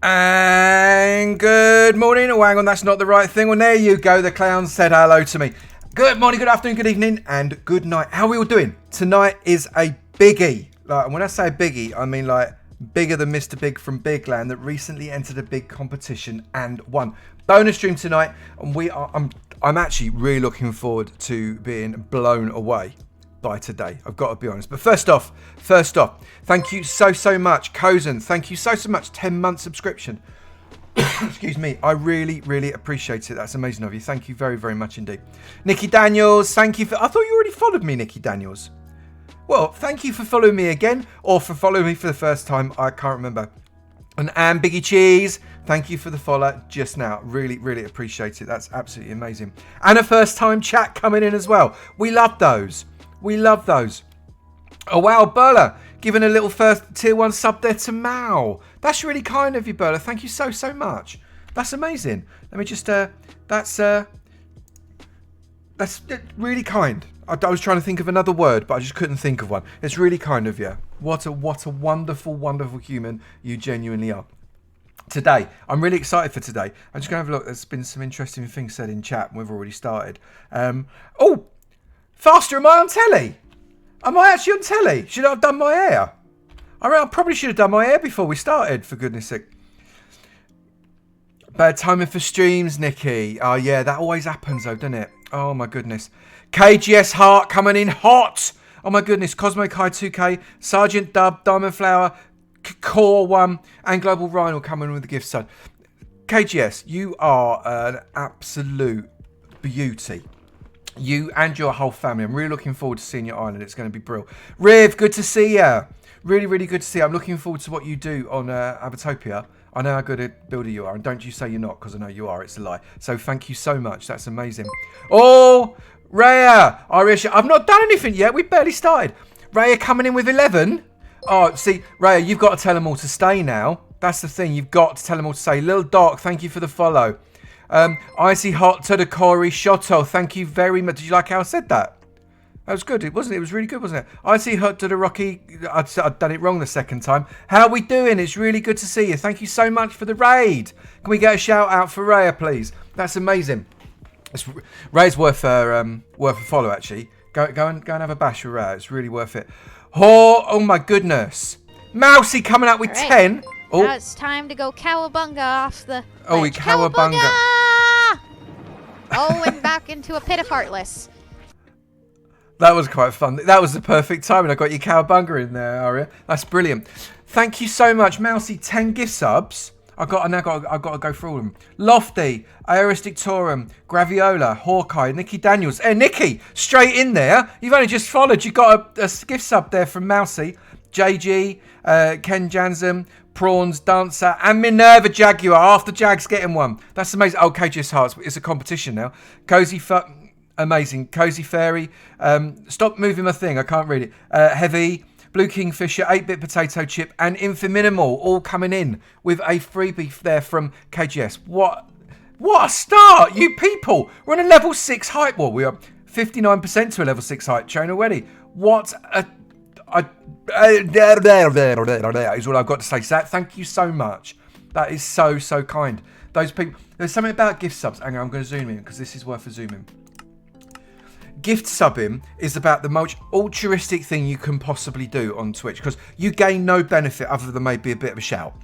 And good morning. Oh, hang on, that's not the right thing. Well, there you go. The clown said hello to me. Good morning, good afternoon, good evening, and good night. How are we all doing? Tonight is a biggie. Like, when I say biggie, I mean like bigger than Mr. Big from Bigland that recently entered a big competition and won. Bonus stream tonight, and I'm actually really looking forward to being blown away by today. I've got to be honest. But first off, thank you so much, Kozen. Thank you so much. 10-month subscription. Excuse me. I really appreciate it. That's amazing of you. Thank you very much indeed. Nikki Daniels, thank you for... I thought you already followed me, Nikki Daniels. Well, thank you for following me again, or for following me for the first time. I can't remember. And Anne Biggie Cheese, thank you for the follow just now. Really appreciate it. That's absolutely amazing. And a first time chat coming in as well. We love those. We love those. Oh, wow, Burla, giving a little first tier 1 sub there to Mal. That's really kind of you, Burla. Thank you so much. That's amazing. Let me just, that's really kind. I was trying to think of another word, but I just couldn't think of one. It's really kind of you. What a wonderful human you genuinely are. Today, I'm really excited for today. I'm just going to have a look. There's been some interesting things said in chat, and we've already started. Oh, Faster, am I on telly? Am I actually on telly? Should I have done my hair? I probably should have done my hair before we started, for goodness sake. Bad timing for streams, Nikki. Oh, yeah, that always happens, though, doesn't it? Oh, my goodness. KGS Heart coming in hot. Oh, my goodness. Cosmo Kai 2K, Sergeant Dub, Diamond Flower, Core 1, and Global Rhino coming with the gift side. KGS, you are an absolute beauty. You and your whole family. I'm really looking forward to seeing your island. It's going to be brilliant. Riv, good to see you. Really good to see you. I'm looking forward to what you do on Avatopia. I know how good a builder you are, and don't you say you're not, because I know you are. It's a lie. So thank you so much. That's amazing. Oh, Raya, Irish. I've not done anything yet. We've barely started. Raya coming in with 11. Oh, see, Raya, you've got to tell them all to stay now. That's the thing. You've got to tell them all to stay. Little Doc, thank you for the follow. Icy Hot to the Corey Shoto, thank you very much. Did you like how I said that? That was good, wasn't it? It was really good, wasn't it? Icy Hot to the Rocky. I'd done it wrong the second time. How are we doing? It's really good to see you. Thank you so much for the raid. Can we get a shout out for Raya, please? That's amazing. Ray's worth a follow, actually. Go and have a bash with Ray. It's really worth it. Oh my goodness. Mousy coming out with right. 10. Oh. Now it's time to go cowabunga off the... Oh, we cowabunga. Oh, and back into a pit of heartless. That was quite fun. That was the perfect time, and I got your cowabunga in there, Aria. That's brilliant. Thank you so much, Mousy. 10 gift subs. I've got to go through all of them. Lofty, Aeristic Torum, Graviola, Hawkeye, Nikki Daniels. Hey, Nikki, straight in there. You've only just followed. You got a gift sub there from Mousy. JG, Ken Jansen, Prawns, Dancer, and Minerva Jaguar. Half the Jags getting one. That's amazing. Oh, KGS Hearts. It's a competition now. Cozy amazing. Cozy Fairy. Stop moving my thing. I can't read it. Heavy, Blue Kingfisher, 8-Bit Potato Chip, and Infiminimal all coming in with a freebie there from KGS. What a start, you people. We're on a level 6 hype. Well, we are 59% to a level 6 hype chain already. What a... is all I've got to say. So thank you so much. That is so kind. Those people. There's something about gift subs. Hang on, I'm going to zoom in because this is worth a zoom in. Gift subbing is about the most altruistic thing you can possibly do on Twitch because you gain no benefit other than maybe a bit of a shout.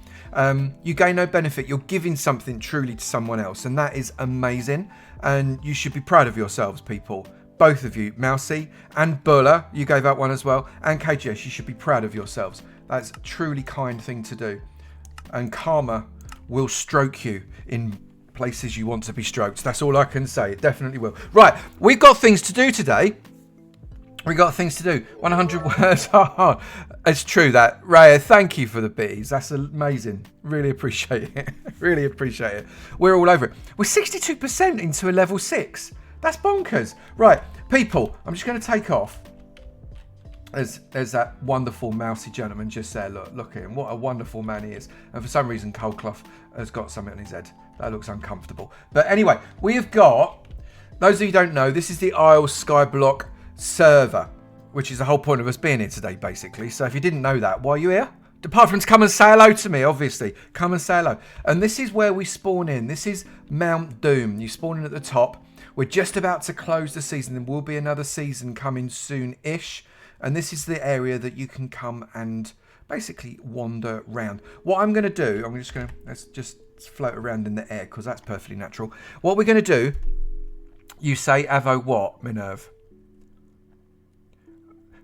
You gain no benefit. You're giving something truly to someone else, and that is amazing. And you should be proud of yourselves, people. Both of you, Mousy and Buller, you gave out one as well, and KGS, you should be proud of yourselves. That's a truly kind thing to do. And karma will stroke you in places you want to be stroked. That's all I can say. It definitely will. Right, we've got things to do today. We got things to do. 100 words are hard. It's true that. Raya, thank you for the bees. That's amazing. Really appreciate it. Really appreciate it. We're all over it. We're 62% into a level 6. That's bonkers. Right, people, I'm just going to take off. There's that wonderful mousy gentleman just there. Look at him. What a wonderful man he is. And for some reason, Coldcloth has got something on his head. That looks uncomfortable. But anyway, we have got, those of you who don't know, this is the Isles Skyblock server, which is the whole point of us being here today, basically. So if you didn't know that, why are you here? Apart from to come and say hello to me, obviously. Come and say hello. And this is where we spawn in. This is Mount Doom. You spawn in at the top. We're just about to close the season. There will be another season coming soon-ish. And this is the area that you can come and basically wander around. What I'm going to do, let's just float around in the air because that's perfectly natural. What we're going to do, you say, Avo what, Minerve?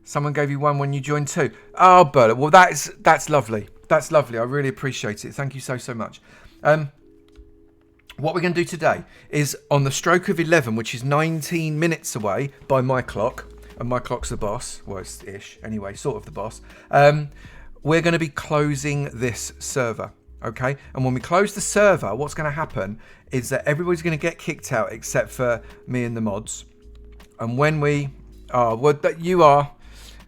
Someone gave you one when you joined too. Oh, Bert. Well, that's lovely. That's lovely. I really appreciate it. Thank you so much. What we're going to do today is on the stroke of 11, which is 19 minutes away by my clock, and my clock's the boss. Well, it's ish. Anyway, sort of the boss. We're going to be closing this server. Okay? And when we close the server, what's going to happen is that everybody's going to get kicked out except for me and the mods. And when we... Oh, well, you are...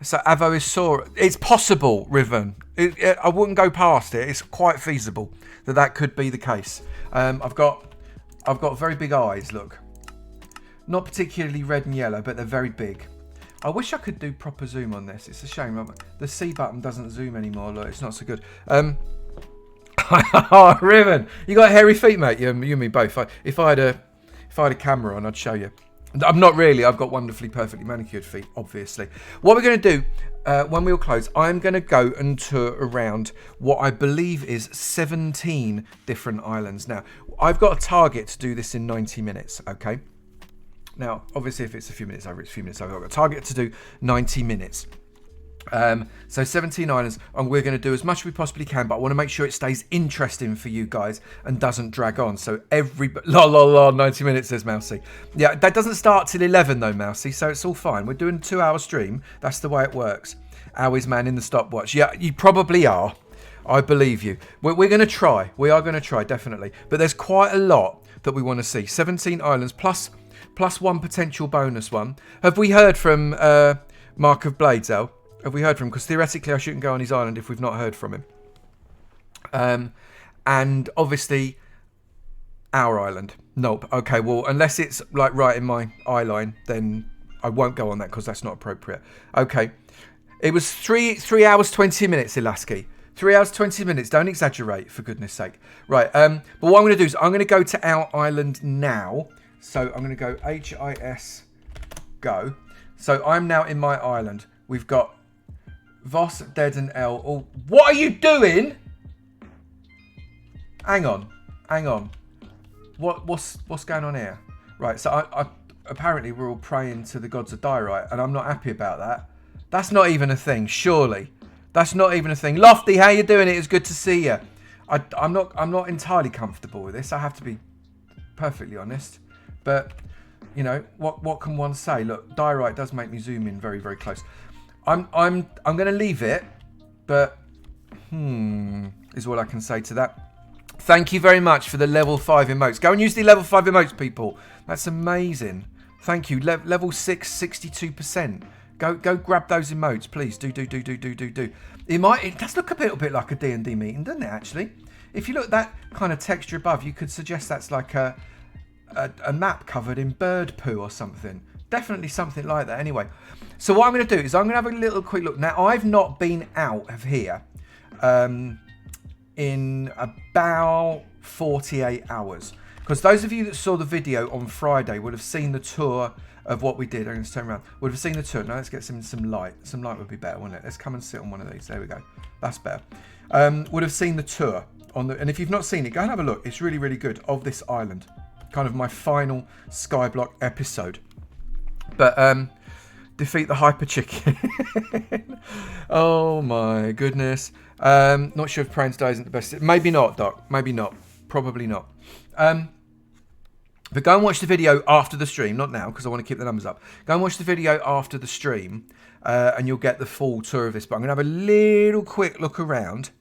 So Avo is sore. It's possible, Riven. I wouldn't go past it. It's quite feasible that could be the case. I've got very big eyes. Look, not particularly red and yellow, but they're very big. I wish I could do proper zoom on this. It's a shame. The C button doesn't zoom anymore. Look, it's not so good. Oh, Riven, you got hairy feet, mate. You and me both. If I had a camera on, I'd show you. I'm not really. I've got wonderfully, perfectly manicured feet, obviously. What we're going to do when we'll close, I'm going to go and tour around what I believe is 17 different islands. Now, I've got a target to do this in 90 minutes, okay? Now, obviously, if it's a few minutes over, it's a few minutes over. I've got a target to do 90 minutes. So 17 islands, and we're going to do as much as we possibly can, but I want to make sure it stays interesting for you guys and doesn't drag on. So 90 minutes, says Mousy. Yeah, that doesn't start till 11 though, Mousy, so it's all fine. We're doing a 2-hour stream. That's the way it works. Always man in the stopwatch. Yeah, you probably are. I believe you. We're going to try. We are going to try, definitely. But there's quite a lot that we want to see. 17 islands plus one potential bonus one. Have we heard from Mark of Blades, El? Have we heard from him? Because theoretically I shouldn't go on his island if we've not heard from him. And obviously our island. Nope. Okay, well, unless it's like right in my eye line, then I won't go on that because that's not appropriate. Okay. It was 3 hours 20 minutes, Ilaski. 3 hours 20 minutes. Don't exaggerate, for goodness sake. Right. But what I'm going to do is I'm going to go to our island now. So I'm going to go HIS go. So I'm now in my island. We've got Voss, Dead, and L. Oh, what are you doing? Hang on. What's going on here? Right, so I apparently we're all praying to the gods of diorite, and I'm not happy about that. That's not even a thing, surely. That's not even a thing. Lofty, how you doing? It's good to see you. I'm not entirely comfortable with this. I have to be perfectly honest. But you know what can one say? Look, diorite does make me zoom in very, very close. I'm going to leave it, but is all I can say to that. Thank you very much for the level 5 emotes. Go and use the level 5 emotes, people. That's amazing. Thank you. Level 6, 62%. Go grab those emotes, please. Do. It does look a little bit like a D&D meeting, doesn't it, actually? If you look at that kind of texture above, you could suggest that's like a map covered in bird poo or something. Definitely something like that. Anyway, so what I'm going to do is I'm going to have a little quick look. Now, I've not been out of here in about 48 hours. Because those of you that saw the video on Friday would have seen the tour of what we did. I'm going to turn around. Would have seen the tour. Now, let's get some light. Some light would be better, wouldn't it? Let's come and sit on one of these. There we go. That's better. Would have seen the tour. And if you've not seen it, go and have a look. It's really, really good, of this island. Kind of my final Skyblock episode. But defeat the hyper chicken. Oh my goodness. Not sure if praying to die isn't the best. Maybe not, Doc. Maybe not. Probably not. But go and watch the video after the stream. Not now, because I want to keep the numbers up. Go and watch the video after the stream, and you'll get the full tour of this. But I'm going to have a little quick look around,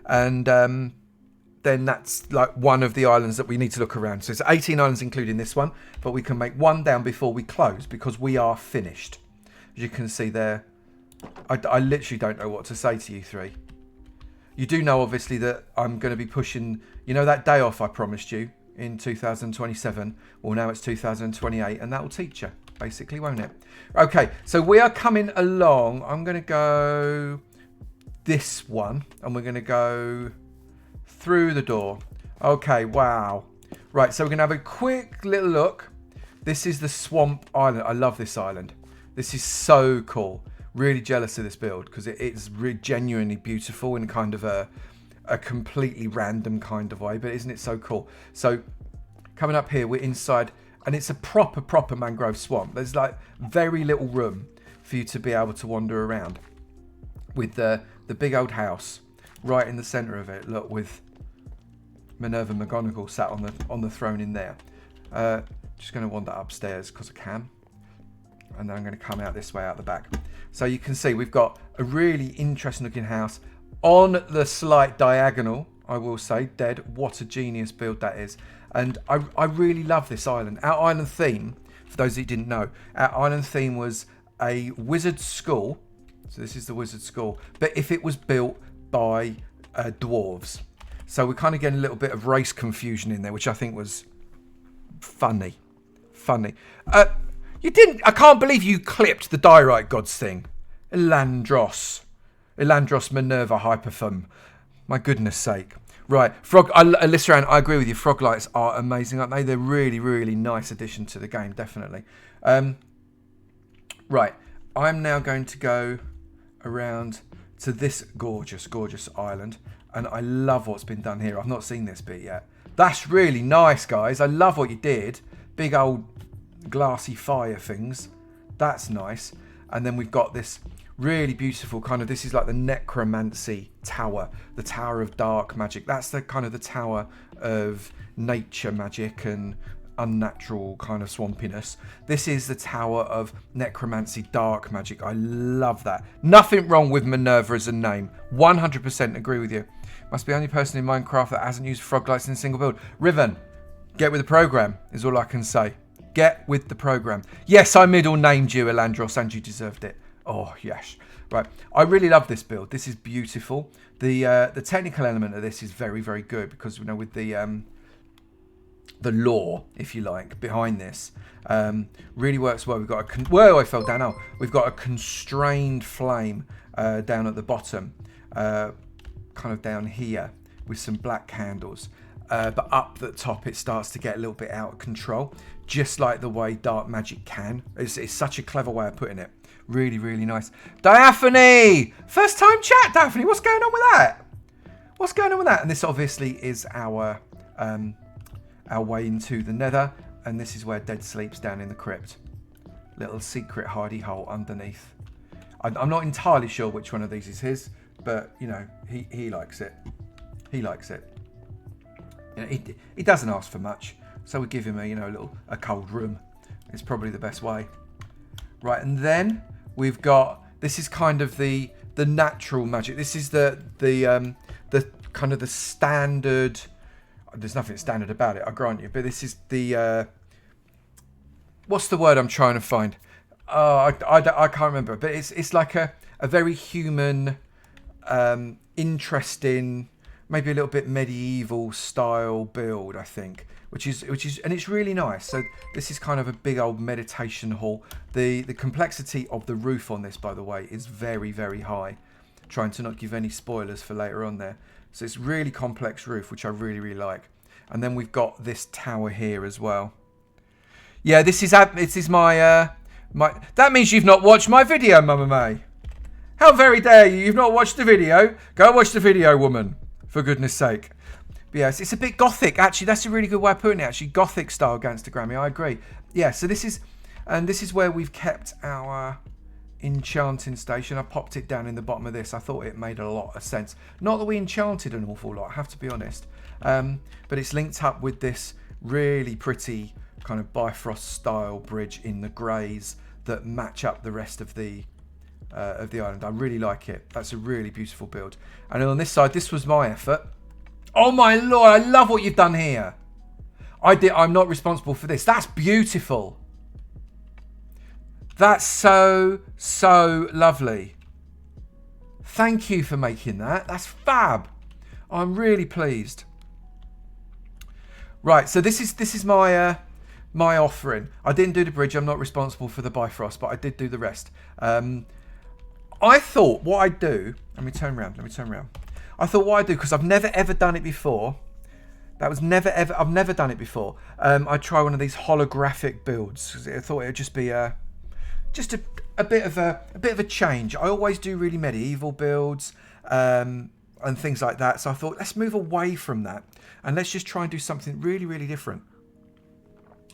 and then that's like one of the islands that we need to look around. So it's 18 islands including this one, but we can make one down before we close because we are finished. As you can see there, I literally don't know what to say to you three. You do know, obviously, that I'm going to be pushing, you know, that day off I promised you in 2027. Well, now it's 2028, and that will teach you, basically, won't it? Okay, so we are coming along. I'm going to go this one, and we're going to go through the door. Okay, wow. Right, so we're going to have a quick little look. This is the Swamp Island. I love this island. This is so cool. Really jealous of this build because it's really genuinely beautiful in kind of a completely random kind of way, but isn't it so cool? So coming up here, we're inside, and it's a proper mangrove swamp. There's like very little room for you to be able to wander around, with the big old house right in the center of it. Look, with Minerva McGonagall sat on the throne in there. Just going to wander upstairs because I can, and then I'm going to come out this way out the back. So you can see we've got a really interesting looking house on the slight diagonal. I will say, Dead, what a genius build that is. And I really love this island. Our island theme, for those that didn't know, our island theme was a wizard school. So this is the wizard school, but if it was built by dwarves. So we're kind of getting a little bit of race confusion in there, which I think was funny. You didn't. I can't believe you clipped the diorite gods thing. Elandros Minerva Hyperthum. My goodness sake. Right, Alyssa, I agree with you. Frog lights are amazing, aren't they? They're really nice addition to the game, definitely. Right, I'm now going to go around to this gorgeous island, and I love what's been done here. I've not seen this bit yet. That's really nice, guys. I love what you did. Big old glassy fire things. That's nice. And then we've got this really beautiful kind of, this is like the necromancy tower, the tower of dark magic. That's the kind of the tower of nature magic and unnatural kind of swampiness. This is the tower of necromancy dark magic. I love that. Nothing wrong with Minerva as a name. 100% agree with you. Must be the only person in Minecraft that hasn't used frog lights in a single build. Riven, get with the program is all I can say. Get with the program. Yes, I middle named you, Elandros, and you deserved it. Oh, yes. Right. I really love this build. This is beautiful. The technical element of this is very good because, you know, with the lore, if you like, behind this, really works well. We've got whoa, I fell down. Oh, we've got a constrained flame down at the bottom, kind of down here with some black candles. But up the top, it starts to get a little bit out of control, just like the way dark magic can. It's such a clever way of putting it. Really nice. Daphne! First time chat, Daphne. What's going on with that? And this obviously is our way into the nether. And this is where Dead sleeps, down in the crypt. Little secret hidey hole underneath. I'm not entirely sure which one of these is his, but, you know, he likes it. He likes it. You know, he doesn't ask for much, so we give him a cold room. It's probably the best way. Right, and then we've got, this is kind of the natural magic. This is the kind of the standard. There's nothing standard about it, I grant you, but this is the what's the word I'm trying to find? I can't remember, but it's like a very human, interesting, maybe a little bit medieval style build, I think, which is and it's really nice. So this is kind of a big old meditation hall. The complexity of the roof on this, by the way, is very high. Trying to not give any spoilers for later on there. So it's really complex roof, which I really like. And then we've got this tower here as well. Yeah, this is my my. That means you've not watched my video, Mama May. How very dare you? You've not watched the video. Go watch the video, woman. For goodness sake. But yes, it's a bit gothic. Actually, that's a really good way of putting it. Actually, gothic style Gangstergrammy. I agree. Yeah, so this is where we've kept our enchanting station. I popped it down in the bottom of this. I thought it made a lot of sense. Not that we enchanted an awful lot, I have to be honest. But it's linked up with this really pretty kind of Bifrost style bridge in the greys that match up the rest of the island. I really like it. That's a really beautiful build. And on this side, this was my effort. Oh my lord, I love what you've done here. I'm not responsible for this. That's beautiful. That's so lovely. Thank you for making that. That's fab. I'm really pleased. Right, so this is my my offering. I didn't do the bridge. I'm not responsible for the Bifrost, but I did do the rest. I thought what I'd do. Let me turn around. I thought what I'd do, because I've never ever done it before. I've never done it before. I'd try one of these holographic builds, 'cause I thought it'd just be a bit of a change. I always do really medieval builds and things like that. So I thought, let's move away from that and let's just try and do something really, really different.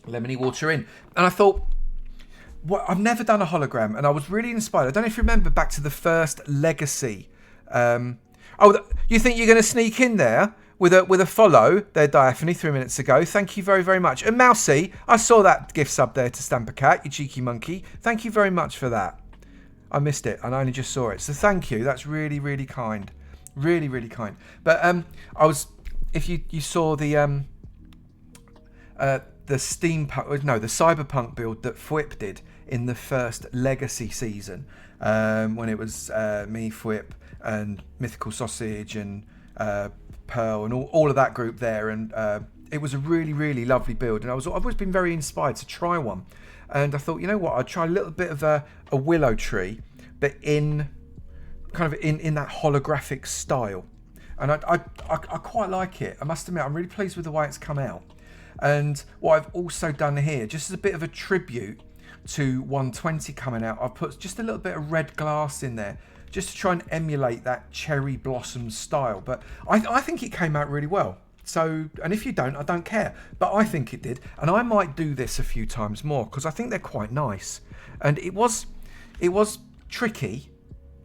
Lemony water in, and I thought, I've never done a hologram, and I was really inspired. I don't know if you remember back to the first Legacy. You think you're going to sneak in there with a follow there, Diaphane, 3 minutes ago? Thank you very, very much. And Mousy, I saw that gift sub there to Stamp a Cat, you cheeky monkey. Thank you very much for that. I missed it, and I only just saw it. So thank you. That's really, really kind. Really, really kind. But if you saw the cyberpunk build that Fwip did in the first Legacy season, when it was me, Fwip, and Mythical Sausage, and Pearl, and all of that group there, and it was a really, really lovely build, and I've always been very inspired to try one, and I thought, you know what, I'd try a little bit of a willow tree, but in that holographic style, and I quite like it. I must admit, I'm really pleased with the way it's come out. And what I've also done here, just as a bit of a tribute to 120 coming out, I've put just a little bit of red glass in there, just to try and emulate that cherry blossom style. But I think it came out really well. So, and if you don't, I don't care. But I think it did. And I might do this a few times more, because I think they're quite nice. And it was tricky,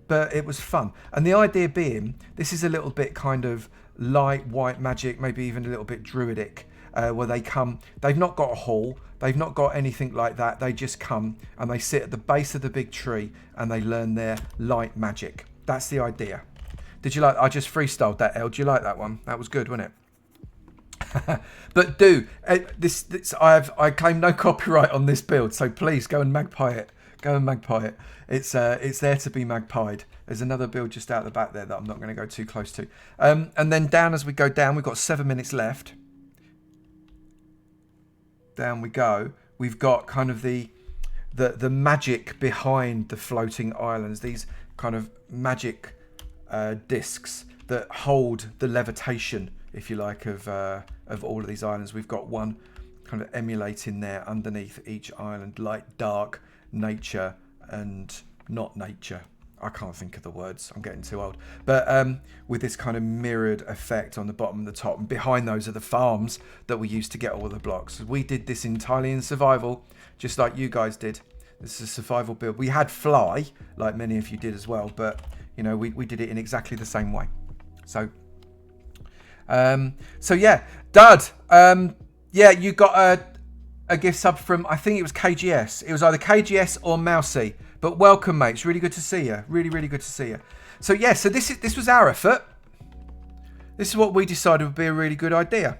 but it was fun. And the idea being, this is a little bit kind of light white magic, maybe even a little bit druidic. Where they've not got a hall, they've not got anything like that, they just come and they sit at the base of the big tree and they learn their light magic. That's the idea. Did you like, I just freestyled that, El, do you like that one? That was good, wasn't it? But I claim no copyright on this build, so please go and magpie it. It's there to be magpied. There's another build just out the back there that I'm not going to go too close to. And then down, as we go down, we've got 7 minutes left. Down we go. We've got kind of the magic behind the floating islands. These kind of magic discs that hold the levitation, if you like, of all of these islands. We've got one kind of emulating there underneath each island, light, dark, nature, and not nature. I can't think of the words, I'm getting too old. But with this kind of mirrored effect on the bottom and the top, and behind those are the farms that we used to get all the blocks. We did this entirely in survival, just like you guys did. This is a survival build. We had fly, like many of you did as well, but you know, we did it in exactly the same way. So yeah, Dud, yeah, you got a gift sub from, I think it was KGS. It was either KGS or Mousy. But welcome, mate. It's really good to see you. Really, really good to see you. So yeah, so this was our effort. This is what we decided would be a really good idea.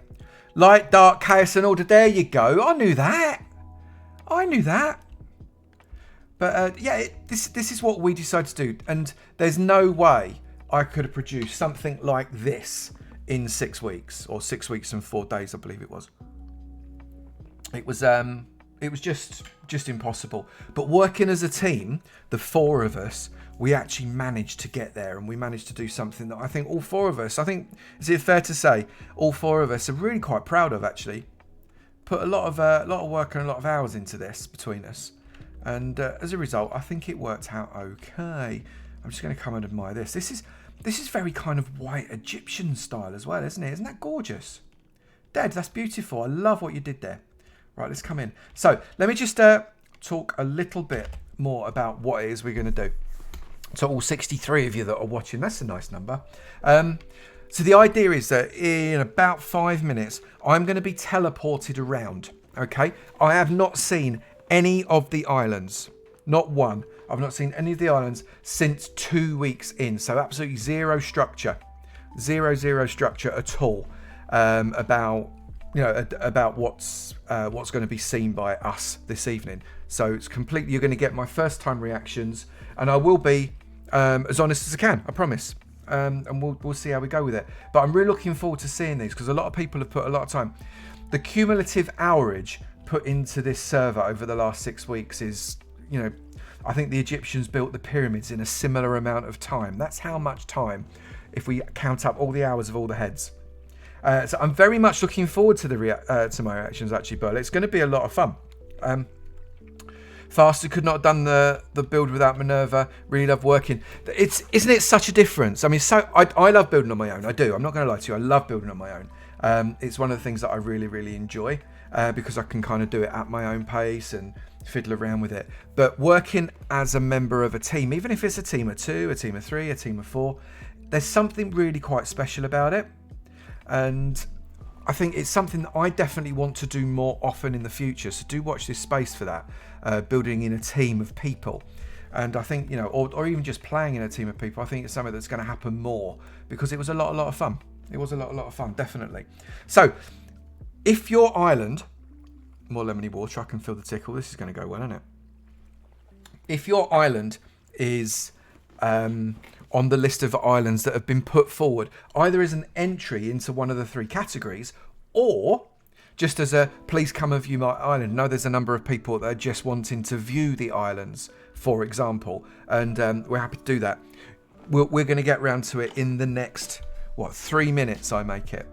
Light, dark, chaos, and order. There you go. I knew that. But yeah, this is what we decided to do. And there's no way I could have produced something like this in 6 weeks, or 6 weeks and 4 days, I believe it was. It was just impossible. But working as a team, the 4 of us, we actually managed to get there, and we managed to do something that I think all 4 of us, is it fair to say, all 4 of us are really quite proud of, actually. Put a lot of work and a lot of hours into this between us. And as a result, I think it worked out okay. I'm just going to come and admire this. This is very kind of white Egyptian style as well, isn't it? Isn't that gorgeous? Dad, that's beautiful. I love what you did there. Right, let's come in. So let me just talk a little bit more about what it is we're going to do. So all 63 of you that are watching, that's a nice number. So the idea is that in about 5 minutes, I'm going to be teleported around. Okay, I have not seen any of the islands, not one. I've not seen any of the islands since 2 weeks in. So absolutely zero structure structure at all about what's going to be seen by us this evening. So it's completely, you're going to get my first time reactions, and I will be as honest as I can, I promise. And we'll see how we go with it. But I'm really looking forward to seeing these, because a lot of people have put a lot of time. The cumulative hourage put into this server over the last 6 weeks is, I think the Egyptians built the pyramids in a similar amount of time. That's how much time, if we count up all the hours of all the heads. So I'm very much looking forward to to my reactions, actually, Burl. It's going to be a lot of fun. Faster could not have done the build without Minerva. Really love working. Isn't it such a difference? I mean, I love building on my own. I do. I'm not going to lie to you. I love building on my own. It's one of the things that I really, really enjoy because I can kind of do it at my own pace and fiddle around with it. But working as a member of a team, even if it's a team of 2, a team of 3, a team of 4, there's something really quite special about it. And I think it's something that I definitely want to do more often in the future. So do watch this space for that, building in a team of people. And I think, you know, or even just playing in a team of people, I think it's something that's going to happen more because it was a lot of fun. It was a lot of fun, definitely. So if your island, more lemony water, I can feel the tickle. This is going to go well, isn't it? If your island is on the list of islands that have been put forward, either as an entry into one of the 3 categories, or just as a please come and view my island. No, there's a number of people that are just wanting to view the islands, for example, and we're happy to do that. We're going to get round to it in the next 3 minutes. I make it.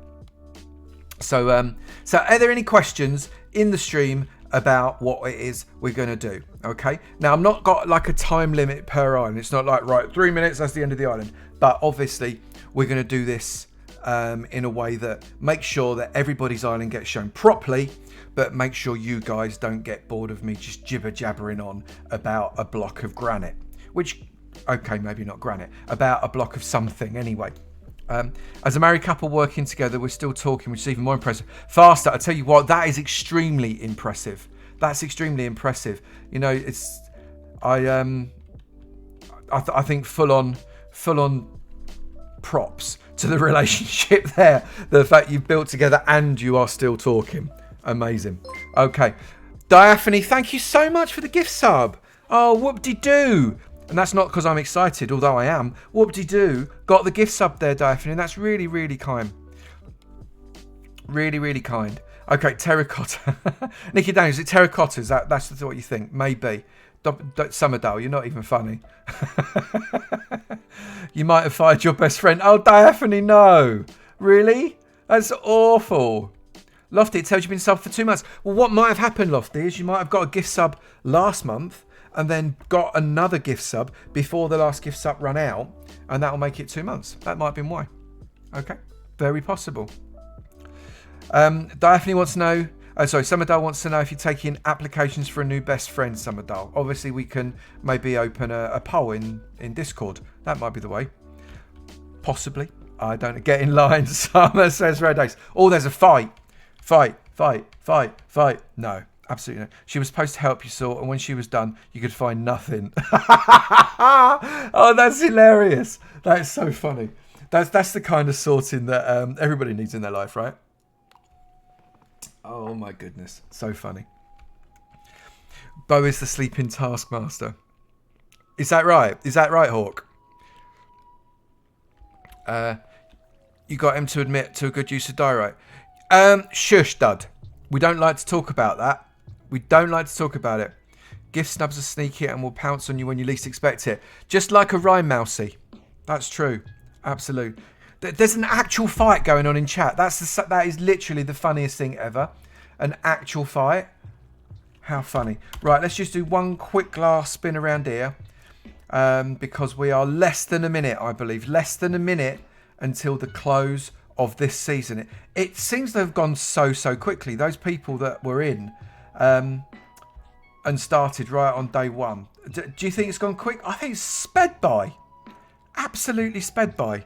So are there any questions in the stream about what it is we're going to do? Okay, now I'm not got like a time limit per island. It's not like, right, 3 minutes, that's the end of the island. But obviously we're going to do this in a way that makes sure that everybody's island gets shown properly, but make sure you guys don't get bored of me just jibber jabbering on about a block of granite, which, okay, maybe not granite, about a block of something anyway. As a married couple working together, we're still talking, which is even more impressive. Faster, I tell you what, that is extremely impressive. That's extremely impressive. You know, it's I think full on props to the relationship there. The fact you've built together and you are still talking, amazing. Okay, Diaphane, thank you so much for the gift sub. Oh, whoop-de-doo. And that's not because I'm excited, although I am. Whoop-de-doo, got the gift sub there, Diaphane. That's really, really kind. Really, really kind. Okay, terracotta. Nikki Daniels, is it terracottas? That's what you think? Maybe. Summerdale, you're not even funny. You might have fired your best friend. Oh, Diaphane, no. Really? That's awful. Lofty, it tells you've been subbed for 2 months. Well, what might have happened, Lofty, is you might have got a gift sub last month and then got another gift sub before the last gift sub run out, and that'll make it 2 months. That might have been why. Okay, very possible. Diaphane wants to know, Summerdale wants to know if you're taking applications for a new best friend, Summerdale. Obviously, we can maybe open a poll in Discord. That might be the way. Possibly. I don't get in line. Summer says Red Ace. Oh, there's a fight. Fight. No. Absolutely not. She was supposed to help you sort, and when she was done, you could find nothing. Oh, that's hilarious. That is so funny. That's the kind of sorting that everybody needs in their life, right? Oh my goodness, so funny. Bo is the sleeping taskmaster. Is that right? Is that right, Hawk? You got him to admit to a good use of diorite. Shush, Dud. We don't like to talk about that. We don't like to talk about it. Gift snubs are sneaky and will pounce on you when you least expect it. Just like a rhyme mousey. That's true. Absolute. There's an actual fight going on in chat. That is literally the funniest thing ever. An actual fight. How funny. Right, let's just do one quick last spin around here. Because we are less than a minute, I believe. Less than a minute until the close of this season. It seems to have gone so quickly. Those people that were in and started right on day one. Do you think it's gone quick? I think it's sped by. Absolutely sped by.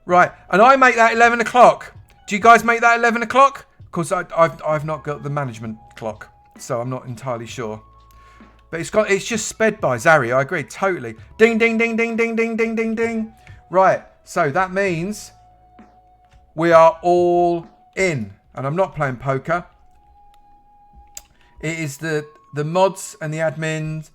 Right, and I make that 11 o'clock. Do you guys make that 11 o'clock? Because I've not got the management clock, so I'm not entirely sure. But it's just sped by. Zari, I agree, totally. Ding, ding, ding, ding, ding, ding, ding, ding, ding. Right, so that means we are all in. And I'm not playing poker. It is the mods and the admins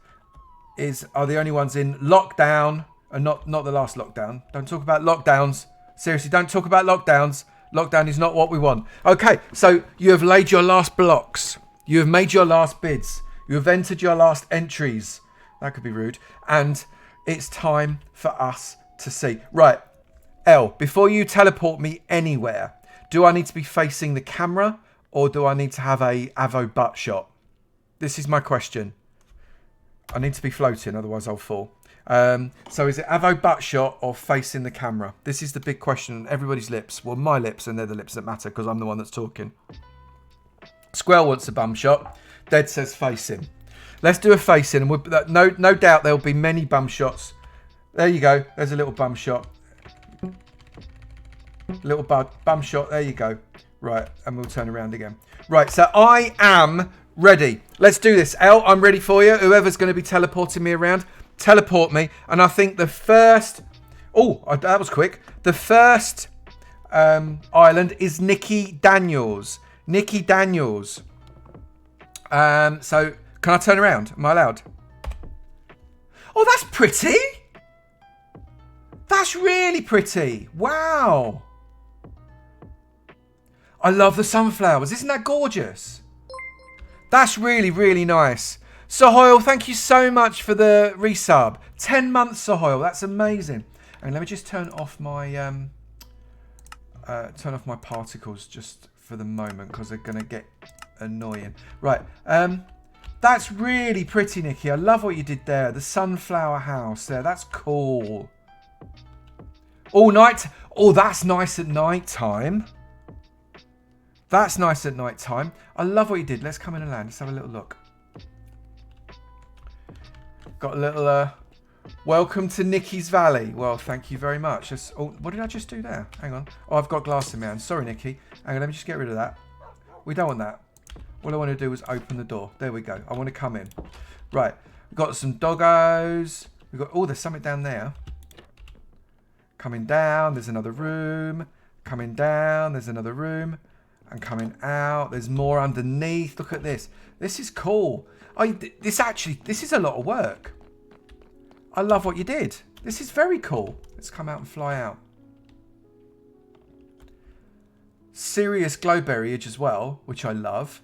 are the only ones in lockdown, and not the last lockdown. Don't talk about lockdowns. Seriously, don't talk about lockdowns. Lockdown is not what we want. Okay, so you have laid your last blocks. You have made your last bids. You have entered your last entries. That could be rude. And it's time for us to see. Right, Elle, before you teleport me anywhere, do I need to be facing the camera or do I need to have a Avo butt shot? This is my question. I need to be floating, otherwise I'll fall. So is it Avo butt shot or facing the camera? This is the big question on everybody's lips. Well, my lips, and they're the lips that matter because I'm the one that's talking. Squirrel wants a bum shot. Dead says facing. Let's do a facing, and no doubt there'll be many bum shots. There you go. There's a little bum shot. Little bum shot. There you go. Right, and we'll turn around again. Right, so I am ready. Let's do this. Elle, I'm ready for you. Whoever's going to be teleporting me around, teleport me. And I think the first... Oh, that was quick. The first island is Nikki Daniels. Nikki Daniels. So, can I turn around? Am I allowed? Oh, that's pretty. That's really pretty. Wow. I love the sunflowers. Isn't that gorgeous? That's really, really nice. Sohoil, thank you so much for the resub. 10 months, Sohoil. That's amazing. And let me just turn off my particles just for the moment because they're going to get annoying. Right. That's really pretty, Nikki. I love what you did there. The sunflower house there. That's cool. Oh, that's nice at night time. That's nice at night time. I love what you did. Let's come in and land. Let's have a little look. Got a little welcome to Nikki's Valley. Well, thank you very much. What did I just do there? Hang on. Oh, I've got glass in my hand. Sorry, Nikki. Hang on, let me just get rid of that. We don't want that. All I want to do is open the door. There we go. I want to come in. Right. We've got some doggos. We've got... Oh, there's something down there. Coming down. There's another room. Coming down. There's another room. And coming out. There's more underneath. Look at this. This is cool. This is a lot of work. I love what you did. This is very cool. Let's come out and fly out. Serious glowberryage as well, which I love.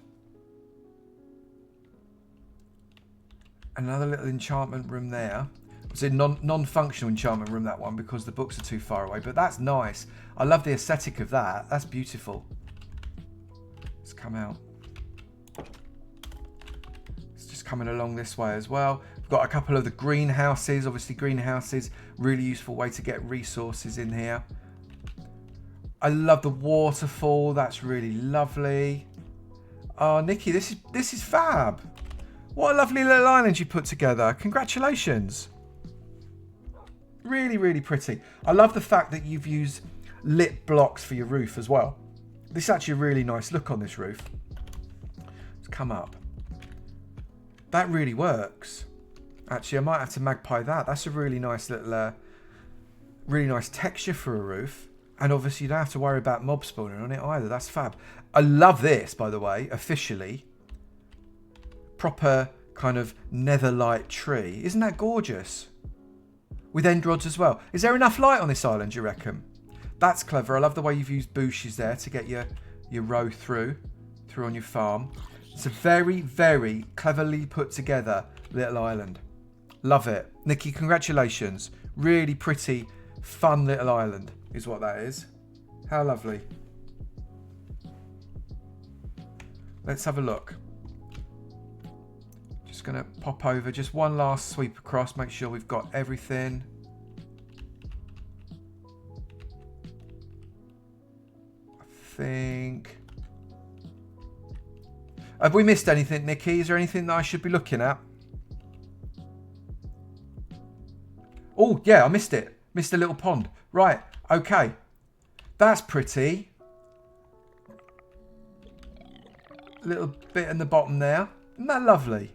Another little enchantment room there. It's a non-functional enchantment room, that one, because the books are too far away. But that's nice. I love the aesthetic of that. That's beautiful. Let's come out. It's just coming along this way as well. We've got a couple of the greenhouses. Obviously, greenhouses, really useful way to get resources in here. I love the waterfall. That's really lovely. Oh, Nikki, this is fab. What a lovely little island you put together. Congratulations. Really, really pretty. I love the fact that you've used lit blocks for your roof as well. This is actually a really nice look on this roof. Let's come up. That really works. Actually, I might have to magpie that. That's a really nice little, really nice texture for a roof. And obviously, you don't have to worry about mob spawning on it either. That's fab. I love this, by the way, officially. Proper kind of netherlight tree. Isn't that gorgeous? With end rods as well. Is there enough light on this island, you reckon? That's clever. I love the way you've used bushes there to get your row through on your farm. It's a very, very cleverly put together little island. Love it. Nikki, congratulations. Really pretty, fun little island is what that is. How lovely. Let's have a look. Just going to pop over. Just one last sweep across. Make sure we've got everything. Have we missed anything, Nikki? Is there anything that I should be looking at? Oh, yeah, I missed it. Missed a little pond. Right, okay. That's pretty. A little bit in the bottom there. Isn't that lovely?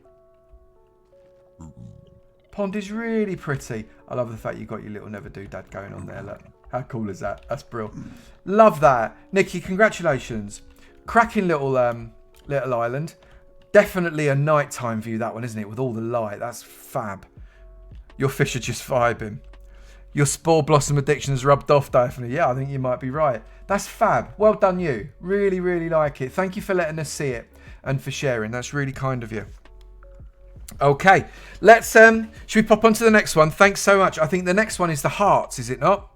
Pond is really pretty. I love the fact you've got your little never do dad going on there. Look, how cool is that? That's brilliant. Love that. Nikki, congratulations. Cracking little little island. Definitely a nighttime view, that one, isn't it? With all the light. That's fab. Your fish are just vibing. Your spore blossom addiction has rubbed off, Daphne. Yeah, I think you might be right. That's fab. Well done, you. Really, really like it. Thank you for letting us see it and for sharing. That's really kind of you. Okay, let's should we pop on to the next one? Thanks so much. I think the next one is the hearts, is it not?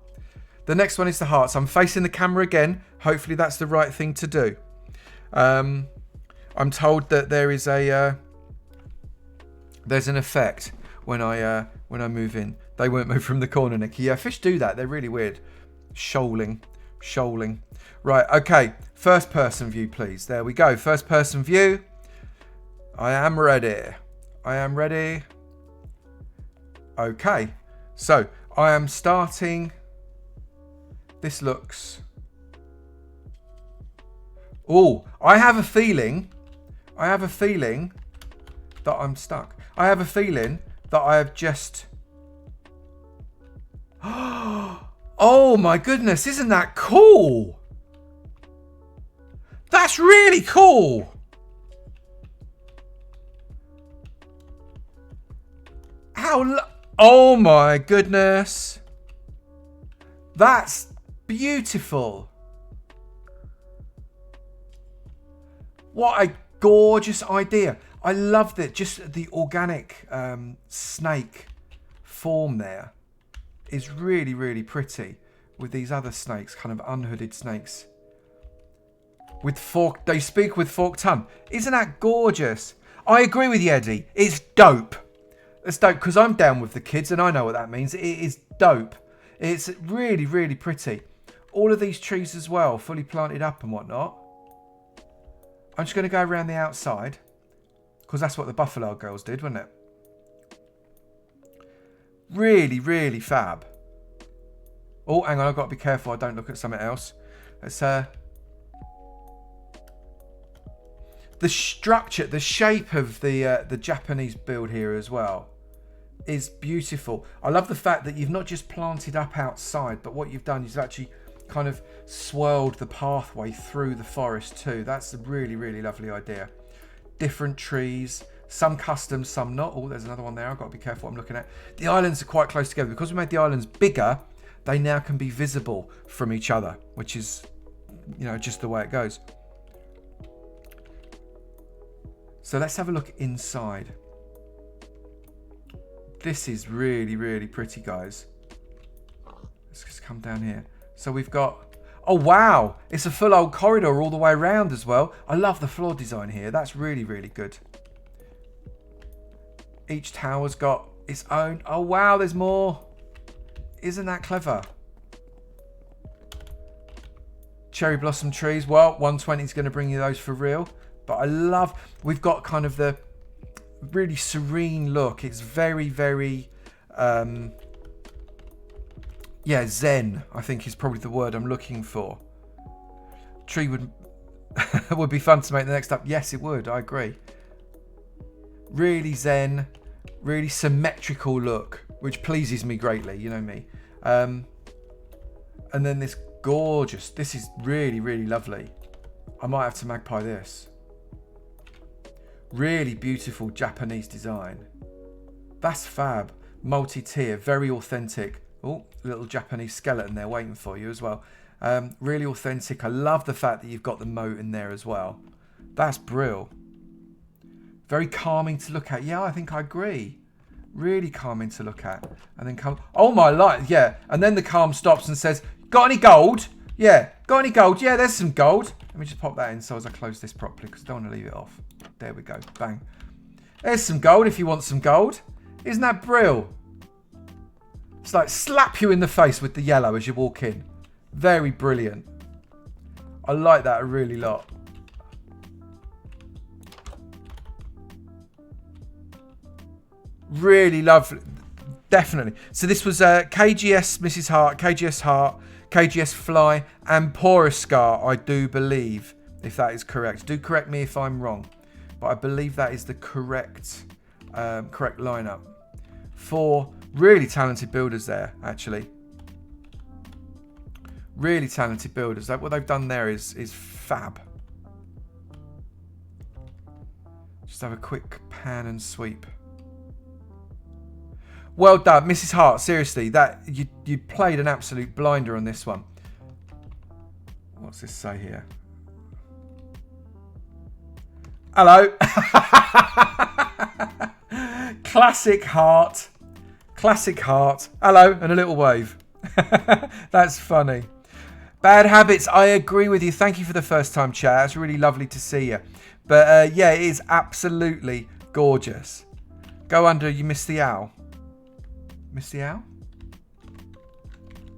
The next one is the hearts. I'm facing the camera again. Hopefully that's the right thing to do. I'm told that there is a there's an effect when I move in. They won't move from the corner, Nikki. Yeah, fish do that. They're really weird. Shoaling. Right, okay. First person view, please. There we go. First person view. I am ready. Okay. So, I am starting. This looks... Oh, I have a feeling that I'm stuck. I have a feeling that I have just... Oh my goodness, isn't that cool? That's really cool. Oh my goodness. That's beautiful. What a gorgeous idea. I love that. Just the organic snake form there is really, really pretty with these other snakes, kind of unhooded snakes. With fork, they speak with forked tongue. Isn't that gorgeous? I agree with you, Eddie. It's dope. It's dope because I'm down with the kids and I know what that means. It is dope. It's really, really pretty. All of these trees as well, fully planted up and whatnot. I'm just going to go around the outside because that's what the Buffalo Girls did, wasn't it? Really, really fab. Oh, hang on, I've got to be careful I don't look at something else. It's the structure, the shape of the Japanese build here as well is beautiful. I love the fact that you've not just planted up outside, but what you've done is actually kind of swirled the pathway through the forest too. That's a really, really lovely idea. Different trees, some custom, some not. Oh, there's another one there. I've got to be careful what I'm looking at. The islands are quite close together. Because we made the islands bigger, they now can be visible from each other, which is, you know, just the way it goes. So let's have a look inside. This is really, really pretty, guys. Let's just come down here. So we've got... Oh, wow. It's a full old corridor all the way around as well. I love the floor design here. That's really, really good. Each tower's got its own... Oh, wow. There's more. Isn't that clever? Cherry blossom trees. Well, 120 is going to bring you those for real. But I love... We've got kind of the really serene look. It's very, very... yeah, zen, I think is probably the word I'm looking for. Tree would would be fun to make the next up. Yes, it would. I agree. Really zen, really symmetrical look, which pleases me greatly. You know me. And then this gorgeous. This is really, really lovely. I might have to magpie this. Really beautiful Japanese design. That's fab. Multi-tier, very authentic. Oh, little Japanese skeleton there waiting for you as well. Really authentic. I love the fact that you've got the moat in there as well. That's brill. Very calming to look at. Yeah, I think I agree. Really calming to look at. And then come... Oh my life, yeah. And then the calm stops and says, got any gold? Yeah, got any gold? Yeah, there's some gold. Let me just pop that in so as I close this properly because I don't want to leave it off. There we go. Bang. There's some gold if you want some gold. Isn't that brill? It's like slap you in the face with the yellow as you walk in. Very brilliant. I like that a really lot. Really lovely. Definitely. So this was KGS Mrs. Hart, KGS Hart, KGS Fly, and Porous Scar, I do believe, if that is correct. Do correct me if I'm wrong. But I believe that is the correct lineup. 4 really talented builders there, actually. Really talented builders. What they've done there is fab. Just have a quick pan and sweep. Well done, Mrs. Hart. Seriously, that you played an absolute blinder on this one. What's this say here? Hello. Classic heart. Classic heart. Hello, and a little wave. That's funny. Bad habits. I agree with you. Thank you for the first time chat. It's really lovely to see you. But yeah, it is absolutely gorgeous. Go under. You missed the owl. Missed the owl?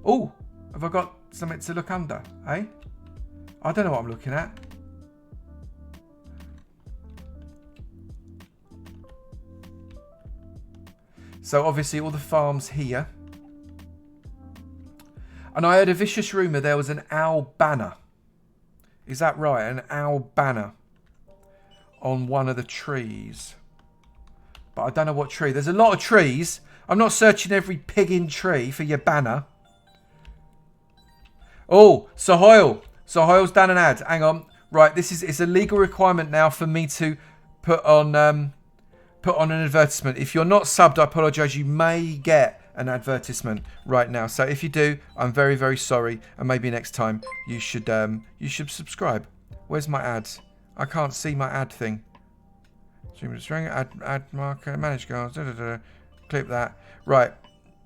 Oh, have I got something to look under? Eh? I don't know what I'm looking at. So obviously all the farms here. And I heard a vicious rumour there was an owl banner. Is that right? An owl banner on one of the trees. But I don't know what tree. There's a lot of trees. I'm not searching every pigging tree for your banner. Oh, Sohoil. Sohoil's done an ad. Hang on. Right, it's a legal requirement now for me to put on an advertisement. If you're not subbed, I apologise. You may get an advertisement right now. So if you do, I'm very, very sorry. And maybe next time you should subscribe. Where's my ads? I can't see my ad thing. String ad marker, manage goals. Clip that. Right.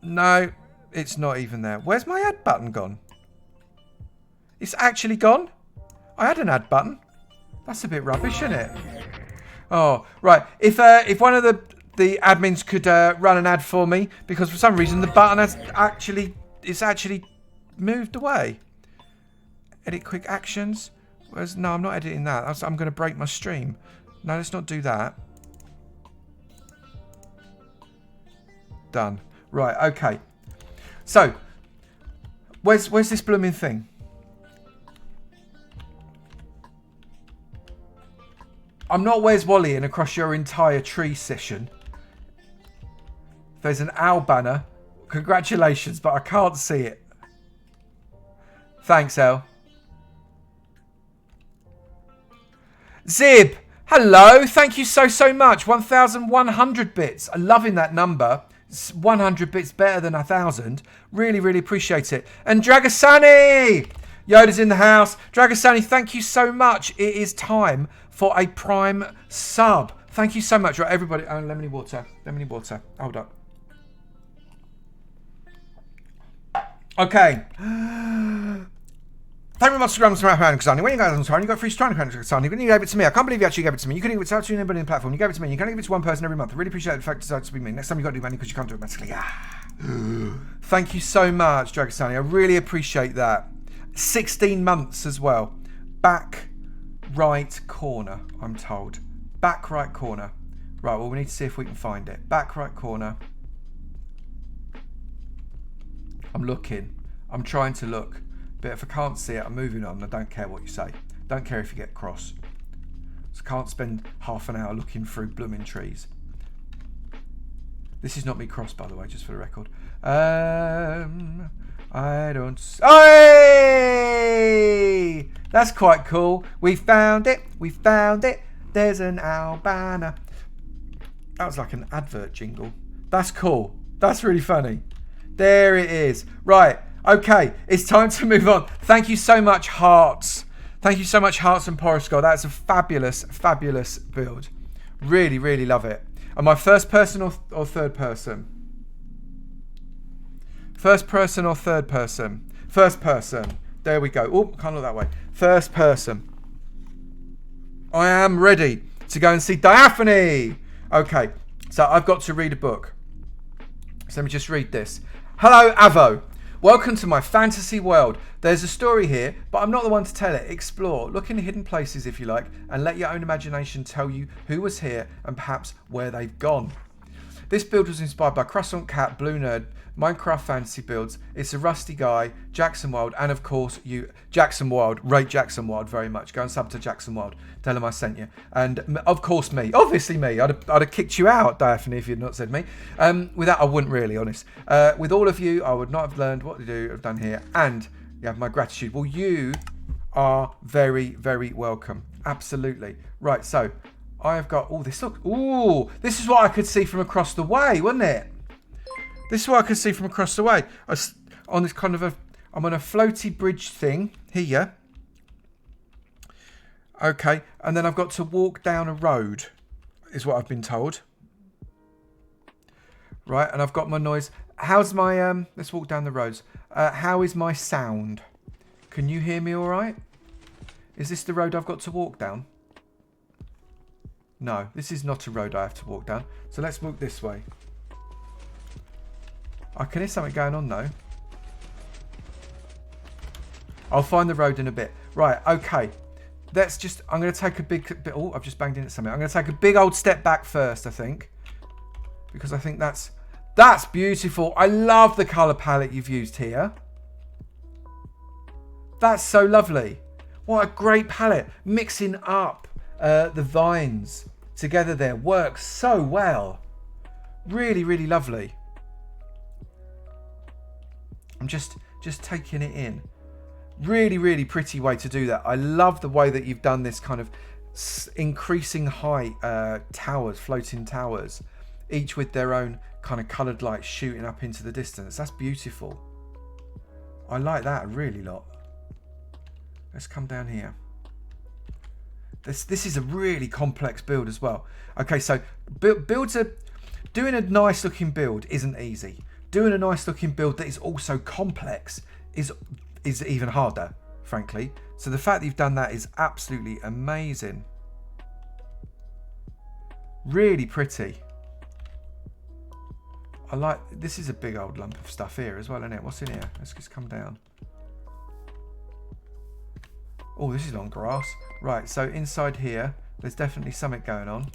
No, it's not even there. Where's my ad button gone? It's actually gone. I had an ad button. That's a bit rubbish, isn't it? Oh, right. If one of the admins could run an ad for me, because for some reason the button has actually moved away. Edit quick actions. No, I'm not editing that. I'm going to break my stream. No, let's not do that. Done. Right. Okay. So, where's this blooming thing? I'm not Where's Wally in across your entire tree session. There's an owl banner. Congratulations, but I can't see it. Thanks, El. Zib, hello. Thank you so much. 1,100 bits. I'm loving that number. It's 100 bits better than 1,000. Really, really appreciate it. And Dragasani! Yoda's in the house. Dragasani, thank you so much. It is time for a Prime sub. Thank you so much. Right, everybody. Oh, lemony water. Lemony water. Hold up. Okay. Thank you very much for grabbing some Kasani. When you guys on Kasani, you got free strong Kasani. When you gave it to me, I can't believe you actually gave it to me. You couldn't give it to anybody on the platform. You gave it to me. You can't give it to one person every month. I really appreciate the fact that it's to be me. Next time you got to do money because you can't do it magically. Thank you so much, Dragasani. I really appreciate that. 16 months as well. Back right corner, I'm told. Back right corner. Right, well, we need to see if we can find it. Back right corner. I'm looking. I'm trying to look. But if I can't see it, I'm moving on. I don't care what you say. Don't care if you get cross. So I can't spend half an hour looking through blooming trees. This is not me cross, by the way, just for the record. I don't... Hey! That's quite cool. We found it. We found it. There's an owl banner. That was like an advert jingle. That's cool. That's really funny. There it is. Right. Okay. It's time to move on. Thank you so much, Hearts. Thank you so much, Hearts and Porosco. That's a fabulous, fabulous build. Really, really love it. Am I first person or third person? First person or third person? First person. There we go. Oh, can't look that way. First person. I am ready to go and see Diaphane. Okay, so I've got to read a book. So let me just read this. Hello, Avo. Welcome to my fantasy world. There's a story here, but I'm not the one to tell it. Explore, look in hidden places if you like, and let your own imagination tell you who was here and perhaps where they've gone. This build was inspired by Croissant Cat, Blue Nerd, Minecraft Fantasy Builds. It's a Rusty Guy, Jackson Wild, and of course you, Jackson Wild. Rate Jackson Wild very much. Go and sub to Jackson Wild. Tell him I sent you. And of course me. Obviously me. I'd have kicked you out, Daphne, if you'd not said me. With that, I wouldn't really, honest. With all of you, I would not have learned what to do, have done here. And you have my gratitude. Well, you are very, very welcome. Absolutely. Right, so I have got all this. Look. Ooh, this is what I could see from across the way, wasn't it? This is what I could see from across the way. On this kind of I'm on a floaty bridge thing here. Okay, and then I've got to walk down a road, is what I've been told. Right, and I've got my noise. How's my, let's walk down the roads. How is my sound? Can you hear me all right? Is this the road I've got to walk down? No, this is not a road I have to walk down. So let's walk this way. I can hear something going on though. I'll find the road in a bit. Right, okay. Let's just, I'm going to take a big bit. Oh, I've just banged into something. I'm going to take a big old step back first, I think. Because I think that's beautiful. I love the colour palette you've used here. That's so lovely. What a great palette. Mixing up the vines together there works so well. Really, really lovely. I'm just taking it in. Really, really pretty way to do that. I love the way that you've done this kind of increasing height towers, floating towers, each with their own kind of coloured lights shooting up into the distance. That's beautiful. I like that a really lot. Let's come down here. This is a really complex build as well. Okay, so doing a nice looking build isn't easy. Doing a nice looking build that is also complex is even harder, frankly. So the fact that you've done that is absolutely amazing. Really pretty. I like, this is a big old lump of stuff here as well, isn't it? What's in here? Let's just come down. Oh, this is long grass. Right, so inside here, there's definitely something going on.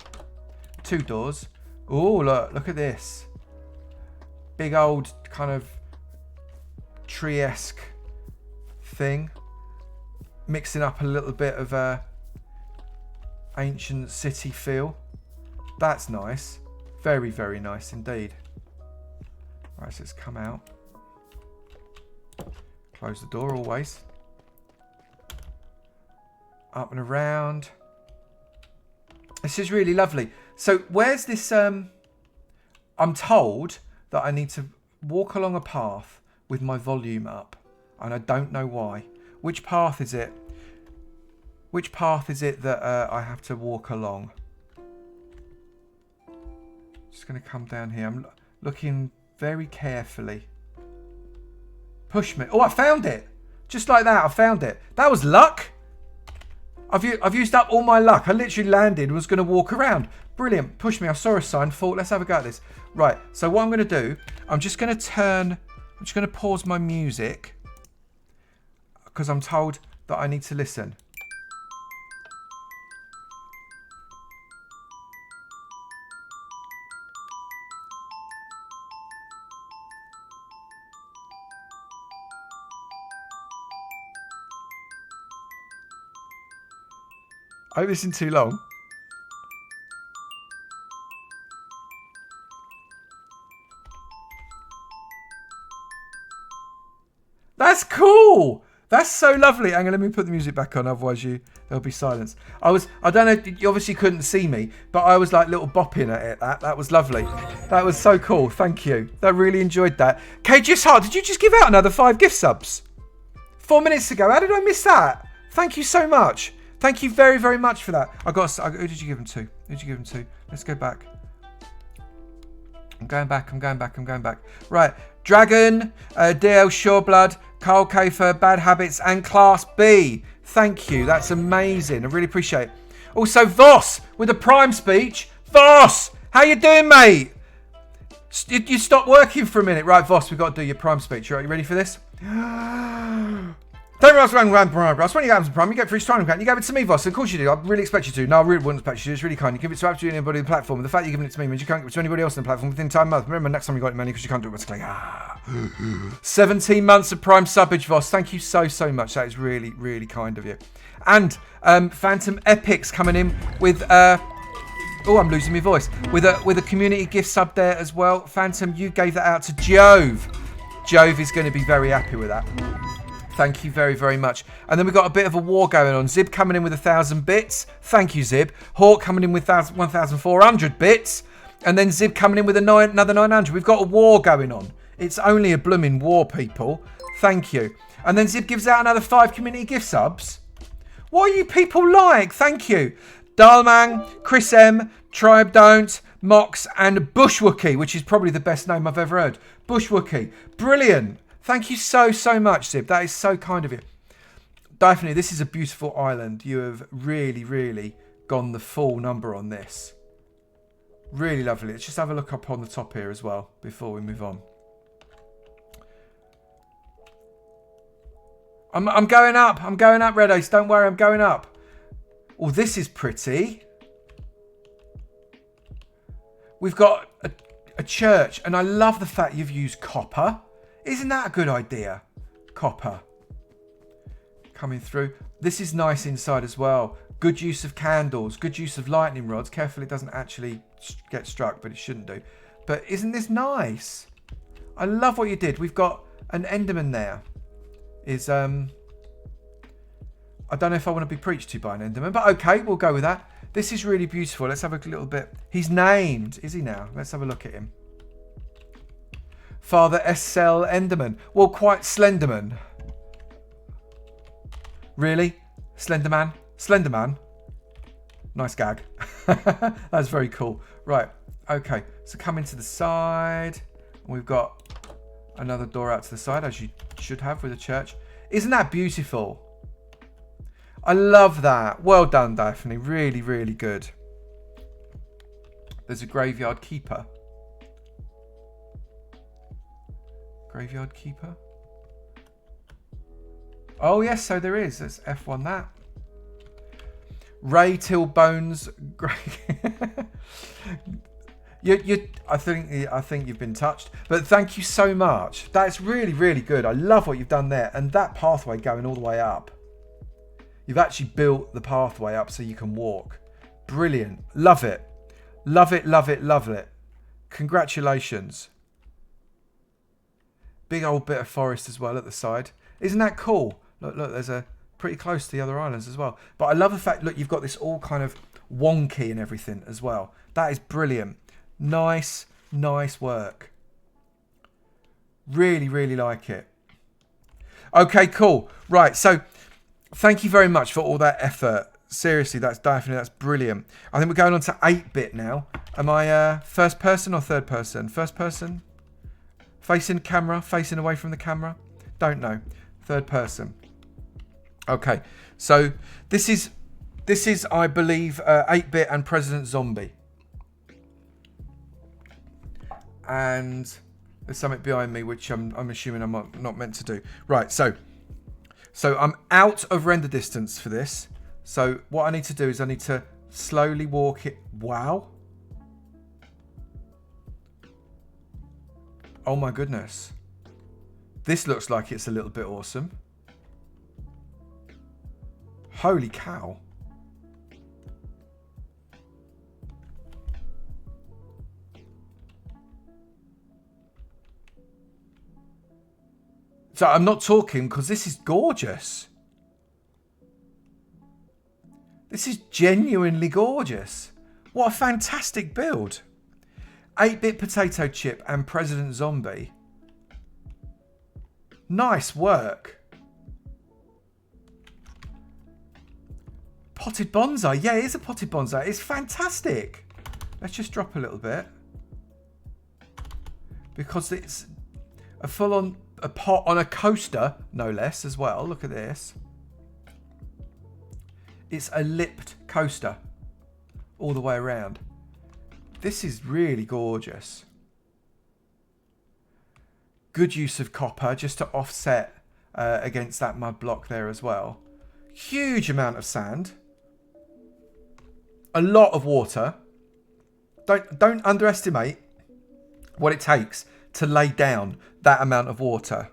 2 doors. Oh, look at this. Big old kind of tree-esque thing. Mixing up a little bit of a ancient city feel. That's nice. Very, very nice indeed. Right, so let's come out. Close the door always. Up and around. This is really lovely. So where's this? I'm told that I need to walk along a path with my volume up, and I don't know why. Which path is it? Which path is it that I have to walk along? Just going to come down here. I'm looking very carefully. Push me. Oh, I found it. Just like that, I found it. That was luck. I've used up all my luck. I literally landed and was going to walk around. Brilliant. Push me. I saw a sign. Thought, let's have a go at this. Right. So what I'm going to do, I'm just going to pause my music because I'm told that I need to listen. I listened too long. That's cool. That's so lovely. Hang on, let me put the music back on, otherwise there'll be silence. I don't know, you obviously couldn't see me, but I was like little bopping at it. That was lovely. That was so cool. Thank you. I really enjoyed that. KGS Hart, did you just give out another 5 gift subs? 4 minutes ago. How did I miss that? Thank you so much. Thank you very, very much for that. Who did you give them to? Who did you give them to? Let's go back. I'm going back. Right. Dragon, DL Shoreblood, Carl Kafer, Bad Habits, and Class B. Thank you. That's amazing. I really appreciate it. Also, Voss with a Prime speech. Voss, how you doing, mate? You stopped working for a minute. Right, Voss, we've got to do your Prime speech. Right, you ready for this? Don't rush around Ross. When you get Amazon Prime, you get free streaming account. You gave it to me, Voss. Of course you do. I really expect you to. No, I really wouldn't expect you to. It's really kind. You give it to absolutely anybody on the platform. And the fact you're giving it to me means you can't give it to anybody else on the platform within time month. Remember, next time you got it, money because you can't do it. What's like 17 months of Prime subbage, Voss. Thank you so, so much. That is really, really kind of you. And Phantom Epics coming in with oh, I'm losing my voice. With a community gift sub there as well. Phantom, you gave that out to Jove. Jove is going to be very happy with that. Thank you very, very much. And then we've got a bit of a war going on. Zib coming in with 1,000 bits. Thank you, Zib. Hawk coming in with 1,400 bits. And then Zib coming in with another 900. We've got a war going on. It's only a blooming war, people. Thank you. And then Zib gives out another 5 community gift subs. What are you people like? Thank you. Dalmang, Chris M, Tribe Don't, Mox, and Bushwookie, which is probably the best name I've ever heard. Bushwookie. Brilliant. Thank you so much, Zib. That is so kind of you. Definitely, this is a beautiful island. You have really gone the full number on this. Really lovely. Let's just have a look up on the top here as well before we move on. I'm going up. I'm going up, Red Ace. Don't worry, I'm going up. Oh, this is pretty. We've got a church, and I love the fact you've used copper. Isn't that a good idea? Copper. Coming through. This is nice inside as well. Good use of candles. Good use of lightning rods. Careful it doesn't actually get struck, but it shouldn't do. But isn't this nice? I love what you did. We've got an Enderman there. I don't know if I want to be preached to by an Enderman, but okay, we'll go with that. This is really beautiful. Let's have a little bit. He's named, is he now? Let's have a look at him. Father S.L. Enderman. Well, quite Slenderman. Really? Slenderman? Slenderman? Nice gag. That's very cool. Right, okay. So coming to the side. We've got another door out to the side, as you should have with a church. Isn't that beautiful? I love that. Well done, Daphne. Really good. There's a graveyard keeper. Graveyard keeper? Oh, yes, so there is. Let's F1 that. Ray Till Bones. I think you've been touched. But thank you so much. That's really good. I love what you've done there. And that pathway going all the way up. You've actually built the pathway up so you can walk. Brilliant. Love it. Love it. Congratulations. Big old bit of forest as well at the side. Isn't that cool? Look, there's a pretty close to the other islands as well. But I love the fact, look, you've got this all kind of wonky and everything as well. That is brilliant. Nice work. Really like it. Okay, cool. Right, so thank you very much for all that effort. Seriously, that's brilliant. I think we're going on to 8-bit now. Am I first person or third person? First person? Facing the camera? Facing away from the camera? Don't know. Third person. Okay, so this is I believe 8-bit and President Zombie. And there's something behind me which I'm assuming I'm not meant to do. Right, so I'm out of render distance for this. So what I need to do is I need to slowly walk it. Wow. Oh my goodness. This looks like it's a little bit awesome. Holy cow. So I'm not talking because this is gorgeous. This is genuinely gorgeous. What a fantastic build. 8-bit potato chip and President Zombie. Nice work. Potted bonsai. Yeah, it is a potted bonsai. It's fantastic. Let's just drop a little bit. Because it's a full-on a pot on a coaster, no less, as well. Look at this. It's a lipped coaster all the way around. This is really gorgeous. Good use of copper just to offset against that mud block there as well. Huge amount of sand. A lot of water. Don't underestimate what it takes to lay down that amount of water.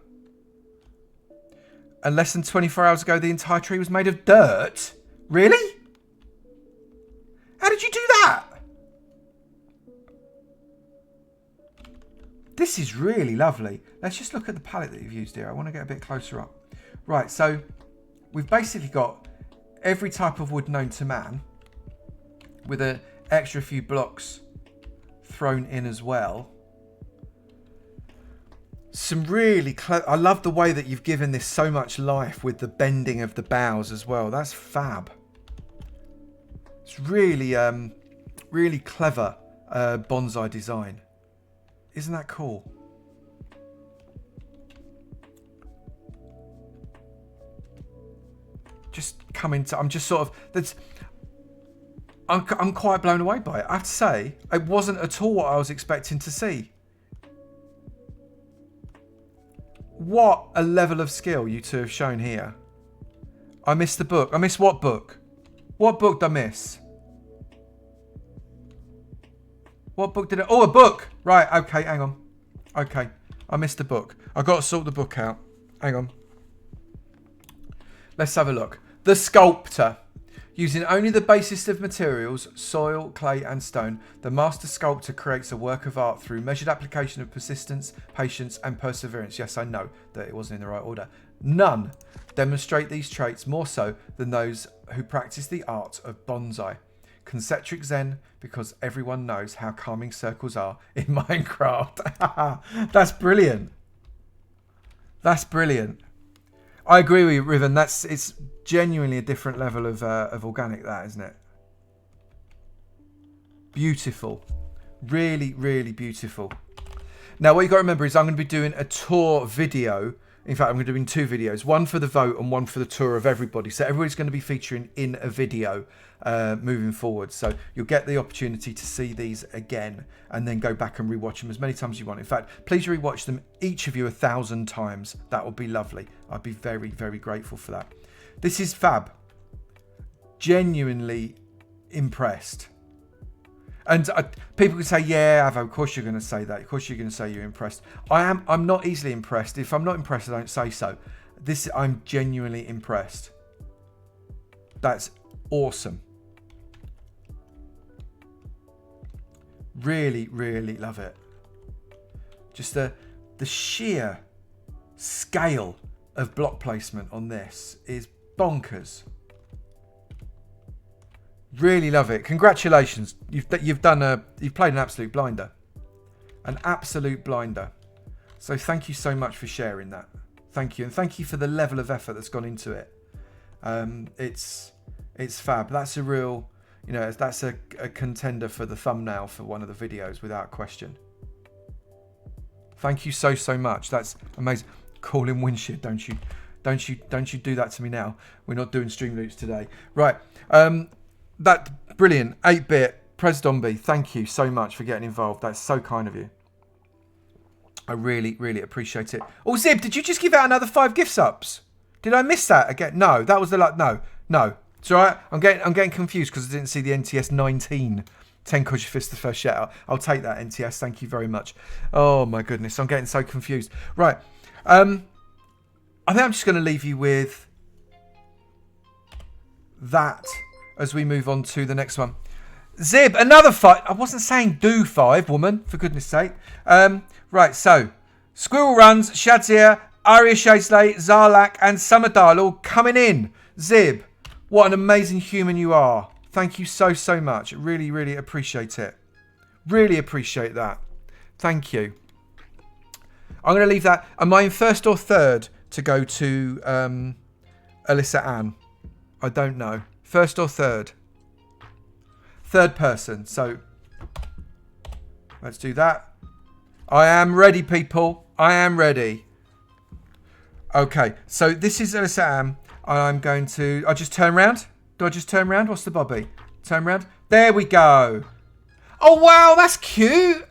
And less than 24 hours ago, the entire tree was made of dirt. Really? How did you do that? This is really lovely. Let's just look at the palette that you've used here. I want to get a bit closer up. Right, so we've basically got every type of wood known to man with an extra few blocks thrown in as well. Some really I love the way that you've given this so much life with the bending of the boughs as well. That's fab. It's really, really clever bonsai design. Isn't that cool? Just coming to, I'm just sort of, I'm quite blown away by it. I have to say, it wasn't at all what I was expecting to see. What a level of skill you two have shown here. I missed the book. I missed what book? What book did I miss? What book did I... Oh, a book! Right, okay, hang on. Okay, I missed the book. I've got to sort the book out. Hang on. Let's have a look. The Sculptor. Using only the basest of materials, soil, clay and stone, the master sculptor creates a work of art through measured application of persistence, patience and perseverance. Yes, I know that it wasn't in the right order. None demonstrate these traits more so than those who practice the art of bonsai. Concentric Zen, because everyone knows how calming circles are in Minecraft. That's brilliant. That's brilliant. I agree with you, Riven. It's genuinely a different level of organic, that, isn't it? Beautiful. Really, really beautiful. Now, what you got to remember is I'm going to be doing a tour video. In fact, I'm going to be doing 2 videos. One for the vote and one for the tour of everybody. So everybody's going to be featuring in a video moving forward. So you'll get the opportunity to see these again and then go back and rewatch them as many times as you want. In fact, please rewatch them, each of you, 1,000 times. That would be lovely. I'd be very, very grateful for that. This is fab. Genuinely impressed. And people can say, yeah, Avo, of course you're going to say that. Of course you're going to say you're impressed. I'm not easily impressed. If I'm not impressed, I don't say so. I'm genuinely impressed. That's awesome. Really, really love it. Just the sheer scale of block placement on this is bonkers. Really love it. Congratulations. You've played an absolute blinder. An absolute blinder. So thank you so much for sharing that. Thank you. And thank you for the level of effort that's gone into it. It's fab. That's a real, that's a contender for the thumbnail for one of the videos without question. Thank you so much. That's amazing. Call him Winshit, don't you? Don't you do that to me now. We're not doing stream loops today. Right. That brilliant 8-bit Presdomby. Thank you so much for getting involved. That's so kind of you. I really, really appreciate it. Oh, Zib, did you just give out another 5 gift subs? Did I miss that again? No, that was the no. It's all right. I'm getting confused because I didn't see the NTS 19. 10 cause your fist the first shout out. I'll take that, NTS. Thank you very much. Oh my goodness, I'm getting so confused. Right. I think I'm just going to leave you with that as we move on to the next one. Zib, another 5. I wasn't saying do 5, woman, for goodness sake. Right, so Squirrel Runs, Shadzia, Aria Shaisley, Zarlak, and Summer Dial all coming in. Zib, what an amazing human you are. Thank you so much. Really, really appreciate it. Really appreciate that. Thank you. I'm going to leave that. Am I in first or third to go to Alyssa Ann? I don't know. First or third? Third person. So let's do that. I am ready, people. I am ready. Okay. So this is Alyssa Ann. I'm going to... I just turn around? Do I just turn around? What's the bobby? Turn around? There we go. Oh, wow. That's cute.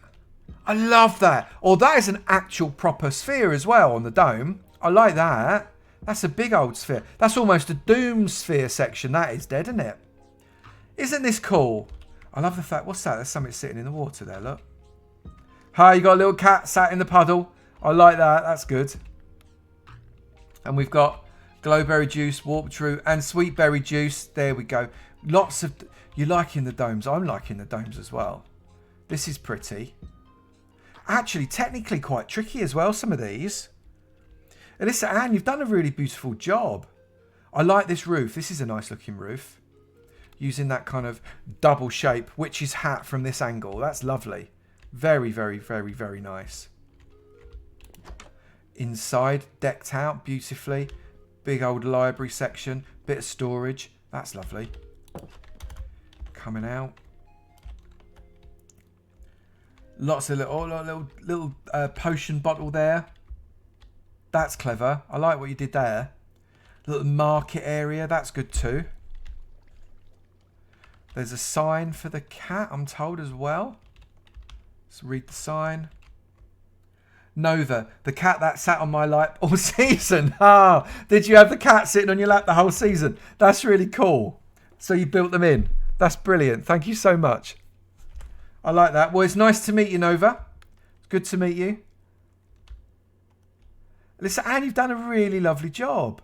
I love that. Oh, that is an actual proper sphere as well on the dome. I like that. That's a big old sphere. That's almost a Doom sphere section. That is dead, isn't it? Isn't this cool? I love the fact... What's that? There's something sitting in the water there, look. Hi, you got a little cat sat in the puddle. I like that. That's good. And we've got glowberry juice, warp true, and sweet berry juice. There we go. Lots of... You're liking the domes. I'm liking the domes as well. This is pretty. Actually, technically quite tricky as well, some of these. Alyssa Ann, you've done a really beautiful job. I like this roof. This is a nice looking roof. Using that kind of double shape witch's hat from this angle. That's lovely. Very, very, very, very nice. Inside, decked out beautifully. Big old library section. Bit of storage. That's lovely. Coming out. Lots of little potion bottle there. That's clever. I like what you did there. Little market area. That's good too. There's a sign for the cat, I'm told, as well. Let's read the sign. Nova, the cat that sat on my lap all season. Ah, did you have the cat sitting on your lap the whole season? That's really cool. So you built them in. That's brilliant. Thank you so much. I like that. Well, it's nice to meet you, Nova. It's good to meet you. Listen, Anne, you've done a really lovely job.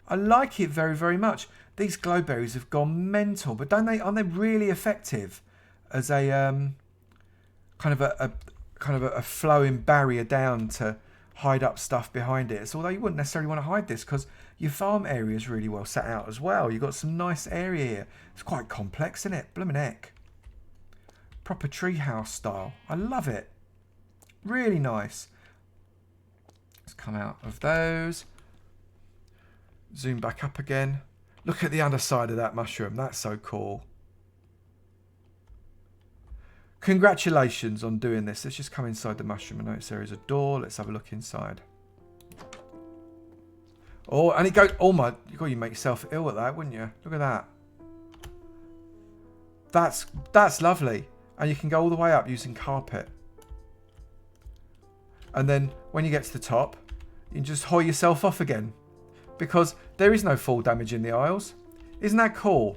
I like it very, very much. These glowberries have gone mental, but aren't they really effective as a kind of a flowing barrier down to hide up stuff behind it? So although you wouldn't necessarily want to hide this because your farm area is really well set out as well. You've got some nice area here. It's quite complex, isn't it? Bloomin' heck. Proper treehouse style. I love it. Really nice. Let's come out of those. Zoom back up again. Look at the underside of that mushroom. That's so cool. Congratulations on doing this. Let's just come inside the mushroom. I notice there is a door. Let's have a look inside. Oh, and it goes... Oh my... God, you make yourself ill at that, wouldn't you? Look at that. That's lovely. And you can go all the way up using carpet. And then when you get to the top, you can just hoy yourself off again. Because there is no fall damage in the aisles. Isn't that cool?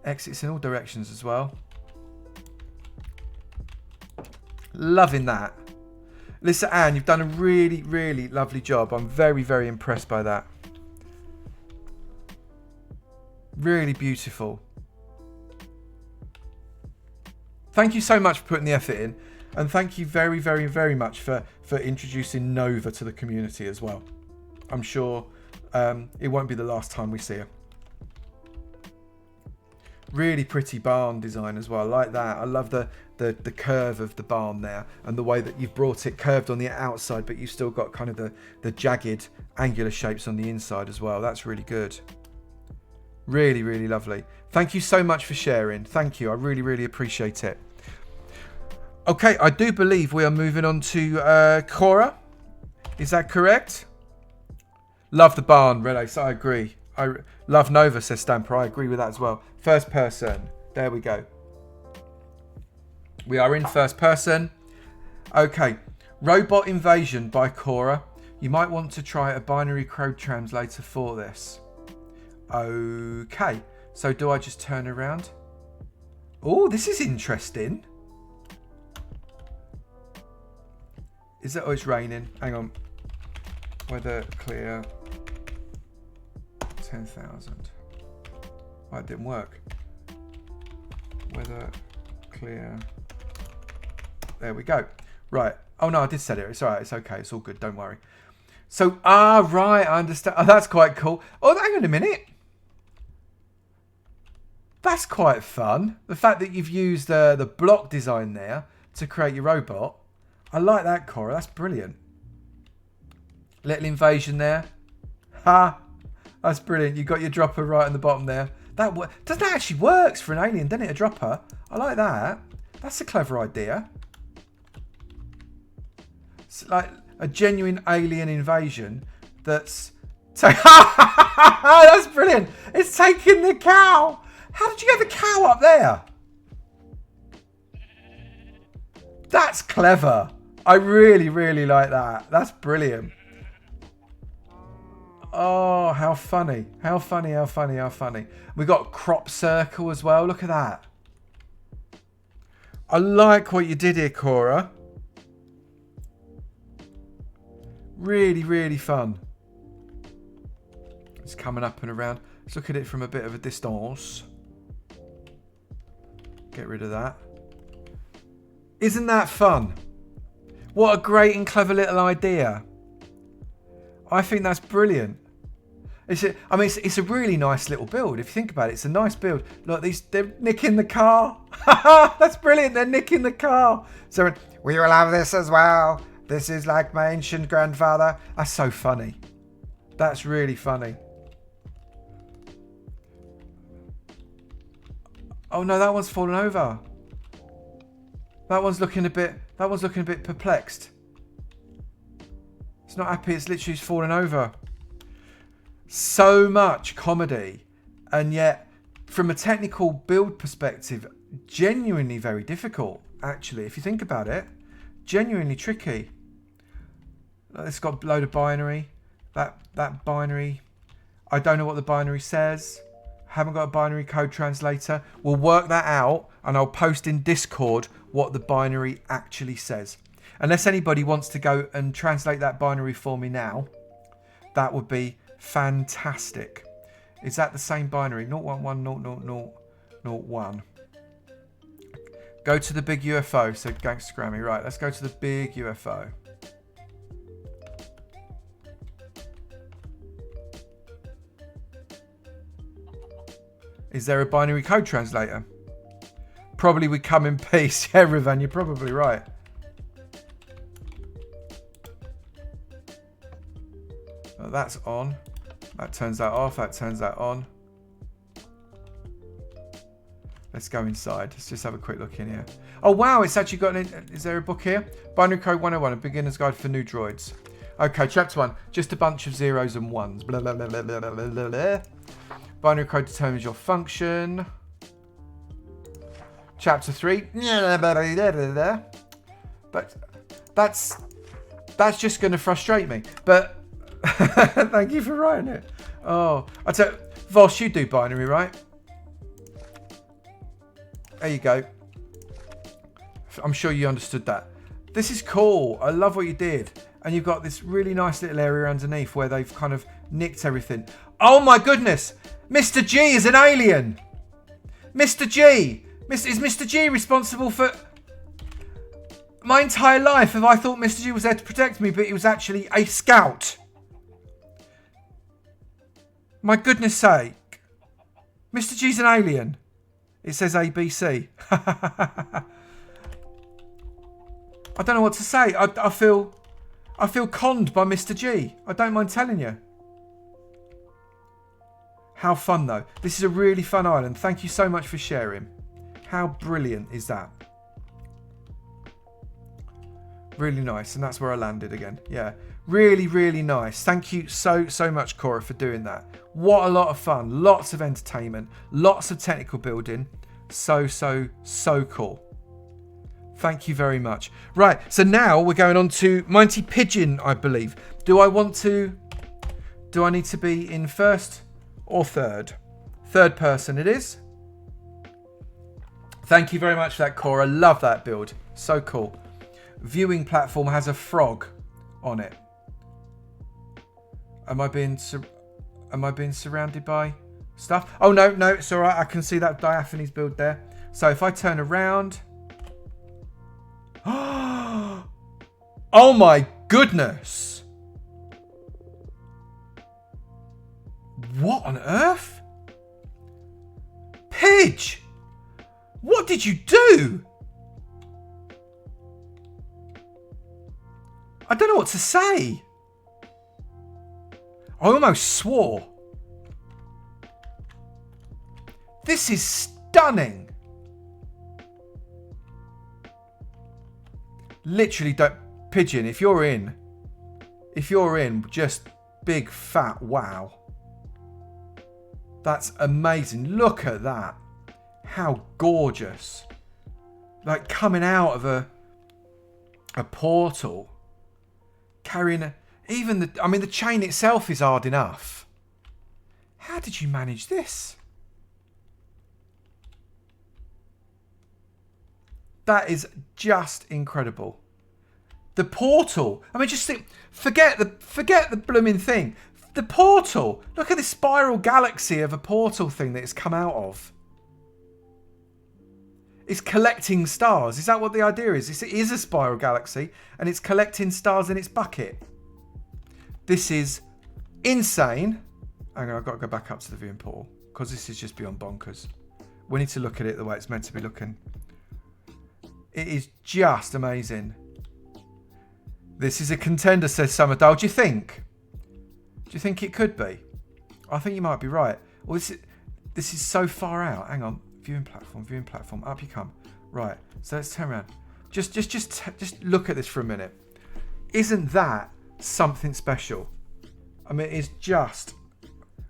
Exits in all directions as well. Loving that. Listen, Anne, you've done a really, really lovely job. I'm very, very impressed by that. Really beautiful. Thank you so much for putting the effort in. And thank you very, very, very much for introducing Nova to the community as well. I'm sure it won't be the last time we see her. Really pretty barn design as well. I like that. I love the curve of the barn there and the way that you've brought it curved on the outside, but you've still got kind of the jagged angular shapes on the inside as well. That's really good. Really, really lovely. Thank you so much for sharing. Thank you. I really, really appreciate it. Okay, I do believe we are moving on to Cora. Is that correct? Love the barn, Relax. I agree. I love Nova, says Stamper. I agree with that as well. First person. There we go. We are in first person. Okay. Robot Invasion by Cora. You might want to try a binary code translator for this. Okay. So do I just turn around? Oh, this is interesting. Is it? Oh, it's raining. Hang on. Weather clear. 10,000. Oh, it didn't work. Weather clear. There we go. Right. Oh no, I did set it. It's alright. It's okay. It's all good. Don't worry. So, right. I understand. Oh, that's quite cool. Oh, hang on a minute. That's quite fun. The fact that you've used the block design there to create your robot. I like that, Cora. That's brilliant. Little invasion there. Ha! That's brilliant. You got your dropper right on the bottom there. That actually works for an alien, doesn't it? A dropper. I like that. That's a clever idea. It's like a genuine alien invasion. That's that's brilliant. It's taking the cow. How did you get the cow up there? That's clever. I really, really like that. That's brilliant. Oh, how funny. How funny, how funny, how funny. We got crop circle as well. Look at that. I like what you did here, Cora. Really, really fun. It's coming up and around. Let's look at it from a bit of a distance. Get rid of that. Isn't that fun? What a great and clever little idea. I think that's brilliant. It's a really nice little build. If you think about it, it's a nice build. Look, they're nicking the car. That's brilliant. They're nicking the car. So we will have this as well. This is like my ancient grandfather. That's so funny. That's really funny. Oh no, that one's fallen over. That one's looking a bit perplexed. It's not happy, it's literally fallen over. So much comedy, and yet from a technical build perspective, genuinely very difficult, actually, if you think about it. Genuinely tricky. It's got a load of binary. That binary, I don't know what the binary says. Haven't got a binary code translator. We'll work that out, and I'll post in Discord what the binary actually says. Unless anybody wants to go and translate that binary for me now, that would be fantastic. Is that the same binary? 0110001. Go to the big UFO, said Gangster Grammy. Right, let's go to the big UFO. Is there a binary code translator? Probably would come in peace. Yeah, Rivan, you're probably right. Oh, that's on. That turns that off. That turns that on. Let's go inside. Let's just have a quick look in here. Oh, wow. It's actually got an... Is there a book here? Binary Code 101, a beginner's guide for new droids. Okay, chapter 1. Just a bunch of zeros and ones. Blah, blah, blah, blah, blah, blah, blah, blah. Binary code determines your function. Chapter 3. But that's just going to frustrate me. But thank you for writing it. Oh, I tell Voss, you do binary, right? There you go. I'm sure you understood that. This is cool. I love what you did. And you've got this really nice little area underneath where they've kind of nicked everything. Oh my goodness! Mr. G is an alien! Mr. G! Is Mr. G responsible for... My entire life have I thought Mr. G was there to protect me, but he was actually a scout. My goodness sake. Mr. G's an alien. It says ABC. I don't know what to say. I feel conned by Mr. G. I don't mind telling you. How fun though. This is a really fun island. Thank you so much for sharing. How brilliant is that? Really nice. And that's where I landed again. Yeah. Really, really nice. Thank you so much, Cora, for doing that. What a lot of fun. Lots of entertainment. Lots of technical building. So cool. Thank you very much. Right. So now we're going on to Mighty Pigeon, I believe. Do I need to be in first or third? Third person it is. Thank you very much for that, Cora. Love that build. So cool. Viewing platform has a frog on it. Am I being surrounded by stuff? Oh no, it's all right. I can see that diaphanes build there. So if I turn around, oh my goodness! What on earth? Pidge! What did you do? I don't know what to say. I almost swore. This is stunning. Literally, don't... Pigeon, if you're in, just big fat wow. That's amazing. Look at that. How gorgeous. Like coming out of a portal. Carrying a... Even the... I mean, the chain itself is hard enough. How did you manage this? That is just incredible. The portal. I mean, just think... Forget the blooming thing. The portal. Look at this spiral galaxy of a portal thing that it's come out of. It's collecting stars. Is that what the idea is? It is a spiral galaxy and it's collecting stars in its bucket. This is insane. Hang on, I've got to go back up to the viewing portal because this is just beyond bonkers. We need to look at it the way it's meant to be looking. It is just amazing. This is a contender, says Summerdale. Do you think? Do you think it could be? I think you might be right. Well, this is so far out. Hang on. Viewing platform. Up you come. Right. So let's turn around. Just look at this for a minute. Isn't that something special? I mean, it's just...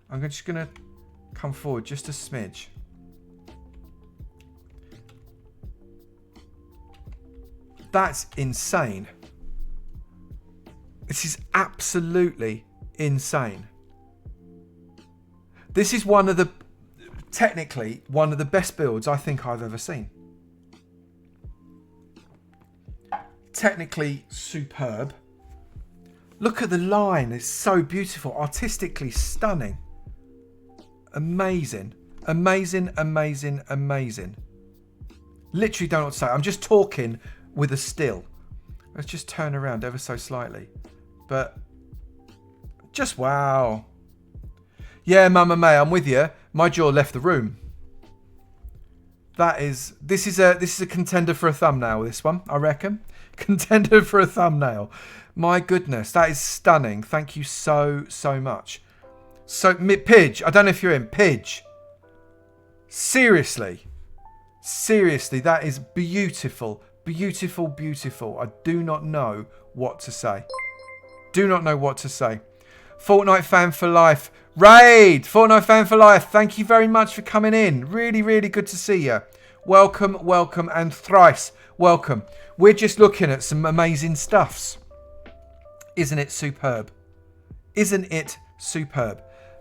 I'm just going to come forward just a smidge. That's insane. This is absolutely insane. This is technically one of the best builds I think I've ever seen. Technically superb. Look at the line. It's so beautiful. Artistically stunning. Amazing. Amazing. Literally don't know what to say. I'm just talking with a still. Let's just turn around ever so slightly. But just wow. Yeah, Mama May, I'm with you. My jaw left the room. This is a contender for a thumbnail, this one, I reckon. Contender for a thumbnail. My goodness, that is stunning. Thank you so much. So, Pidge, I don't know if you're in. Pidge. Seriously, that is beautiful. Beautiful. I do not know what to say. Fortnite fan for life. Raid! Fortnite fan for life. Thank you very much for coming in. Really good to see you. Welcome, and thrice welcome. We're just looking at some amazing stuffs. Isn't it superb?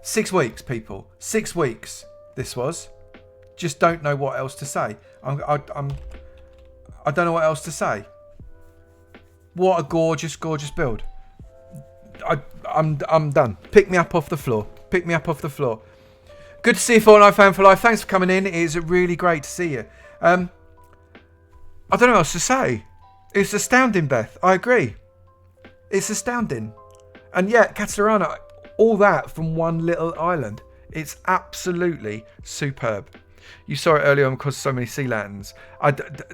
6 weeks, people. 6 weeks. This was. Just don't know what else to say. I don't know what else to say. What a gorgeous build. I'm done. Pick me up off the floor. Good to see you, Fortnite fan for life. Thanks for coming in. It is really great to see you. I don't know what else to say. It's astounding, Beth. I agree. It's astounding. And yet, Catarana, all that from one little island. It's absolutely superb. You saw it earlier on because so many sea lanterns.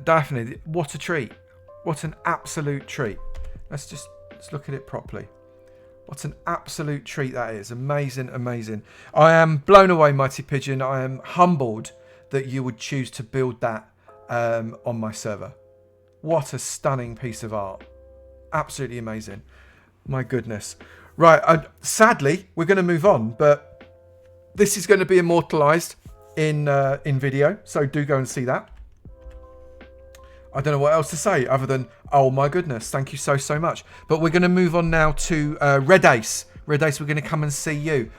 Definitely, what a treat. What an absolute treat. Let's look at it properly. What an absolute treat that is. Amazing. I am blown away, Mighty Pigeon. I am humbled that you would choose to build that on my server. What a stunning piece of art. Absolutely amazing. My goodness. Right, sadly, we're going to move on, but this is going to be immortalised in video, so do go and see that. I don't know what else to say other than, oh my goodness, thank you so much. But we're going to move on now to Red Ace. Red Ace, we're going to come and see you.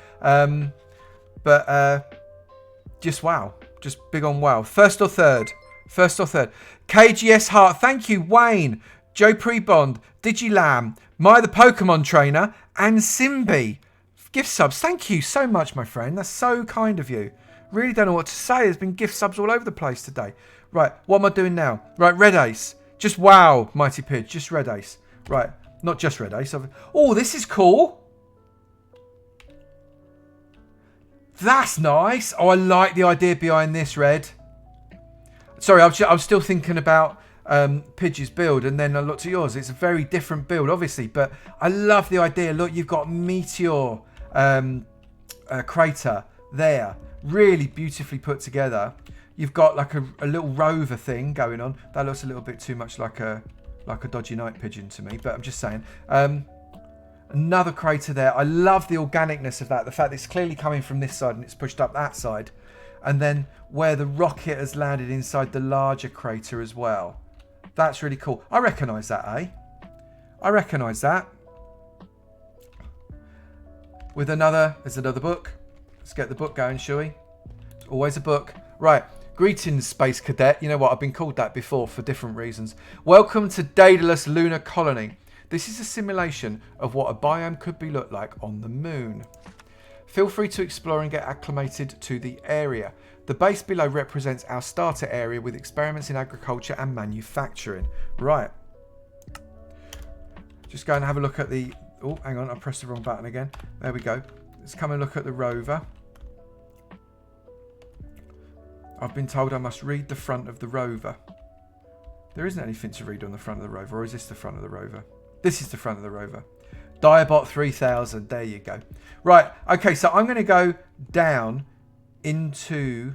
Just wow. Just big on wow. First or third? KGS Heart, thank you. Wayne, Joe Prebond, Digilam, My the Pokemon Trainer, and Simbi. Gift subs, thank you so much, my friend. That's so kind of you. Really don't know what to say. There's been gift subs all over the place today. Right, what am I doing now? Right, Red Ace. Just wow, Mighty Pidge. Just Red Ace. Right, not just Red Ace. Oh, this is cool. That's nice. Oh, I like the idea behind this, Red. Sorry, I was still thinking about Pidge's build, and then I looked at yours. It's a very different build, obviously, but I love the idea. Look, you've got Meteor crater there. Really beautifully put together. You've got like a little rover thing going on. That looks a little bit too much like a dodgy night pigeon to me, but I'm just saying. Another crater there. I love the organicness of that. The fact that it's clearly coming from this side and it's pushed up that side. And then where the rocket has landed inside the larger crater as well. That's really cool. I recognise that, eh? I recognise that. There's another book. Let's get the book going, shall we? It's always a book. Right. Greetings, Space Cadet. You know what? I've been called that before for different reasons. Welcome to Daedalus Lunar Colony. This is a simulation of what a biome could look like on the moon. Feel free to explore and get acclimated to the area. The base below represents our starter area with experiments in agriculture and manufacturing. Right. Just go and have a look at the... Oh, hang on. I pressed the wrong button again. There we go. Let's come and look at the rover. I've been told I must read the front of the rover. There isn't anything to read on the front of the rover, or is this the front of the rover? This is the front of the rover. Diabot 3000, there you go. Right, okay, so I'm going to go down into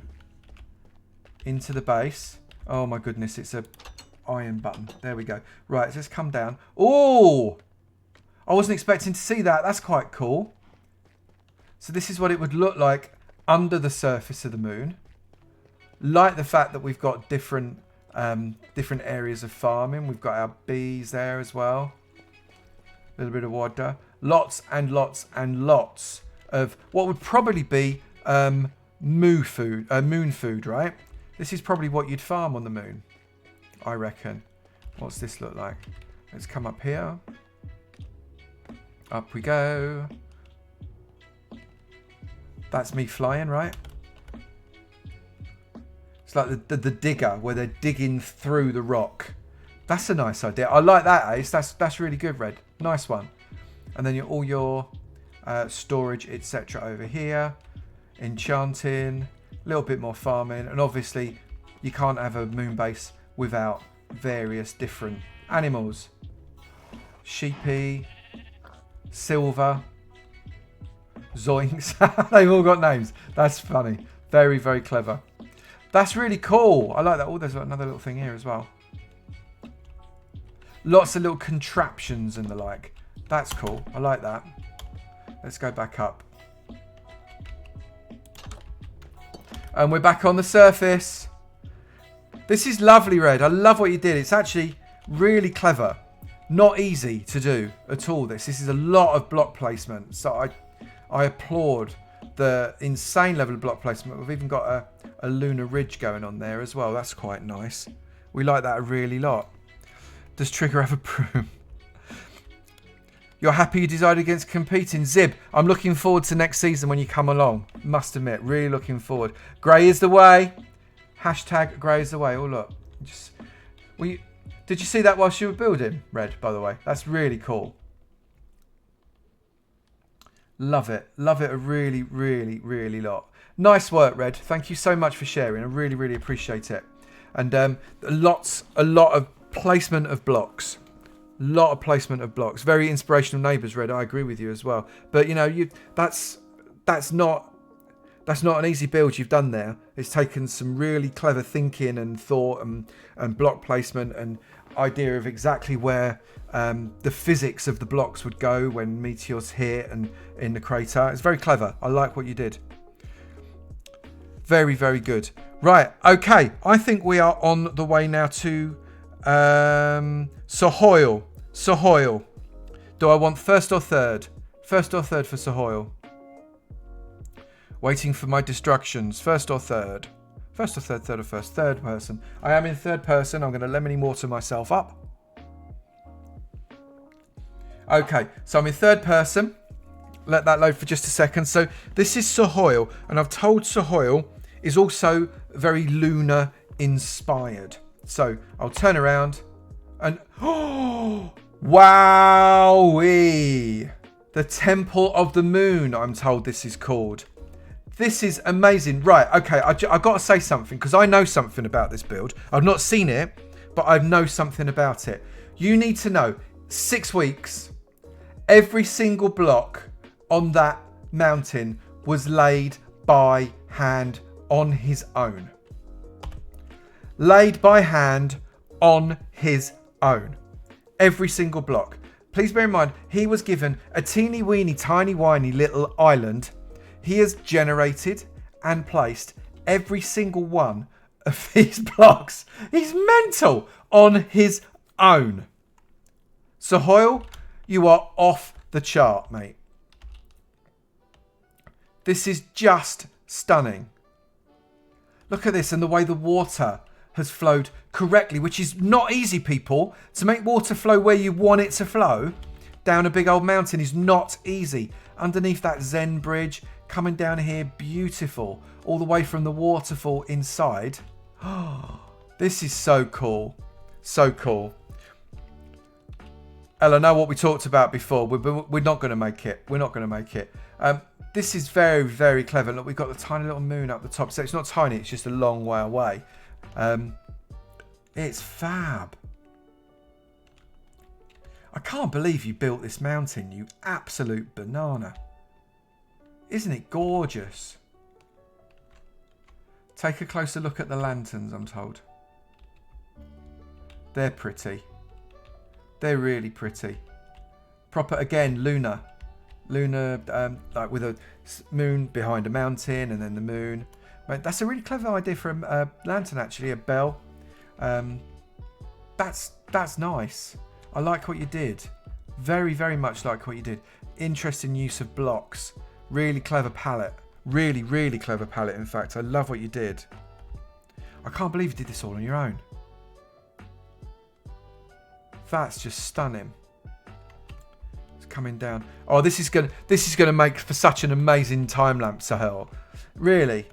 into the base. Oh my goodness, it's a iron button. There we go. Right, let's come down. Oh! I wasn't expecting to see that. That's quite cool. So this is what it would look like under the surface of the moon. Like the fact that we've got different areas of farming. We've got our bees there as well. A little bit of water. Lots and lots and lots of what would probably be moon food, right? This is probably what you'd farm on the moon, I reckon. What's this look like? Let's come up here. Up we go. That's me flying, right? It's like the digger where they're digging through the rock. That's a nice idea. I like that, Ace. That's really good, Red. Nice one. And then all your storage, etc. over here. Enchanting. A little bit more farming. And obviously, you can't have a moon base without various different animals. Sheepy. Silver. Zoinks. They've all got names. That's funny. Very, very clever. That's really cool. I like that. Oh, there's another little thing here as well. Lots of little contraptions and the like. That's cool. I like that. Let's go back up. And we're back on the surface. This is lovely, Red. I love what you did. It's actually really clever. Not easy to do at all. This is a lot of block placement. So I applaud the insane level of block placement. We've even got a lunar ridge going on there as well. That's quite nice. We like that a really lot. Does Trigger have a broom? You're happy you decided against competing? Zib, I'm looking forward to next season when you come along. Must admit, really looking forward. Grey is the way. Hashtag grey is the way. Oh, look. Did you see that whilst you were building, Red, by the way? That's really cool. Love it. Love it a really, really, really lot. Nice work, Red. Thank you so much for sharing. I really, really appreciate it. And a lot of placement of blocks. Lot of placement of blocks. Very inspirational neighbours, Red. I agree with you as well. But you know, that's not an easy build you've done there. It's taken some really clever thinking and thought and block placement and idea of exactly where the physics of the blocks would go when meteors hit and in the crater. It's very clever. I like what you did. Very, very good. Right, okay. I think we are on the way now to Sohoil. Sohoil. Do I want first or third? First or third for Sohoil? Waiting for my distractions. First or third? First or third, third or first? Third person. I am in third person. I'm going to lemony water myself up. Okay, so I'm in third person. Let that load for just a second. So this is Sohoil, and I've told Sohoil is also very lunar inspired. So I'll turn around and oh, wowee! The Temple of the Moon, I'm told this is called. This is amazing. Right, okay, I got to say something because I know something about this build. I've not seen it, but I know something about it. You need to know, 6 weeks, every single block on that mountain was laid by hand on his own. Laid by hand on his own. Every single block. Please bear in mind, he was given a teeny weeny, tiny whiny little island. He has generated and placed every single one of these blocks. He's mental on his own. Sohoil, you are off the chart, mate. This is just stunning. Look at this and the way the water has flowed correctly, which is not easy, people. To make water flow where you want it to flow down a big old mountain is not easy. Underneath that Zen bridge, coming down here, beautiful. All the way from the waterfall inside. Oh, this is so cool. So cool. Ella, I know what we talked about before. We're not going to make it. We're not going to make it. This is very, very clever. Look, we've got the tiny little moon up the top. So it's not tiny, it's just a long way away. It's fab. I can't believe you built this mountain, you absolute banana. Isn't it gorgeous? Take a closer look at the lanterns, I'm told. They're pretty. They're really pretty. Proper, again, lunar. Lunar, like with a moon behind a mountain and then the moon. But that's a really clever idea for a lantern, actually, a bell. That's nice. I like what you did. Very, very much like what you did. Interesting use of blocks. Really clever palette. Really, really clever palette, in fact. I love what you did. I can't believe you did this all on your own. That's just stunning. It's coming down. Oh, this is gonna make for such an amazing time lapse, Sahel. Really.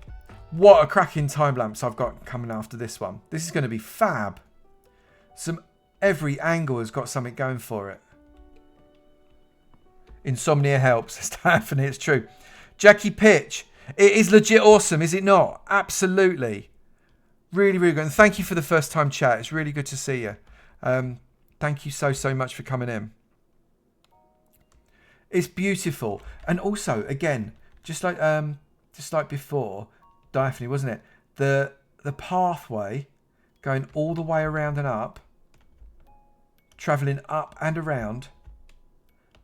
What a cracking time lapse I've got coming after this one. This is gonna be fab. Every angle has got something going for it. Insomnia helps. Stephanie, it's true. Jackie Pitch. It is legit awesome, is it not? Absolutely. Really, really good. And thank you for the first time chat. It's really good to see you. Thank you so much for coming in. It's beautiful. And also, again, just like before, Daphne, wasn't it? The pathway going all the way around and up, travelling up and around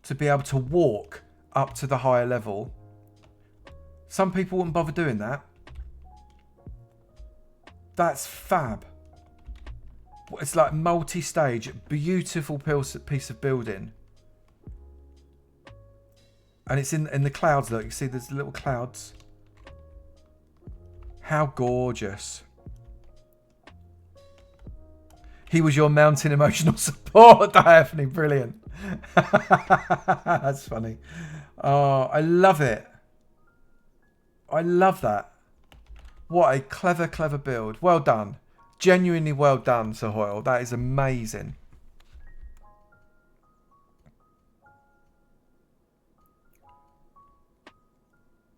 to be able to walk up to the higher level. Some people wouldn't bother doing that. That's fab. It's like multi-stage, beautiful piece of building. And it's in the clouds, look. You see there's little clouds. How gorgeous. He was your mountain emotional support, Daphne. Brilliant. That's funny. Oh, I love it. I love that. What a clever, clever build. Well done. Genuinely well done, Sahoil. That is amazing.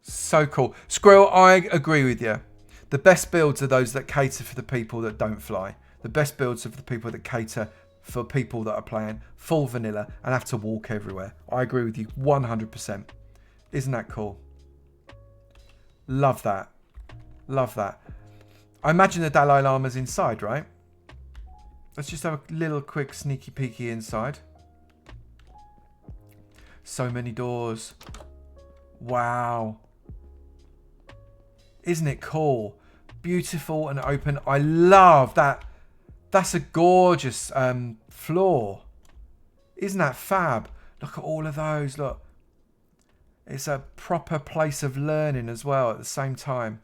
So cool. Squirrel, I agree with you. The best builds are those that cater for the people that don't fly. The best builds are for the people that cater for people that are playing full vanilla and have to walk everywhere. I agree with you 100%. Isn't that cool? Love that. Love that. I imagine the Dalai Lama's inside, right? Let's just have a little quick sneaky peeky inside. So many doors. Wow. Isn't it cool? Beautiful and open. I love that. That's a gorgeous floor. Isn't that fab? Look at all of those. Look. It's a proper place of learning as well at the same time.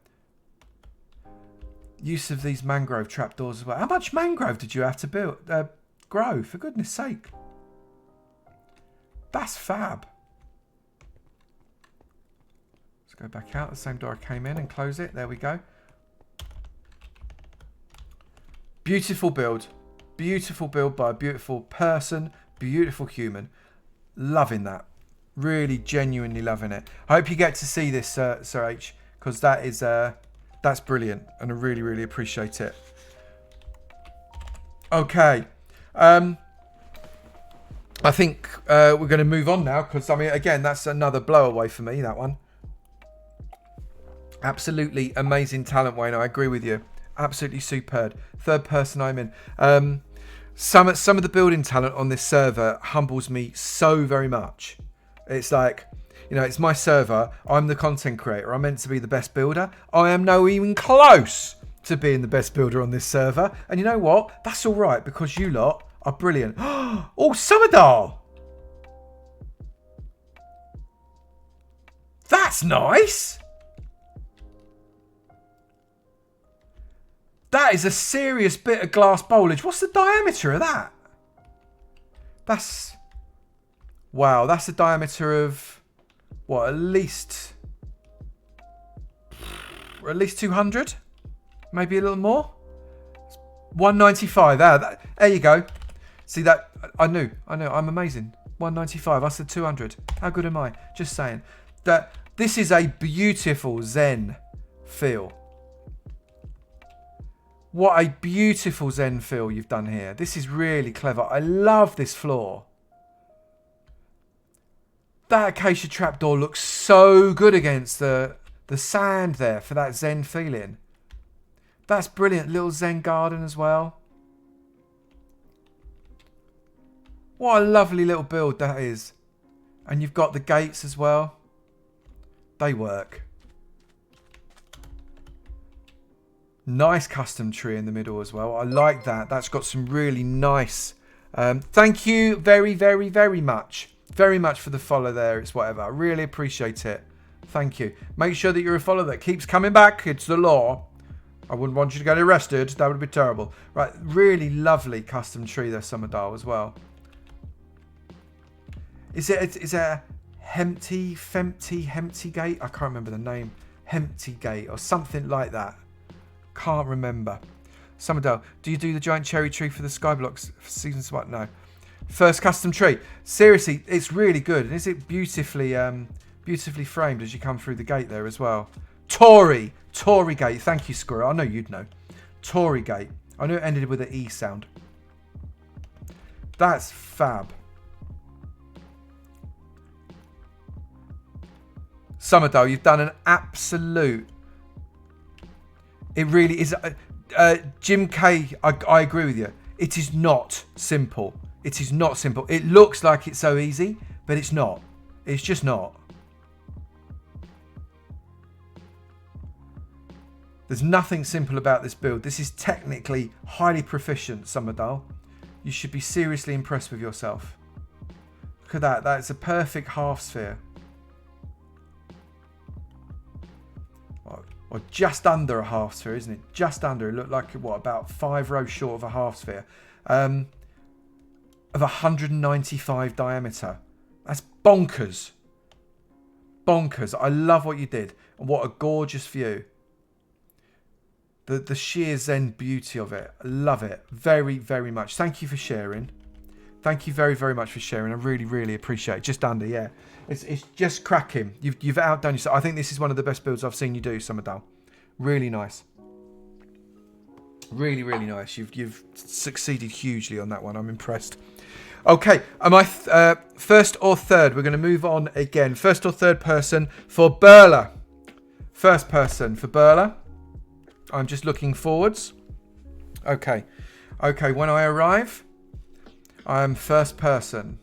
Use of these mangrove trapdoors as well. How much mangrove did you have to grow? For goodness sake. That's fab. Let's go back out the same door I came in and close it. There we go. Beautiful build. Beautiful build by a beautiful person. Beautiful human. Loving that. Really genuinely loving it. I hope you get to see this, Sir H, because that is that's brilliant, and I really, really appreciate it. Okay. I think we're going to move on now, because, I mean, again, that's another blow-away for me, that one. Absolutely amazing talent, Wayne. I agree with you. Absolutely superb. Third person I'm in. Some of the building talent on this server humbles me so very much. It's like, you know, it's my server. I'm the content creator. I'm meant to be the best builder. I am no even close to being the best builder on this server. And you know what? That's all right, because you lot are brilliant. Oh, Summerdal! That's nice! That is a serious bit of glass bowlage. What's the diameter of that? That's... Wow, that's a diameter of... What, at least 200? Maybe a little more? 195. There you go. See that? I knew. I'm amazing. 195. I said 200. How good am I? Just saying. That this is a beautiful Zen feel. What a beautiful Zen feel you've done here. This is really clever. I love this floor. That acacia trapdoor looks so good against the sand there for that Zen feeling. That's brilliant. Little Zen garden as well. What a lovely little build that is. And you've got the gates as well. They work. Nice custom tree in the middle as well. I like that. That's got some really nice... thank you very, very, very much. Very much for the follow there. It's whatever. I really appreciate it. Thank you. Make sure that you're a follower that keeps coming back. It's the law. I wouldn't want you to get arrested. That would be terrible. Right. Really lovely custom tree there, Summerdale, as well. Is it a Hempty Gate? I can't remember the name. Hempty Gate or something like that. Can't remember. Summerdale, do you do the giant cherry tree for the Skyblock season? What? No. First custom tree. Seriously, it's really good. And is it beautifully framed as you come through the gate there as well? Tory Gate. Thank you, Squirrel. I know you'd know. Tory Gate. I knew it ended with an E sound. That's fab. Summerdale, you've done an absolute... It really is... Jim K, I agree with you. It is not simple. It is not simple. It looks like it's so easy, but it's not. It's just not. There's nothing simple about this build. This is technically highly proficient, Summerdale. You should be seriously impressed with yourself. Look at that. That's a perfect half sphere. Or just under a half sphere, isn't it? Just under. It looked like, what, about 5 rows short of a half sphere. Of 195 diameter. That's bonkers. Bonkers. I love what you did. And what a gorgeous view. The sheer Zen beauty of it. I love it. Very, very much. Thank you for sharing. Thank you very, very much for sharing. I really, really appreciate it. Just under, yeah. It's just cracking. You've outdone yourself. I think this is one of the best builds I've seen you do, Summerdale. Really nice. Really, really nice. You've succeeded hugely on that one. I'm impressed. Okay, am I first or third? We're going to move on again. First or third person for Burla. First person for Burla. I'm just looking forwards. Okay. Okay, when I arrive, I am first person.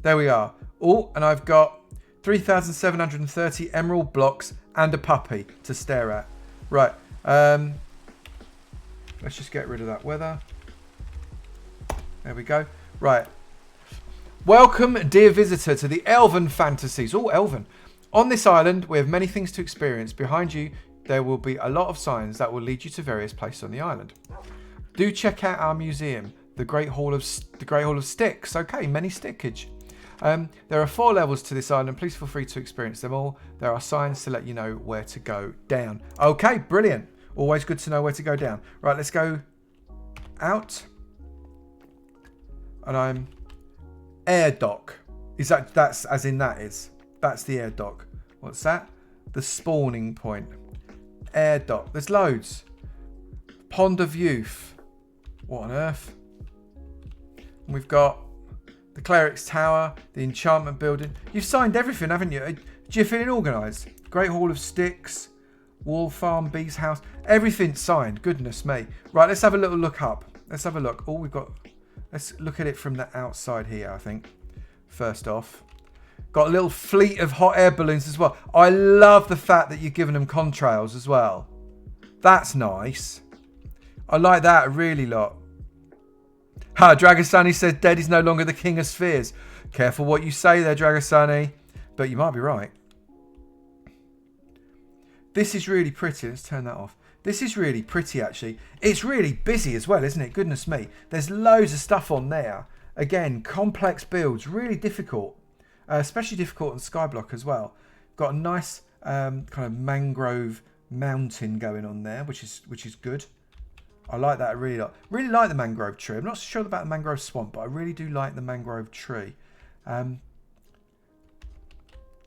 There we are. Oh, and I've got 3,730 emerald blocks and a puppy to stare at. Right. Let's just get rid of that weather. There we go. Right. Welcome, dear visitor, to the Elven Fantasies. Oh, Elven. On this island, we have many things to experience. Behind you, there will be a lot of signs that will lead you to various places on the island. Do check out our museum, the Great Hall of Sticks. Okay, many stickage. There are 4 levels to this island. Please feel free to experience them all. There are signs to let you know where to go down. Okay, brilliant. Always good to know where to go down. Right, let's go out. And I'm air dock. Is that's as in that is? That's the air dock. What's that? The spawning point. Air dock. There's loads. Pond of Youth. What on earth? And we've got the Cleric's Tower, the Enchantment Building. You've signed everything, haven't you? Do you feeling organised? Great Hall of Sticks, Wall Farm, Bee's House. Everything's signed. Goodness me. Right, let's have a little look up. Let's have a look. Oh, we've got... Let's look at it from the outside here, I think. First off. Got a little fleet of hot air balloons as well. I love the fact that you've given them contrails as well. That's nice. I like that a really lot. Ha, Dragosani says Dead is no longer the king of spheres. Careful what you say there, Dragosani. But you might be right. This is really pretty. Let's turn that off. This is really pretty, actually. It's really busy as well, isn't it? Goodness me. There's loads of stuff on there. Again, complex builds. Really difficult. Especially difficult on Skyblock as well. Got a nice kind of mangrove mountain going on there, which is good. I like that. I really like the mangrove tree. I'm not sure about the mangrove swamp, but I really do like the mangrove tree.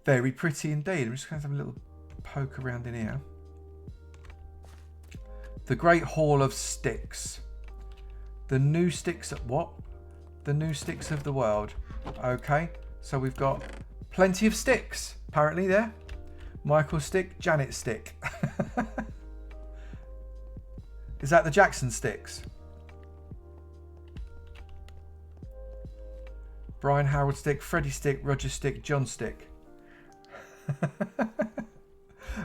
Very pretty indeed. I'm just going to have a little poke around in here. The Great Hall of Sticks. The new sticks at what? The new sticks of the world. Okay, so we've got plenty of sticks apparently there. Michael stick, Janet stick. Is that the Jackson sticks? Brian Harold stick, Freddie stick, Roger stick, John stick.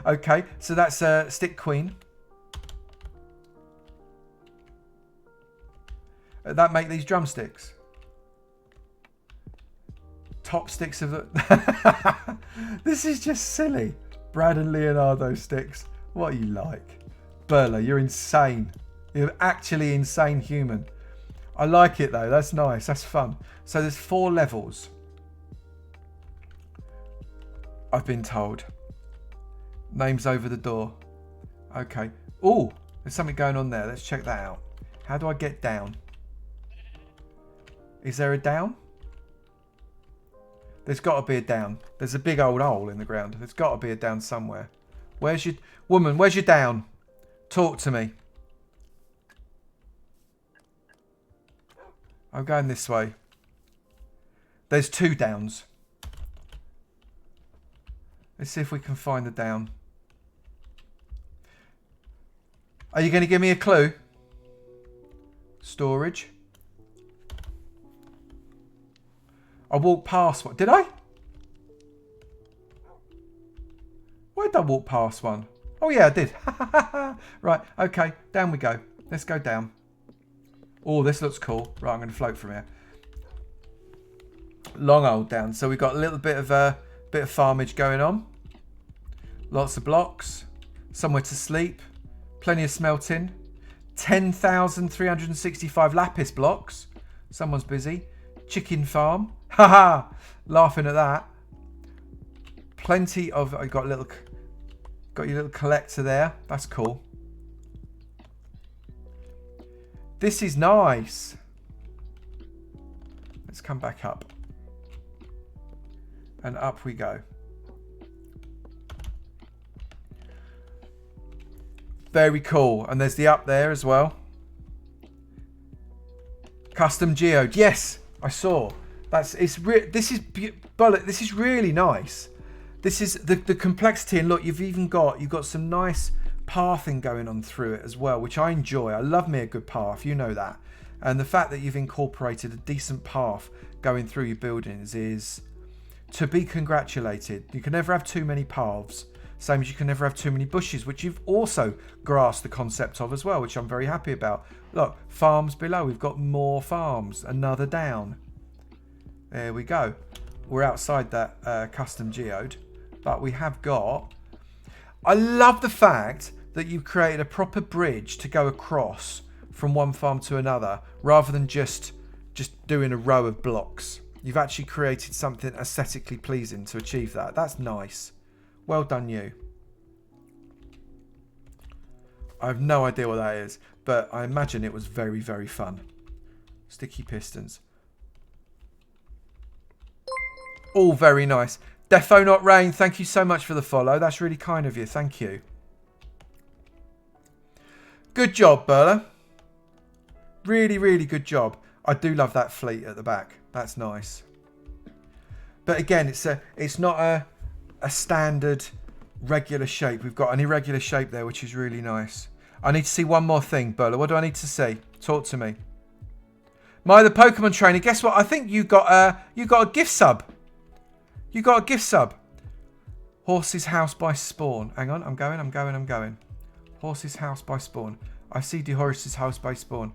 Okay, so that's stick queen. That make these drumsticks. Top sticks of the... This is just silly. Brad and Leonardo sticks. What are you like? Burla, you're insane. You're actually insane human. I like it though. That's nice. That's fun. So there's 4 levels. I've been told. Names over the door. Okay. Oh, there's something going on there. Let's check that out. How do I get down? Is there a down? There's got to be a down. There's a big old hole in the ground. There's got to be a down somewhere. Where's your... Woman, where's your down? Talk to me. I'm going this way. There's 2 downs. Let's see if we can find the down. Are you going to give me a clue? Storage. I walked past one. Did I? Where did I walk past one? Oh yeah, I did. Right, okay, down we go. Let's go down. Oh, this looks cool. Right, I'm going to float from here. Long old down. So we've got a little bit of farmage going on. Lots of blocks. Somewhere to sleep. Plenty of smelting. 10,365 lapis blocks. Someone's busy. Chicken farm. Haha! Laughing at that. Plenty of... I got your little collector there. That's cool. This is nice. Let's come back up. And up we go. Very cool. And there's the up there as well. Custom geode. Yes, I saw. This is really nice. This is the complexity, and look, you've got some nice pathing going on through it as well, which I enjoy. I love me a good path, you know that. And the fact that you've incorporated a decent path going through your buildings is to be congratulated. You can never have too many paths, same as you can never have too many bushes, which you've also grasped the concept of as well, which I'm very happy about. Look, farms below, we've got more farms, another down. There we go. We're outside that custom geode, but we have got... I love the fact that you've created a proper bridge to go across from one farm to another, rather than just doing a row of blocks. You've actually created something aesthetically pleasing to achieve that. That's nice. Well done, you. I have no idea what that is, but I imagine it was very, very fun. Sticky pistons. All very nice. Defo Not Rain, thank you so much for the follow. That's really kind of you. Thank you. Good job, Burla. Really, really good job. I do love that fleet at the back. That's nice. But again, it's not a standard regular shape. We've got an irregular shape there, which is really nice. I need to see one more thing, Burla. What do I need to see? Talk to me. My the Pokemon trainer. Guess what? I think you got a gift sub. You got a gift sub. Horse's house by spawn. Hang on, I'm going. Horse's house by spawn. I see the horse's house by spawn.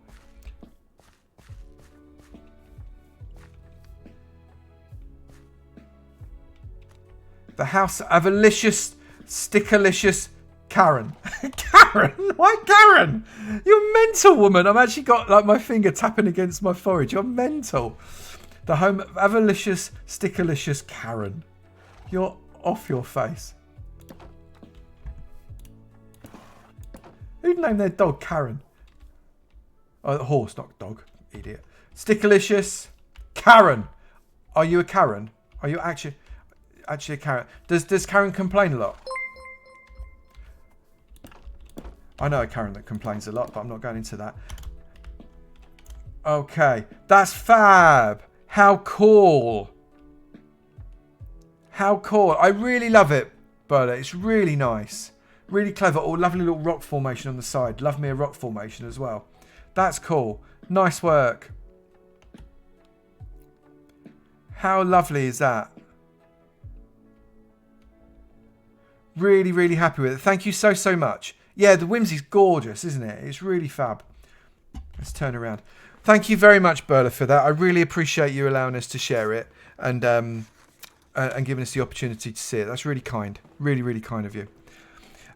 The house of Alicious, Stickalicious Karen. Karen? Why Karen? You're mental, woman. I've actually got like my finger tapping against my forehead. You're mental. The home of Avalicious, Stickalicious Karen. You're off your face. Who'd name their dog Karen? Oh, horse, not dog. Idiot. Stickalicious Karen. Are you a Karen? Are you actually a Karen? Does Karen complain a lot? I know a Karen that complains a lot, but I'm not going into that. Okay, that's fab. How cool. How cool. I really love it, Burla. It's really nice. Really clever. Oh, lovely little rock formation on the side. Love me a rock formation as well. That's cool. Nice work. How lovely is that? Really, really happy with it. Thank you so, so much. Yeah, the whimsy's gorgeous, isn't it? It's really fab. Let's turn around. Thank you very much, Berla, for that. I really appreciate you allowing us to share it and giving us the opportunity to see it. That's really kind. Really, really kind of you.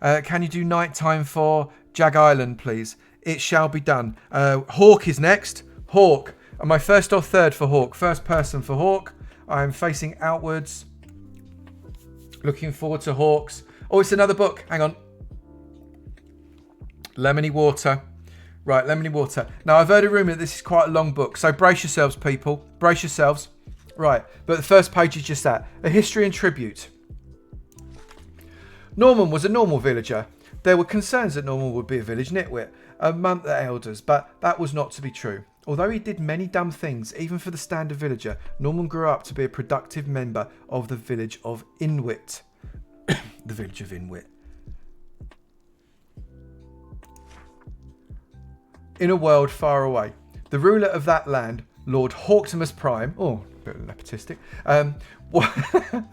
Can you do nighttime for Jag Island, please? It shall be done. Hawk is next. Hawk. Am I first or third for Hawk? First person for Hawk. I'm facing outwards. Looking forward to Hawks. Oh, it's another book. Hang on. Lemony Water. Right, Lemony Water. Now, I've heard a rumour that this is quite a long book, so brace yourselves, people. Brace yourselves. Right, but the first page is just that. A history and tribute. Norman was a normal villager. There were concerns that Norman would be a village nitwit, among the elders, but that was not to be true. Although he did many dumb things, even for the standard villager, Norman grew up to be a productive member of the village of Inwit. The village of Inwit. In a world far away, the ruler of that land, Lord Hawktimus Prime, oh, a bit nepotistic,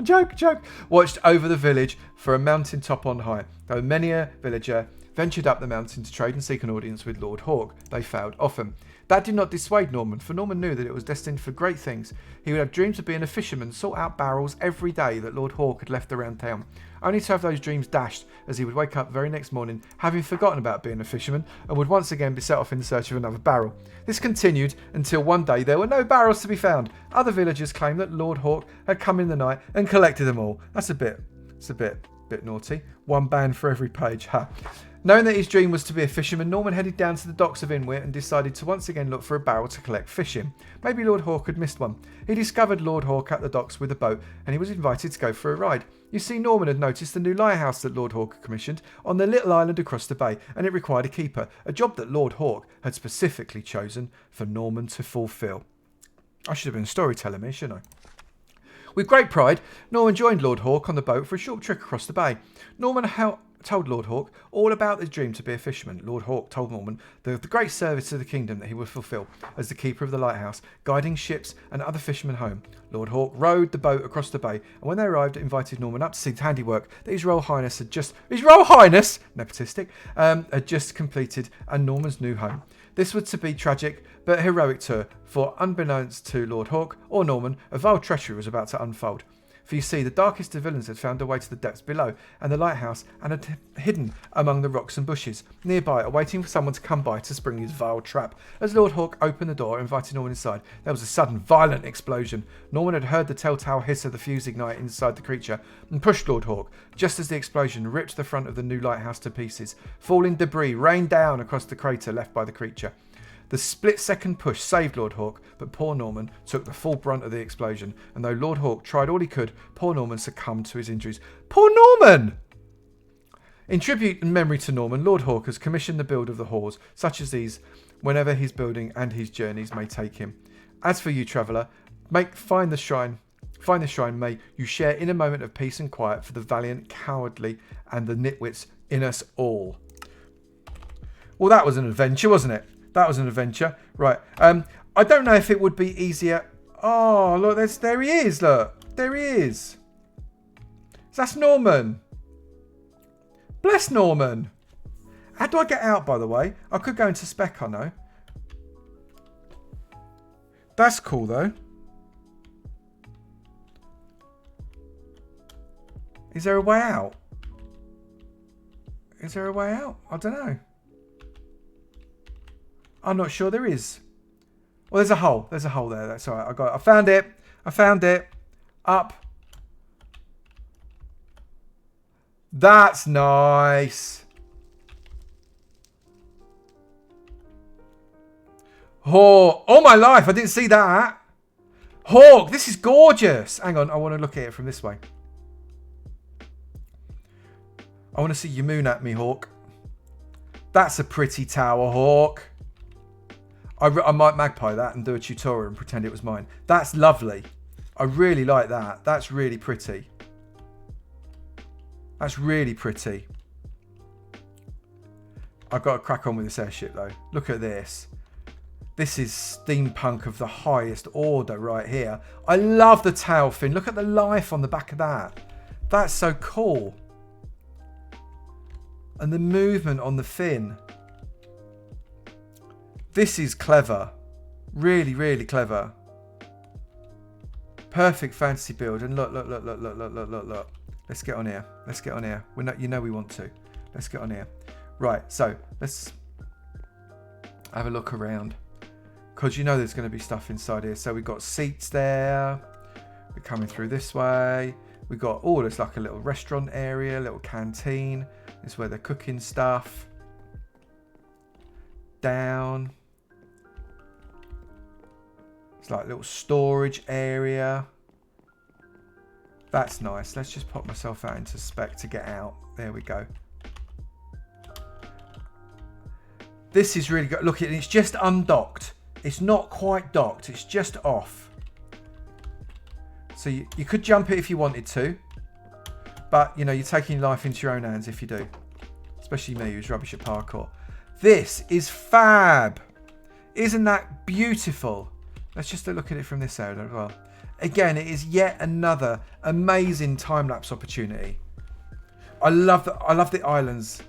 joke, watched over the village for a mountain top on high. Though many a villager ventured up the mountain to trade and seek an audience with Lord Hawk, they failed often. That did not dissuade Norman, for Norman knew that it was destined for great things. He would have dreams of being a fisherman, sort out barrels every day that Lord Hawk had left around town, only to have those dreams dashed as he would wake up the very next morning, having forgotten about being a fisherman, and would once again be set off in search of another barrel. This continued until one day there were no barrels to be found. Other villagers claimed that Lord Hawk had come in the night and collected them all. It's a bit naughty. One ban for every page, ha. Knowing that his dream was to be a fisherman, Norman headed down to the docks of Inwit and decided to once again look for a barrel to collect fish in. Maybe Lord Hawk had missed one. He discovered Lord Hawk at the docks with a boat, and he was invited to go for a ride. You see, Norman had noticed the new lighthouse that Lord Hawk had commissioned on the little island across the bay, and it required a keeper, a job that Lord Hawk had specifically chosen for Norman to fulfil. I should have been a storyteller, me, shouldn't I? With great pride, Norman joined Lord Hawk on the boat for a short trek across the bay. Norman told Lord Hawk all about his dream to be a fisherman. Lord Hawk told Norman the great service to the kingdom that he would fulfil as the keeper of the lighthouse, guiding ships and other fishermen home. Lord Hawk rowed the boat across the bay, and when they arrived, invited Norman up to see the handiwork that His Royal Highness had just completed and Norman's new home. This was to be tragic but heroic tour, for unbeknownst to Lord Hawk or Norman, a vile treachery was about to unfold. For you see, the darkest of villains had found their way to the depths below and the lighthouse and had hidden among the rocks and bushes nearby, awaiting for someone to come by to spring his vile trap. As Lord Hawk opened the door and invited Norman inside, there was a sudden, violent explosion. Norman had heard the telltale hiss of the fuse ignite inside the creature and pushed Lord Hawk, just as the explosion ripped the front of the new lighthouse to pieces. Falling debris rained down across the crater left by the creature. The split-second push saved Lord Hawk, but poor Norman took the full brunt of the explosion, and though Lord Hawk tried all he could, poor Norman succumbed to his injuries. Poor Norman! In tribute and memory to Norman, Lord Hawk has commissioned the build of the halls, such as these, whenever his building and his journeys may take him. As for you, traveller, find the shrine, may you share in a moment of peace and quiet for the valiant, cowardly, and the nitwits in us all. Well, that was an adventure, wasn't it? That was an adventure. Right. I don't know if it would be easier. Oh, look, there he is. Look. There he is. That's Norman. Bless Norman. How do I get out, by the way? I could go into spec, I know. That's cool, though. Is there a way out? Is there a way out? I don't know. I'm not sure there is. Well, there's a hole. There's a hole there. That's all right. I found it. I found it. Up. That's nice. Oh my life. I didn't see that. Hawk, this is gorgeous. Hang on. I want to look at it from this way. I want to see you moon at me, Hawk. That's a pretty tower, Hawk. I might magpie that and do a tutorial and pretend it was mine. That's lovely. I really like that. That's really pretty. That's really pretty. I've got to crack on with this airship though. Look at this. This is steampunk of the highest order right here. I love the tail fin. Look at the life on the back of that. That's so cool. And the movement on the fin. This is clever. Really, really clever. Perfect fantasy build. And look. Let's get on here. Let's get on here. We're not, you know we want to. Let's get on here. Right, so let's have a look around. Because you know there's going to be stuff inside here. So we've got seats there. We're coming through this way. We've got, oh, there's like a little restaurant area, a little canteen. This is where they're cooking stuff. Down. It's like a little storage area. That's nice. Let's just pop myself out into spec to get out. There we go. This is really good. Look, it's just undocked. It's not quite docked. It's just off. So you could jump it if you wanted to. But, you know, you're taking life into your own hands if you do. Especially me, who's rubbish at parkour. This is fab. Isn't that beautiful? Let's just look at it from this side as well. Again, it is yet another amazing time-lapse opportunity. I love the islands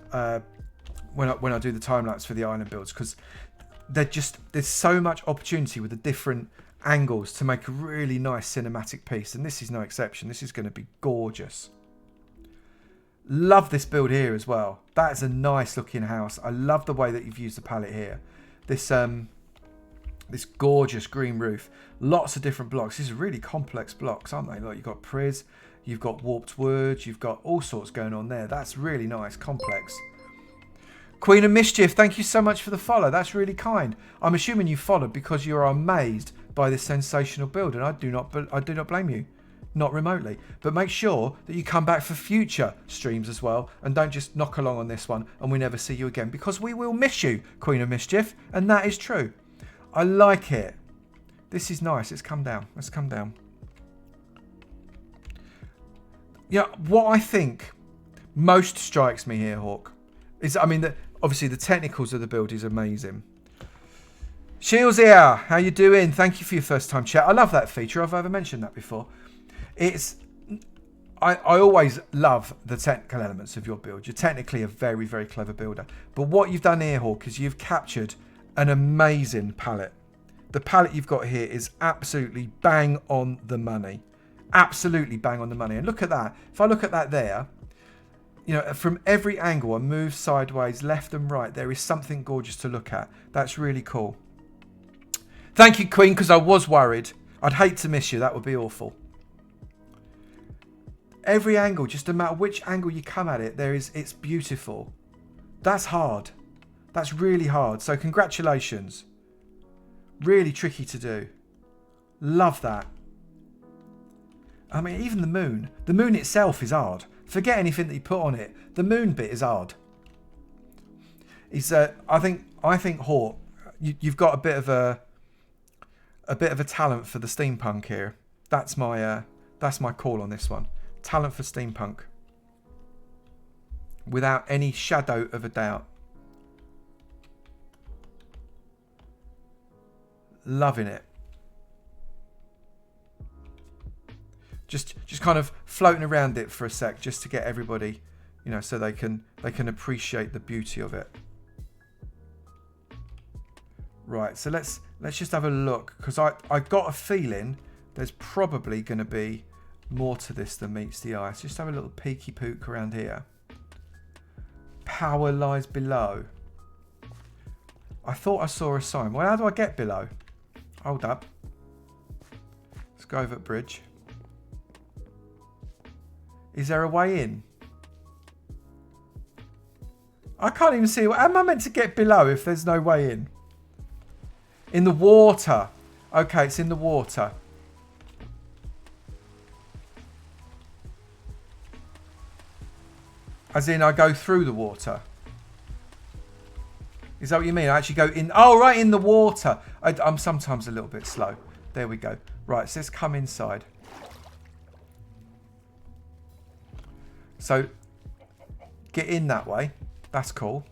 when I do the time-lapse for the island builds, because there's so much opportunity with the different angles to make a really nice cinematic piece, and this is no exception. This is going to be gorgeous. Love this build here as well. That's a nice looking house. I love the way that you've used the palette here. This gorgeous green roof. Lots of different blocks. These are really complex blocks, aren't they? Like, you've got Priz, you've got warped wood, you've got all sorts going on there. That's really nice, complex. Queen of Mischief, thank you so much for the follow. That's really kind. I'm assuming you followed because you are amazed by this sensational build, and I do not blame you, not remotely. But make sure that you come back for future streams as well, and don't just knock along on this one and we never see you again, because we will miss you, Queen of Mischief, and that is true. I like it. This is nice. Let's come down. Let's come down. Yeah, what I think most strikes me here, Hawk, is, I mean, obviously the technicals of the build is amazing. Shields here, how you doing? Thank you for your first time chat. I love that feature. I've ever mentioned that before. I always love the technical elements of your build. You're technically a very, very clever builder. But what you've done here, Hawk, is you've captured an amazing palette. The palette you've got here is absolutely bang on the money. Absolutely bang on the money. And look at that. If I look at that there, you know, from every angle, I move sideways, left and right, there is something gorgeous to look at. That's really cool. Thank you, Queen, because I was worried. I'd hate to miss you. That would be awful. Every angle, just no matter which angle you come at it, it's beautiful. That's hard. That's really hard. So congratulations. Really tricky to do. Love that. I mean, even the moon. The moon itself is hard. Forget anything that you put on it. The moon bit is hard. I think Hawk, you've got a bit of a talent for the steampunk here. That's my call on this one. Talent for steampunk. Without any shadow of a doubt. Loving it. Just kind of floating around it for a sec, just to get everybody, you know, so they can appreciate the beauty of it. Right, so let's just have a look, because I got a feeling there's probably going to be more to this than meets the eye. So just have a little peeky poke around here. Power lies below. I thought I saw a sign. Well, how do I get below? Hold up. Let's go over at bridge. Is there a way in? I can't even see. How am I meant to get below if there's no way in? In the water. Okay, it's in the water. As in, I go through the water. Is that what you mean? I actually go in. Oh, right, in the water. I'm sometimes a little bit slow. There we go. Right, so let's come inside. So, get in that way. That's cool.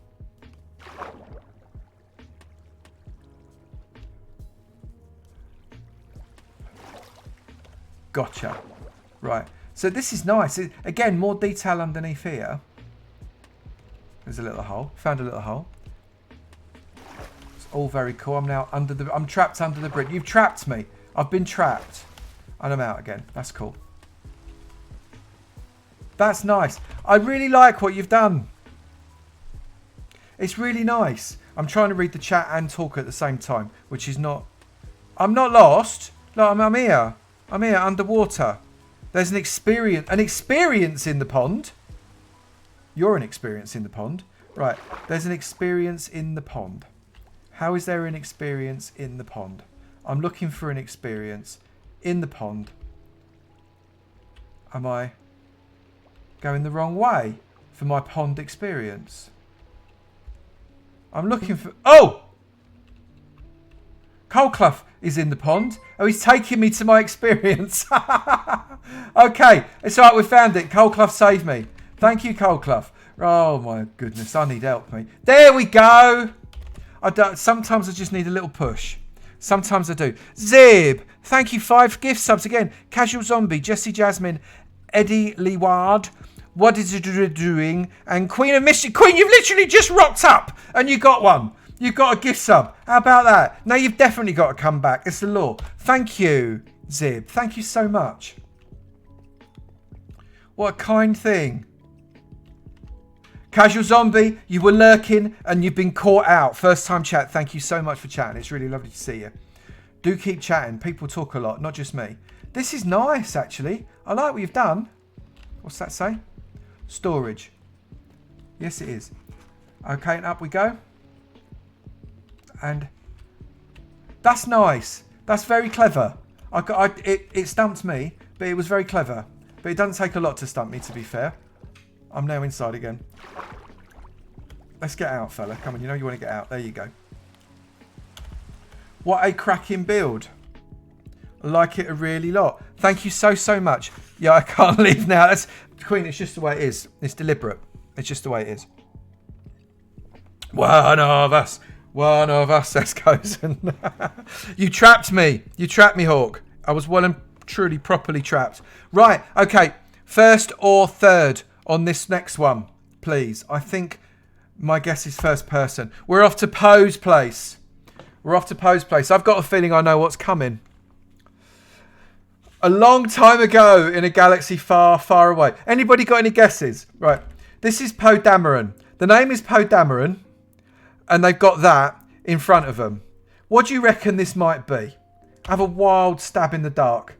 Gotcha. Right. So this is nice. Again, more detail underneath here. There's a little hole. Found a little hole. It's all very cool. I'm trapped under the bridge. You've trapped me. I've been trapped. And I'm out again. That's cool. That's nice. I really like what you've done. It's really nice. I'm trying to read the chat and talk at the same time, which is not... I'm not lost. No, I'm here. I'm here underwater. There's an experience in the pond. You're an experience in the pond. Right. There's an experience in the pond. How is there an experience in the pond? I'm looking for an experience in the pond. Am I going the wrong way for my pond experience? I'm looking for... Oh! Coldclough is in the pond. Oh, he's taking me to my experience. Okay. It's all right. We found it. Coldclough saved me. Thank you, Coldclough. Oh, my goodness. I need help, me. There we go. Sometimes I just need a little push. Sometimes I do. Zib. Thank you. 5 gift subs again. Casual Zombie. Jessie Jasmine. Eddie Leeward. What is it doing? And Queen of Mischief. Queen, you've literally just rocked up and you got one. You got a gift sub. How about that? Now you've definitely got to come back. It's the law. Thank you, Zib. Thank you so much. What a kind thing. Casual Zombie, you were lurking and you've been caught out. First time chat. Thank you so much for chatting. It's really lovely to see you. Do keep chatting. People talk a lot, not just me. This is nice, actually. I like what you've done. What's that say? Storage. Yes, it is. Okay, and up we go. And that's nice. That's very clever. It stumped me, but it was very clever. But it doesn't take a lot to stump me, to be fair. I'm now inside again. Let's get out, fella. Come on, you know you want to get out. There you go. What a cracking build. I like it a really lot. Thank you so, so much. Yeah, I can't leave now. That's Queen, it's just the way it is. It's deliberate. It's just the way it is. One of us, let's go. You trapped me. You trapped me, Hawk. I was well and truly properly trapped. Right, okay. First or third on this next one, please. I think my guess is first person. We're off to Poe's place. I've got a feeling I know what's coming. A long time ago in a galaxy far, far away. Anybody got any guesses? Right. This is Poe Dameron. The name is Poe Dameron. And they've got that in front of them. What do you reckon this might be? Have a wild stab in the dark.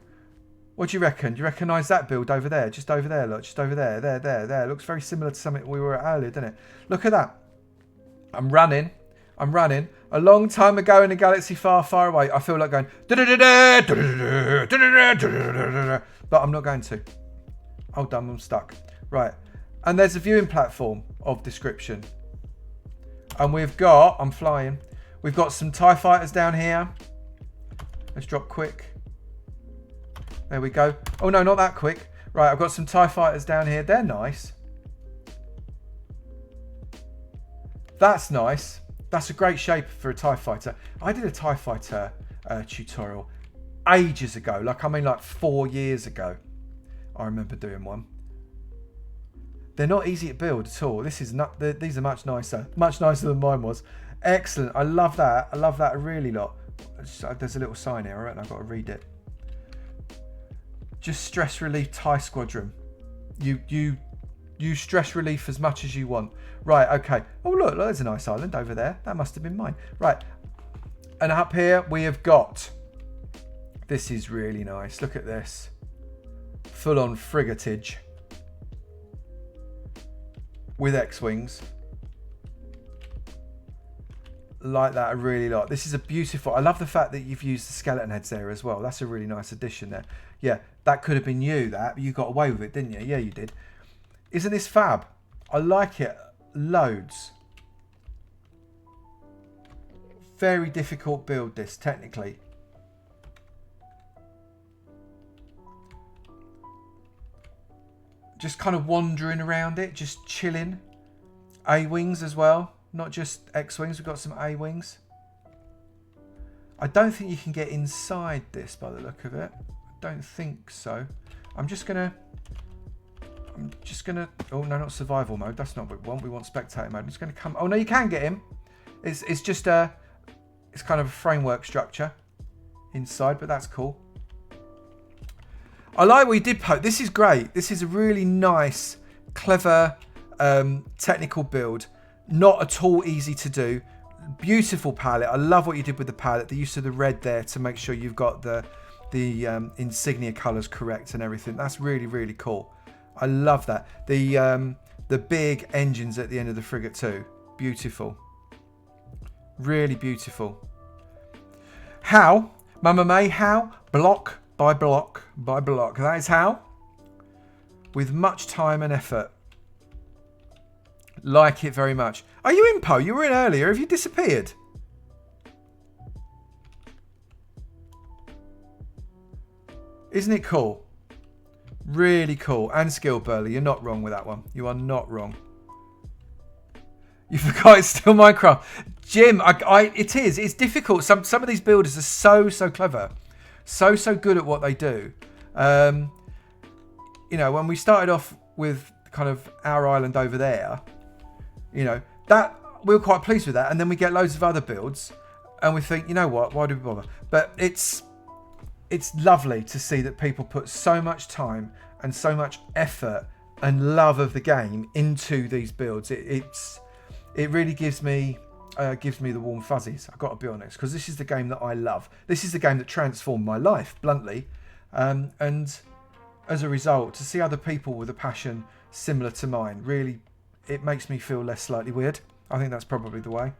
What do you reckon? Do you recognise that build over there? Just over there, look. Just over there. There. Looks very similar to something we were at earlier, doesn't it? Look at that. I'm running. A long time ago in a galaxy far, far away. I feel like going... But I'm not going to. Hold on, I'm stuck. Right. And there's a viewing platform of description. And we've got... I'm flying. We've got some TIE fighters down here. Let's drop quick. There we go. Oh, no, not that quick. Right, I've got some TIE fighters down here. They're nice. That's nice. That's a great shape for a TIE fighter. I did a TIE fighter tutorial ages ago. Like 4 years ago. I remember doing one. They're not easy to build at all. These are much nicer. Much nicer than mine was. Excellent. I love that. I love that a really lot. There's a little sign here. I reckon I've got to read it. Just stress relief TIE squadron. You stress relief as much as you want. Right, okay. Oh, look, there's a nice island over there. That must have been mine. Right. And up here we have got... This is really nice. Look at this. Full-on frigatage. With X-Wings. Like that, I really like. This is a beautiful... I love the fact that you've used the skeleton heads there as well. That's a really nice addition there. Yeah, that could have been you, that. You got away with it, didn't you? Yeah, you did. Isn't this fab? I like it loads. Very difficult build, this, technically. Just kind of wandering around it, just chilling. A-Wings as well. Not just X-Wings, we've got some A-Wings. I don't think you can get inside this by the look of it. don't think so. I'm just gonna. Oh no, not survival mode. That's not what we want. We want spectator mode. I'm just gonna come. Oh no, you can get him. It's just it's kind of a framework structure inside, but that's cool. I like what you did, Poe. This is great. This is a really nice, clever, technical build. Not at all easy to do. Beautiful palette. I love what you did with the palette. The use of the red there to make sure you've got the insignia colours correct and everything. That's really, really cool. I love that. The big engines at the end of the frigate too. Beautiful. Really beautiful. How? Mama May, how? Block by block by block. That is how. With much time and effort. Like it very much. Are you in, Poe? You were in earlier. Have you disappeared? Isn't it cool? Really cool. And skill, Burley. You're not wrong with that one. You are not wrong. You forgot it's still Minecraft. Jim, it is. It's difficult. Some of these builders are so clever. So good at what they do. You know, when we started off with kind of our island over there, you know, that we were quite pleased with that. And then we get loads of other builds and we think, you know what, why do we bother? But it's lovely to see that people put so much time and so much effort and love of the game into these builds. It really gives me the warm fuzzies. I've got to be honest, because this is the game that I love. This is the game that transformed my life, bluntly. And as a result, to see other people with a passion similar to mine, really, it makes me feel less slightly weird. I think that's probably the way.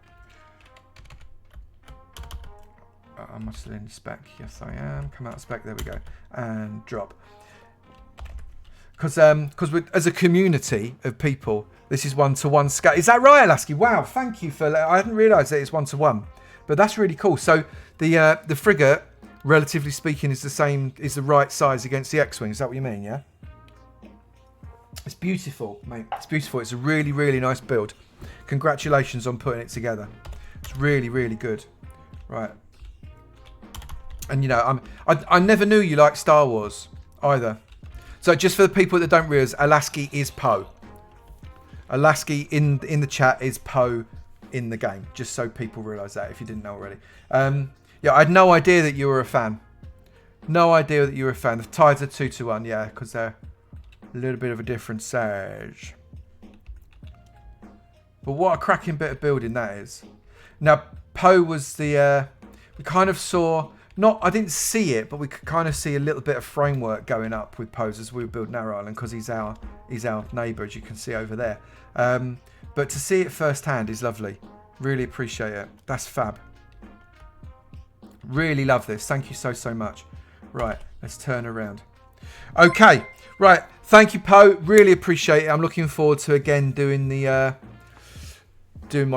Am I still in spec? Yes, I am. Come out of spec. There we go. And drop. Because as a community of people, this is 1-to-1 scale. Is that right, Alasky? Wow, thank you for. I hadn't realised that it's 1-to-1, but that's really cool. So the frigate, relatively speaking, is the right size against the X-wing. Is that what you mean? Yeah. It's beautiful, mate. It's beautiful. It's a really, really nice build. Congratulations on putting it together. It's really, really good. Right. And you know, I never knew you liked Star Wars either. So just for the people that don't realise, Alasky is Poe. Alasky in the chat is Poe in the game. Just so people realise that if you didn't know already. Yeah, I had no idea that you were a fan. No idea that you were a fan. The tides are 2-to-1, yeah, because they're a little bit of a different size. But what a cracking bit of building that is. Now, Poe was the... we kind of saw... I didn't see it, but we could kind of see a little bit of framework going up with Poe as we were building our island, because he's our neighbour, as you can see over there. But to see it firsthand is lovely. Really appreciate it. That's fab. Really love this. Thank you so much. Right, let's turn around. Okay, right. Thank you, Poe. Really appreciate it. I'm looking forward to again doing my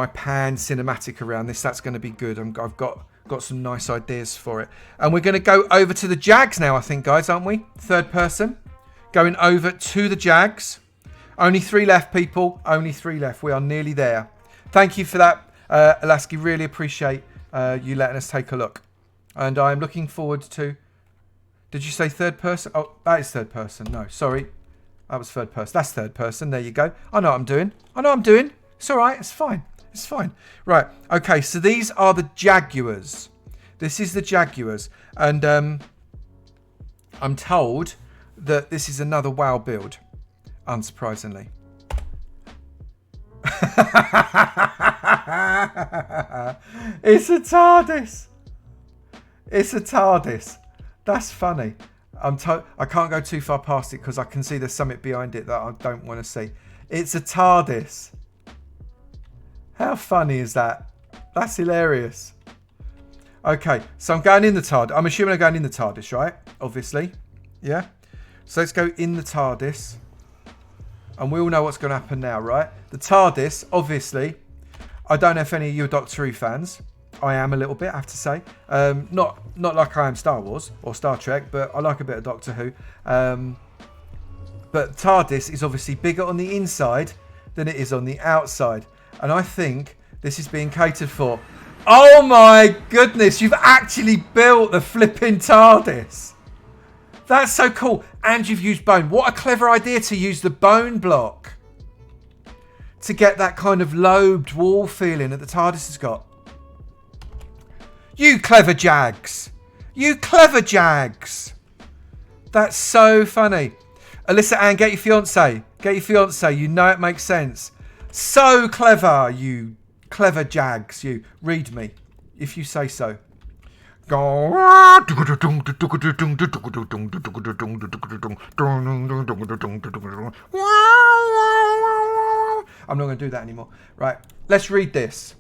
pan cinematic around this. That's going to be good. I've got some nice ideas for it. And we're going to go over to the Jags now, I think, guys, aren't we? Third person. Going over to the Jags. Only 3 left, people. Only 3 left. We are nearly there. Thank you for that, Alasky. Really appreciate you letting us take a look. And I'm looking forward to... Did you say third person? Oh, that is third person. No, sorry. That was third person. That's third person. There you go. I know what I'm doing. It's all right. It's fine. It's fine. Right. Okay. So these are the Jaguars. This is the Jaguars. And I'm told that this is another WoW build. Unsurprisingly. It's a TARDIS. It's a TARDIS. That's funny. I can't go too far past it because I can see there's something behind it that I don't want to see. It's a TARDIS. How funny is that? That's hilarious. Okay, so I'm going in the TARDIS. I'm assuming I'm going in the TARDIS, right? Obviously. Yeah? So let's go in the TARDIS. And we all know what's going to happen now, right? The TARDIS, obviously. I don't know if any of you are Doctor Who fans. I am a little bit, I have to say. Not like I am Star Wars or Star Trek, but I like a bit of Doctor Who. But TARDIS is obviously bigger on the inside than it is on the outside. And I think this is being catered for. Oh my goodness, you've actually built the flipping TARDIS. That's so cool. And you've used bone. What a clever idea to use the bone block to get that kind of lobed wall feeling that the TARDIS has got. You clever Jags. You clever Jags. That's so funny. Alyssa Ann, get your fiance. Get your fiance. You know it makes sense. So clever, you clever Jags. You read me, if you say so. I'm not going to do that anymore. Right, let's read this.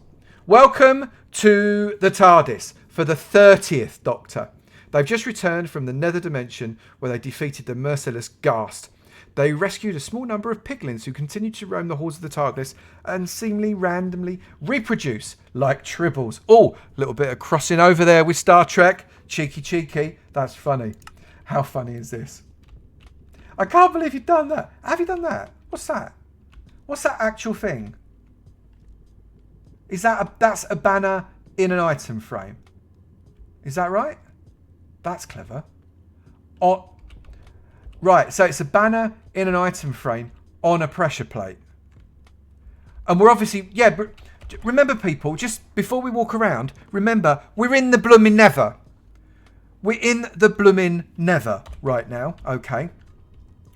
Welcome to the TARDIS for the 30th Doctor. They've just returned from the nether dimension where they defeated the merciless Ghast. They rescued a small number of piglins who continued to roam the halls of the TARDIS and seemingly randomly reproduce like tribbles. Oh, a little bit of crossing over there with Star Trek. Cheeky, cheeky. That's funny. How funny is this? I can't believe you've done that. Have you done that? What's that? What's that actual thing? Is that that's a banner in an item frame? Is that right? That's clever. Oh, right, so it's a banner in an item frame on a pressure plate. And we're obviously, yeah, but remember people, just before we walk around, remember, we're in the blooming nether. We're in the blooming nether right now, okay?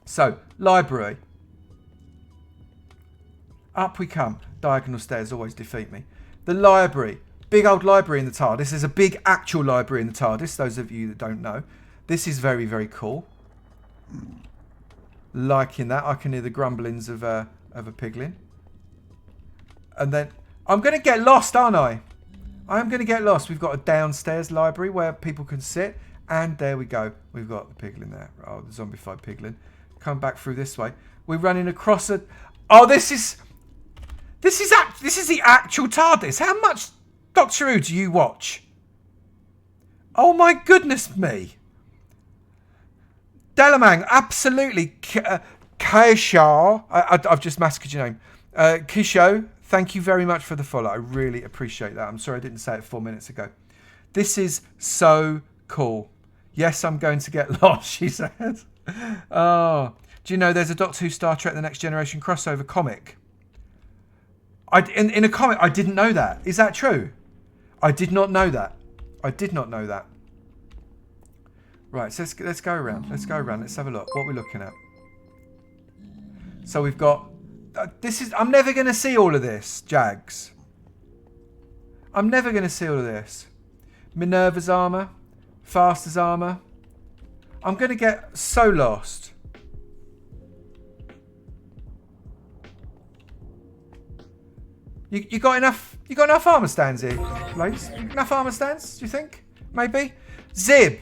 So, library. Up we come. Diagonal stairs always defeat me. The library. Big old library in the TARDIS. There's a big actual library in the TARDIS, those of you that don't know. This is very, very cool. Liking that. I can hear the grumblings of a piglin. And then I'm going to get lost, aren't I? I am going to get lost. We've got a downstairs library where people can sit. And there we go. We've got the piglin there. Oh, the zombified piglin. Come back through this way. We're running across a... Oh, this is the actual TARDIS. How much Doctor Who do you watch? Oh my goodness me. Delamang, absolutely. Kaishar, I've just massacred your name. Kisho, thank you very much for the follow. I really appreciate that. I'm sorry I didn't say it 4 minutes ago. This is so cool. Yes, I'm going to get lost, she said. Oh, do you know there's a Doctor Who Star Trek The Next Generation crossover comic? In a comic, I didn't know that. Is that true? I did not know that. I did not know that. Right, so let's go around. Let's go around. Let's have a look. What we're looking at. So we've got... I'm never going to see all of this, Jags. I'm never going to see all of this. Minerva's armour. Faster's armour. I'm going to get so lost. You got enough? You got enough armour stands here, ladies? Enough armour stands? Do you think? Maybe. Zib.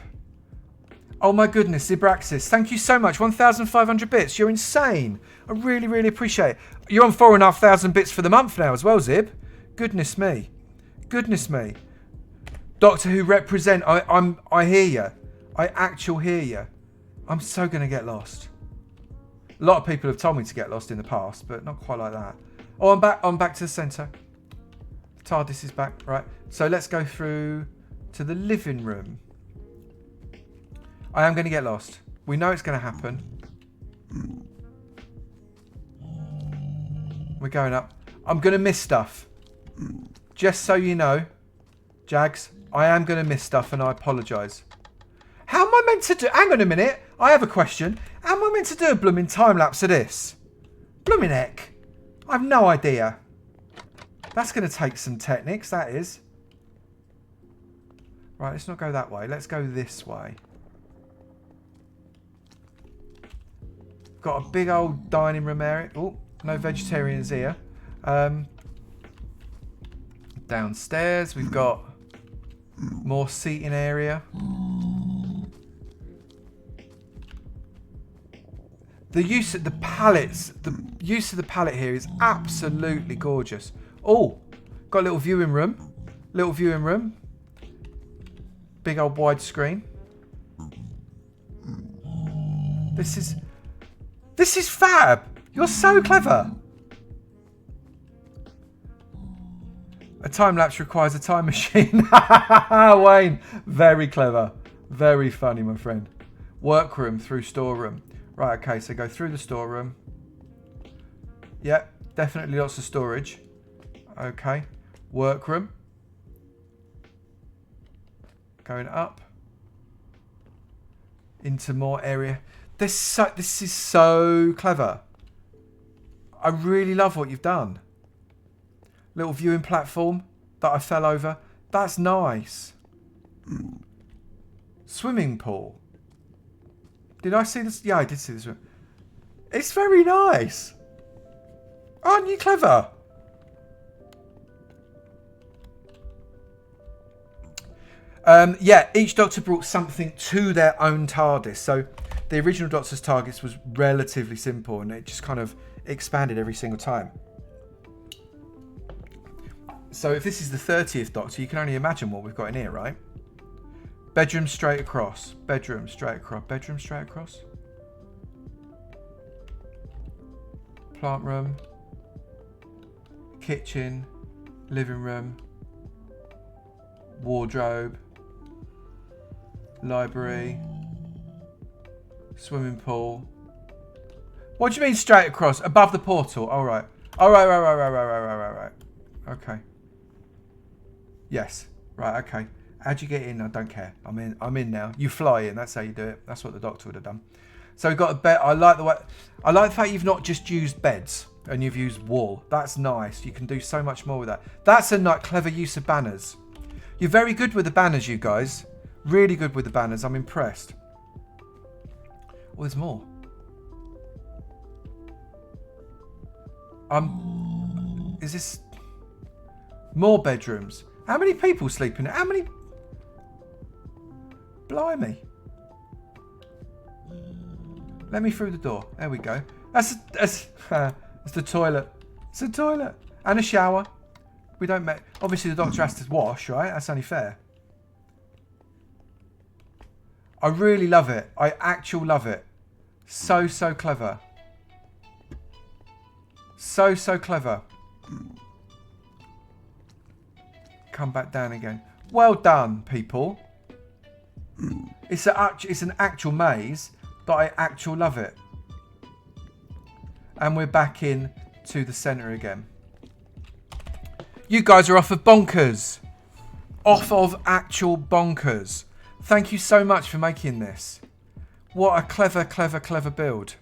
Oh my goodness, Zibraxis. Thank you so much. 1,500 bits. You're insane. I really, really appreciate it. You're on 4,500 bits for the month now as well, Zib. Goodness me. Goodness me. Doctor Who represent. I hear you. I actually hear you. I'm so gonna get lost. A lot of people have told me to get lost in the past, but not quite like that. Oh, I'm back. I'm back to the centre. TARDIS is back. Right. So let's go through to the living room. I am going to get lost. We know it's going to happen. We're going up. I'm going to miss stuff. Just so you know, Jags, I am going to miss stuff and I apologise. How am I meant to do... Hang on a minute. I have a question. How am I meant to do a blooming time lapse of this? Blooming heck. I have no idea. That's going to take some techniques, that is. Right, let's not go that way. Let's go this way. Got a big old dining room area. Oh, no vegetarians here. Downstairs, we've got more seating area. The use of the palettes, the use of the palette here is absolutely gorgeous. Oh, got a little viewing room. Little viewing room. Big old wide screen. This is fab. You're so clever. A time lapse requires a time machine. Wayne, very clever. Very funny, my friend. Workroom through storeroom. Right, okay, so go through the storeroom. Yep, definitely lots of storage. Okay. Workroom. Going up. Into more area. This is so clever. I really love what you've done. Little viewing platform that I fell over. That's nice. Swimming pool. Did I see this? Yeah, I did see this one. It's very nice. Aren't you clever? Yeah, each Doctor brought something to their own TARDIS. So the original Doctor's TARDIS was relatively simple and it just kind of expanded every single time. So if this is the 30th Doctor, you can only imagine what we've got in here, right? Bedroom straight across. Bedroom straight across. Bedroom straight across. Plant room. Kitchen. Living room. Wardrobe. Library. Swimming pool. What do you mean straight across? Above the portal. All right. All right. Right. Okay. Yes. Right. Okay. How'd you get in? I don't care. I'm in now. You fly in. That's how you do it. That's what the Doctor would have done. So we've got a bed. I like the fact you've not just used beds and you've used wall. That's nice. You can do so much more with that. That's a clever use of banners. You're very good with the banners, you guys. Really good with the banners. I'm impressed. Oh, there's more. Is this more bedrooms? How many people sleep in it? How many? Blimey. Let me through the door. There we go. That's the toilet. It's a toilet. And a shower. We don't make... Obviously the Doctor has to wash, right? That's only fair. I really love it. I actually love it. So clever. So clever. Come back down again. Well done, people. It's an actual maze, but I actually love it. And we're back in to the centre again. You guys are off of bonkers. Off of actual bonkers. Thank you so much for making this. What a clever build.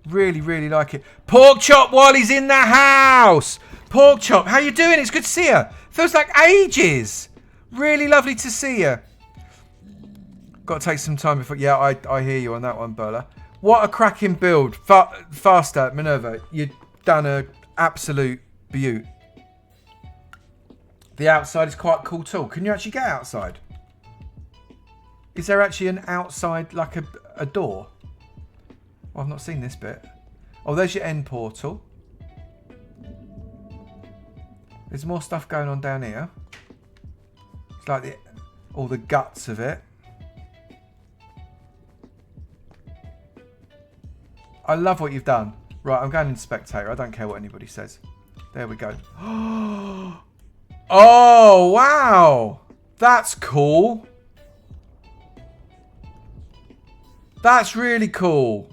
Really like it. Pork Chop while he's in the house. Pork Chop, how you doing? It's good to see you. Feels like ages. Really lovely to see you. Got to take some time before... Yeah, I hear you on that one, Burla. What a cracking build. Faster, Minerva. You've done an absolute beaut. The outside is quite cool too. Can you actually get outside? Is there actually an outside, like a door? Well, I've not seen this bit. Oh, there's your end portal. There's more stuff going on down here. It's like all the guts of it. I love what you've done. Right, I'm going in spectator. I don't care what anybody says. There we go. Oh, wow. That's cool. That's really cool.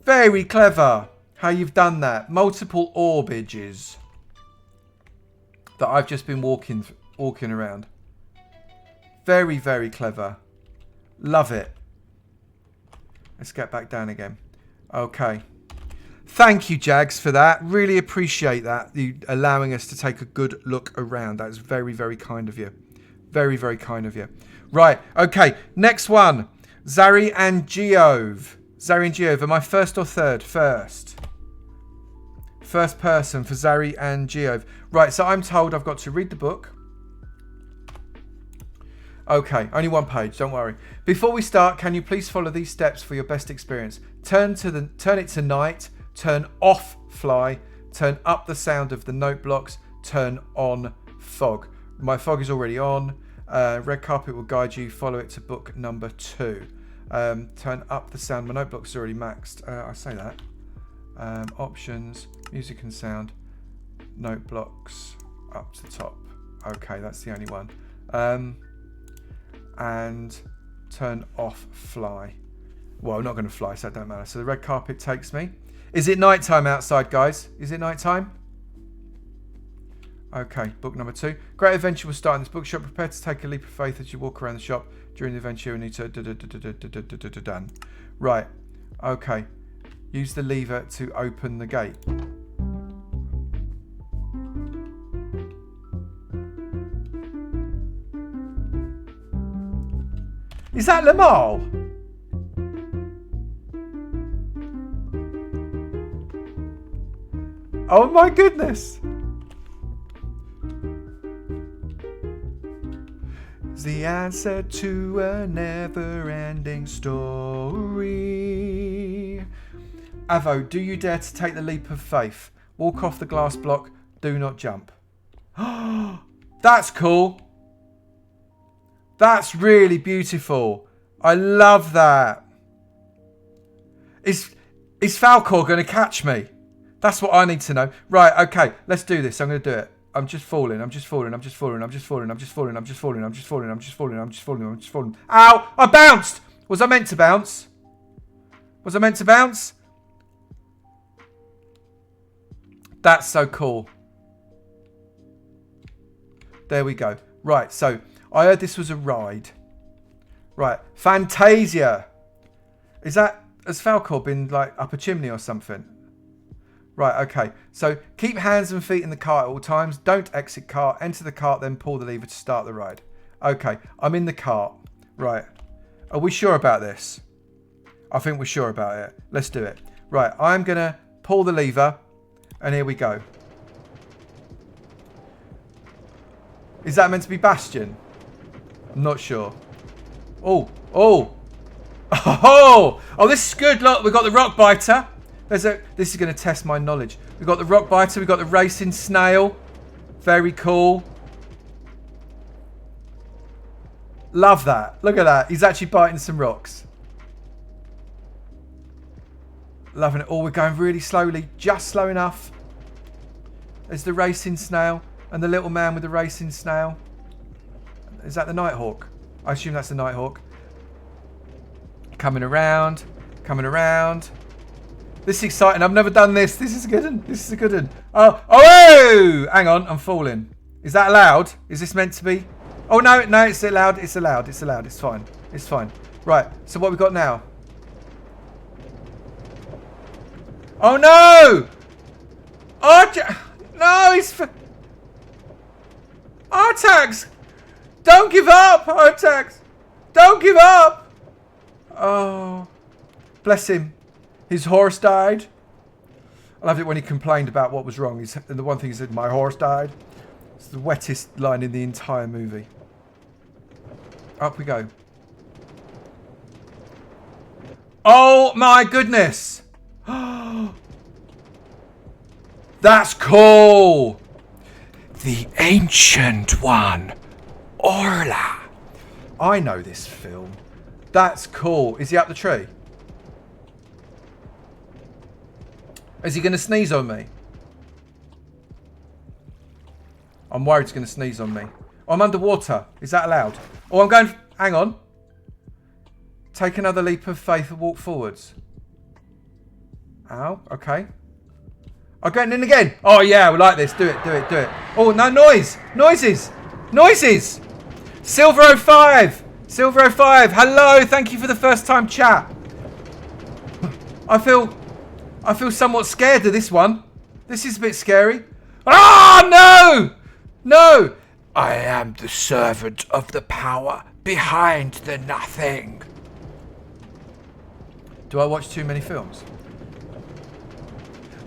Very clever how you've done that. Multiple orbages that I've just been walking around. Very clever. Love it. Let's get back down again. Okay. Thank you, Jags, for that. Really appreciate that. You allowing us to take a good look around. That's very kind of you. Very kind of you. Right. Okay. Next one. Zari and Geove. Zari and Geove. Am I first or third? First. First person for Zari and Geove. Right. So I'm told I've got to read the book. Okay, only one page, don't worry. Before we start, can you please follow these steps for your best experience? Turn it to night, turn off fly, turn up the sound of the note blocks, turn on fog. My fog is already on. Red carpet will guide you. Follow it to book number 2. Turn up the sound. My note blocks are already maxed. I say that. Options, music and sound, note blocks up to the top. Okay, that's the only one. And turn off fly. Well, I'm not going to fly, so it don't matter. So the red carpet takes me. Is it nighttime outside, guys? Is it nighttime? Okay, book number 2. Great adventure will start in this bookshop. Prepare to take a leap of faith as you walk around the shop. During the adventure, you need to... Done. Right. Okay. Use the lever to open the gate. Is that Lamal? Oh my goodness. The answer to a never-ending story. Avo, do you dare to take the leap of faith? Walk off the glass block. Do not jump. That's cool. That's really beautiful. I love that. Is Falcor going to catch me? That's what I need to know. Right, okay, let's do this. I'm going to do it. I'm just falling. I'm just falling. I'm just falling. I'm just falling. I'm just falling. I'm just falling. I'm just falling. I'm just falling. I'm just falling. I'm just falling. Ow! I bounced! Was I meant to bounce? Was I meant to bounce? That's so cool. There we go. Right, so I heard this was a ride. Right, Fantasia. Has Falcor been like up a chimney or something? Right, okay. So keep hands and feet in the cart at all times. Don't exit cart. Enter the cart, then pull the lever to start the ride. Okay, I'm in the cart. Right. Are we sure about this? I think we're sure about it. Let's do it. Right, I'm going to pull the lever. And here we go. Is that meant to be Bastion? I'm not sure. Oh, oh. Oh, this is good. Look, we've got the rock biter. This is going to test my knowledge. We've got the rock biter. We've got the racing snail. Very cool. Love that. Look at that. He's actually biting some rocks. Loving it. Oh, we're going really slowly. Just slow enough. There's the racing snail. And the little man with the racing snail. Is that the Nighthawk? I assume that's the Nighthawk. Coming around. Coming around. This is exciting. I've never done this. This is a good one. This is a good one. Oh! Hang on. I'm falling. Is that allowed? Is this meant to be? Oh, no. No, it's allowed. It's allowed. It's allowed. It's fine. It's fine. Right. So what we got now? Oh, no! No, he's... Artax! Don't give up, Artax! Don't give up! Oh. Bless him. His horse died. I loved it when he complained about what was wrong. And the one thing he said, my horse died. It's the wettest line in the entire movie. Up we go. Oh my goodness! That's cool! The Ancient One. Orla. I know this film. That's cool. Is he up the tree? Is he going to sneeze on me? I'm worried he's going to sneeze on me. Oh, I'm underwater. Is that allowed? Oh, I'm going... Hang on. Take another leap of faith and walk forwards. Ow. Okay. I'm going in again. Oh, yeah. We like this. Do it. Do it. Do it. Oh, no. Noise. Noises. Noises. Silver05. Silver05. Hello. Thank you for the first time chat. I feel somewhat scared of this one. This is a bit scary. Ah, no! No! I am the servant of the power behind the nothing. Do I watch too many films?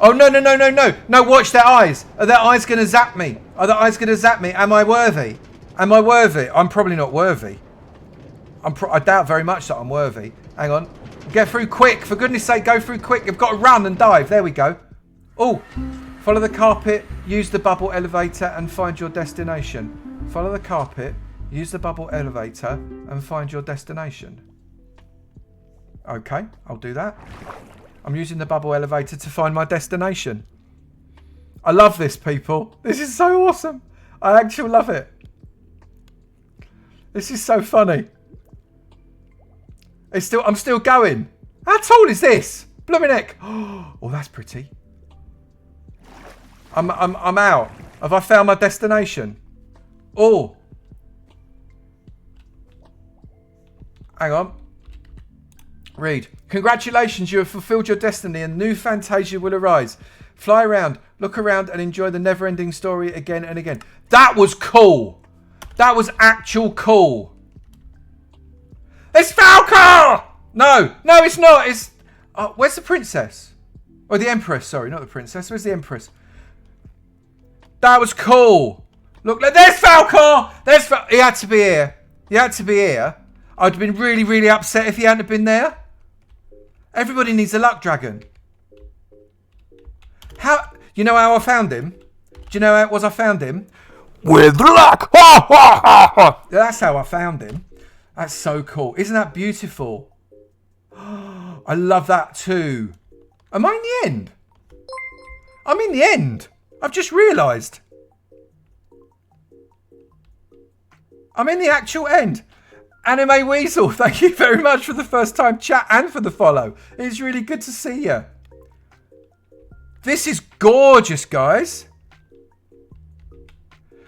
Oh, no, no, no, no, no. No, watch their eyes. Are their eyes going to zap me? Are their eyes going to zap me? Am I worthy? Am I worthy? I'm probably not worthy. I doubt very much that I'm worthy. Hang on. Get through quick. For goodness sake, go through quick. You've got to run and dive. There we go. Oh, follow the carpet. Use the bubble elevator and find your destination. Follow the carpet. Use the bubble elevator and find your destination. Okay, I'll do that. I'm using the bubble elevator to find my destination. I love this, people. This is so awesome. I actually love it. This is so funny. I'm still going. How tall is this? Blooming heck. Oh, that's pretty. I'm out. Have I found my destination? Oh. Hang on. Read. Congratulations, you have fulfilled your destiny and new fantasia will arise. Fly around, look around and enjoy the never-ending story again and again. That was cool. That was actual cool. It's Falco! No, it's not. It's... where's the princess? Or the empress, sorry, not the princess. Where's the empress? That was cool. Look, there's Falco! He had to be here. He had to be here. I'd have been really, really upset if he hadn't been there. Everybody needs a luck dragon. You know how I found him? Do you know how it was I found him? With luck! That's how I found him. That's so cool. Isn't that beautiful? I love that too. Am I in the end? I'm in the end. I've just realised. I'm in the actual end. Anime Weasel, thank you very much for the first time chat and for the follow. It's really good to see you. This is gorgeous, guys.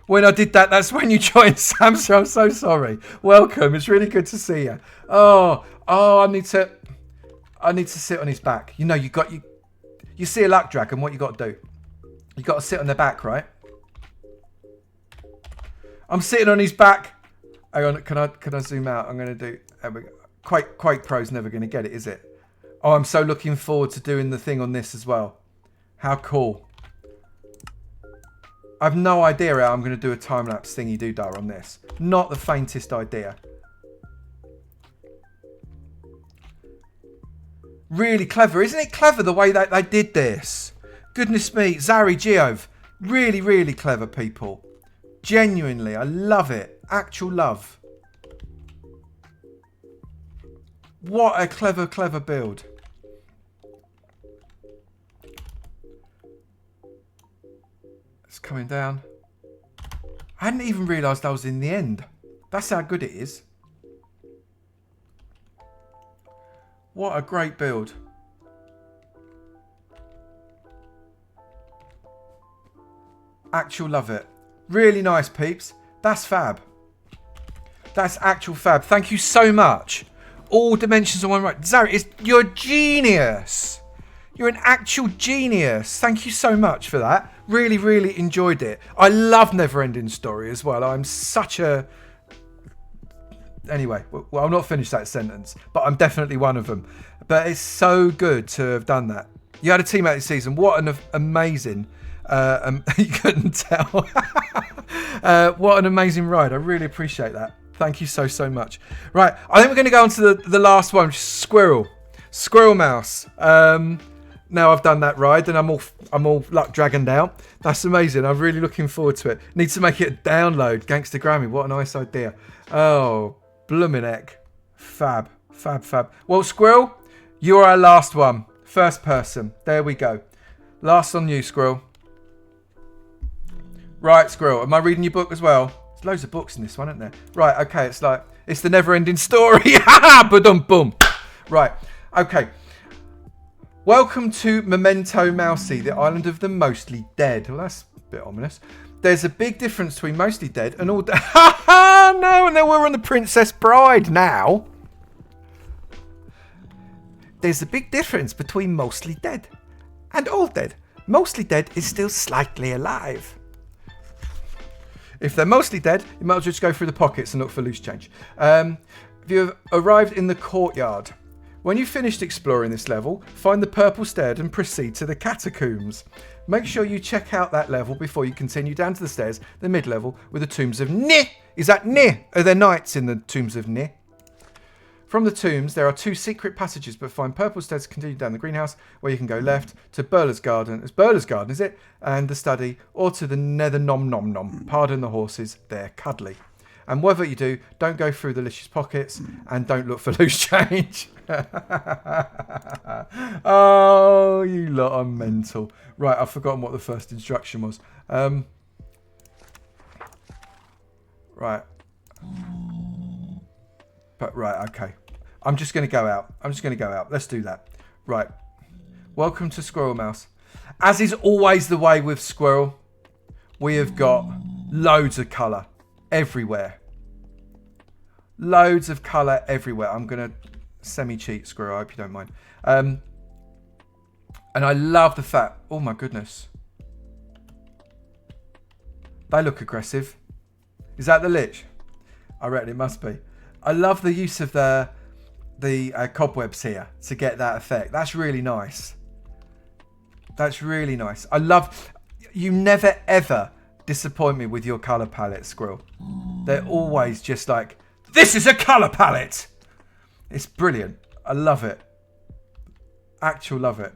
When I did that, that's when you joined, Samson. I'm so sorry. Welcome. It's really good to see you. Oh, I need to sit on his back. You know, you see a luck dragon, what you got to do? You got to sit on their back, right? I'm sitting on his back. Hang on, can I zoom out? I'm going to do... Quake Pro's never going to get it, is it? Oh, I'm so looking forward to doing the thing on this as well. How cool. I've no idea how I'm going to do a time-lapse thingy-doo-dah on this. Not the faintest idea. Really clever. Isn't it clever the way that they did this? Goodness me. Zari, Geov. Really, really clever people. Genuinely. I love it. Actual love. What a clever, clever build. It's coming down. I hadn't even realised I was in the end. That's how good it is. What a great build. Actual love it. Really nice, peeps. That's fab. That's actual fab. Thank you so much. All dimensions on one right. Zari, you're a genius. You're an actual genius. Thank you so much for that. Really, really enjoyed it. I love Neverending Story as well. I'm such a... Anyway, well, I'll not finish that sentence, but I'm definitely one of them. But it's so good to have done that. You had a team out this season. What an amazing... you couldn't tell. What an amazing ride. I really appreciate that. Thank you so, so much. Right, I think we're going to go on to the last one, which is Squirrel. Squirrel Mouse. Now I've done that ride and I'm all luck dragoned out. That's amazing. I'm really looking forward to it. Need to make it a download. Gangster Grammy. What a nice idea. Oh, bloomin' heck. Fab. Fab, fab. Well, Squirrel, you're our last one. First person. There we go. Last on you, Squirrel. Right, Squirrel. Am I reading your book as well? There's loads of books in this one, isn't there? Right, okay. It's the never-ending story. Ha Ba-dum boom. Right, okay. Welcome to Memento Mousie, the island of the mostly dead. Well, that's a bit ominous. There's a big difference between mostly dead and all dead. Ha ha! No, and then we're on the Princess Bride now. There's a big difference between mostly dead and all dead. Mostly dead is still slightly alive. If they're mostly dead, you might as well just go through the pockets and look for loose change. If you have arrived in the courtyard, when you've finished exploring this level, find the purple stairs and proceed to the catacombs. Make sure you check out that level before you continue down to the stairs, the mid-level, with the tombs of Ni. Is that Ni? Are there knights in the tombs of Ni? From the tombs, there are 2 secret passages, but find purple stairs to continue down the greenhouse, where you can go left to Burla's garden. It's Burla's garden, is it? And the study, or to the nether nom nom nom. Pardon the horses, they're cuddly. And whatever you do, don't go through the licious pockets and don't look for loose change. Oh, you lot are mental. Right, I've forgotten what the first instruction was. Right. But right, okay. I'm just going to go out. Let's do that. Right. Welcome to Squirrel Mouse. As is always the way with Squirrel, we have got loads of colour everywhere. Loads of colour everywhere. I'm going to semi-cheat, Squirrel. I hope you don't mind. And I love the fact... Oh, my goodness. They look aggressive. Is that the lich? I reckon it must be. I love the use of the cobwebs here to get that effect. That's really nice. That's really nice. I love... You never, ever disappoint me with your colour palette, Squirrel. They're always just like, this is a colour palette! It's brilliant. I love it. Actual love it.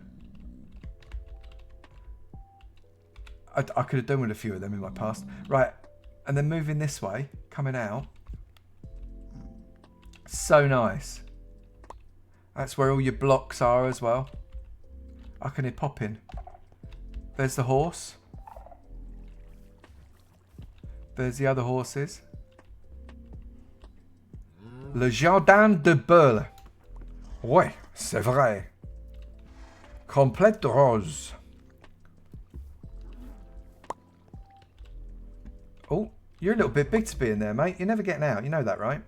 I could have done with a few of them in my past. Right. And then moving this way, coming out. So nice. That's where all your blocks are as well. I can hear popping. There's the horse. There's the other horses. Le Jardin de Beurre. Ouais, c'est vrai. Complète rose. Oh, you're a little bit big to be in there, mate. You're never getting out. You know that, right?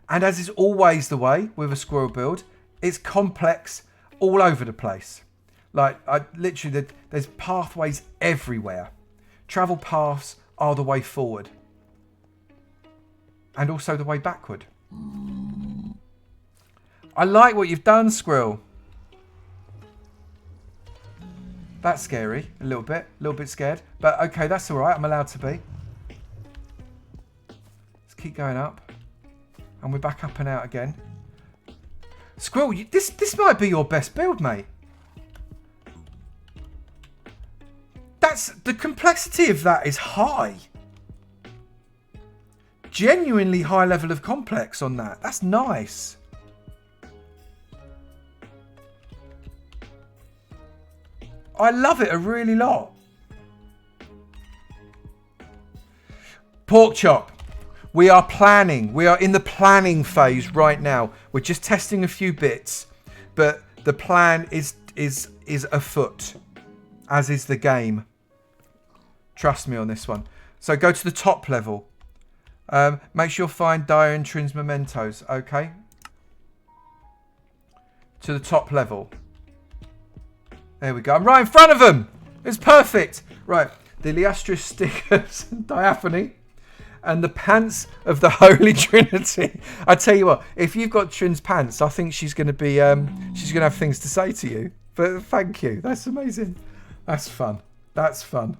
And as is always the way with a squirrel build, it's complex all over the place. Like, literally, there's pathways everywhere. Travel paths are the way forward. And also the way backward. I like what you've done, Squirrel. That's scary, a little bit scared. But okay, that's all right, I'm allowed to be. Let's keep going up. And we're back up and out again. Squirrel, this might be your best build, mate. The complexity of that is high. Genuinely high level of complex on that. That's nice. I love it a really lot. Pork chop. We are planning. We are in the planning phase right now. We're just testing a few bits, but the plan is afoot, as is the game. Trust me on this one. So go to the top level. Make sure you find Dire and Trin's mementos. Okay. To the top level. There we go. I'm right in front of them. It's perfect. Right. The Liastris stickers, Diaphany, and the pants of the Holy Trinity. I tell you what, if you've got Trin's pants, I think she's going to be, she's going to have things to say to you. But thank you. That's amazing. That's fun. That's fun.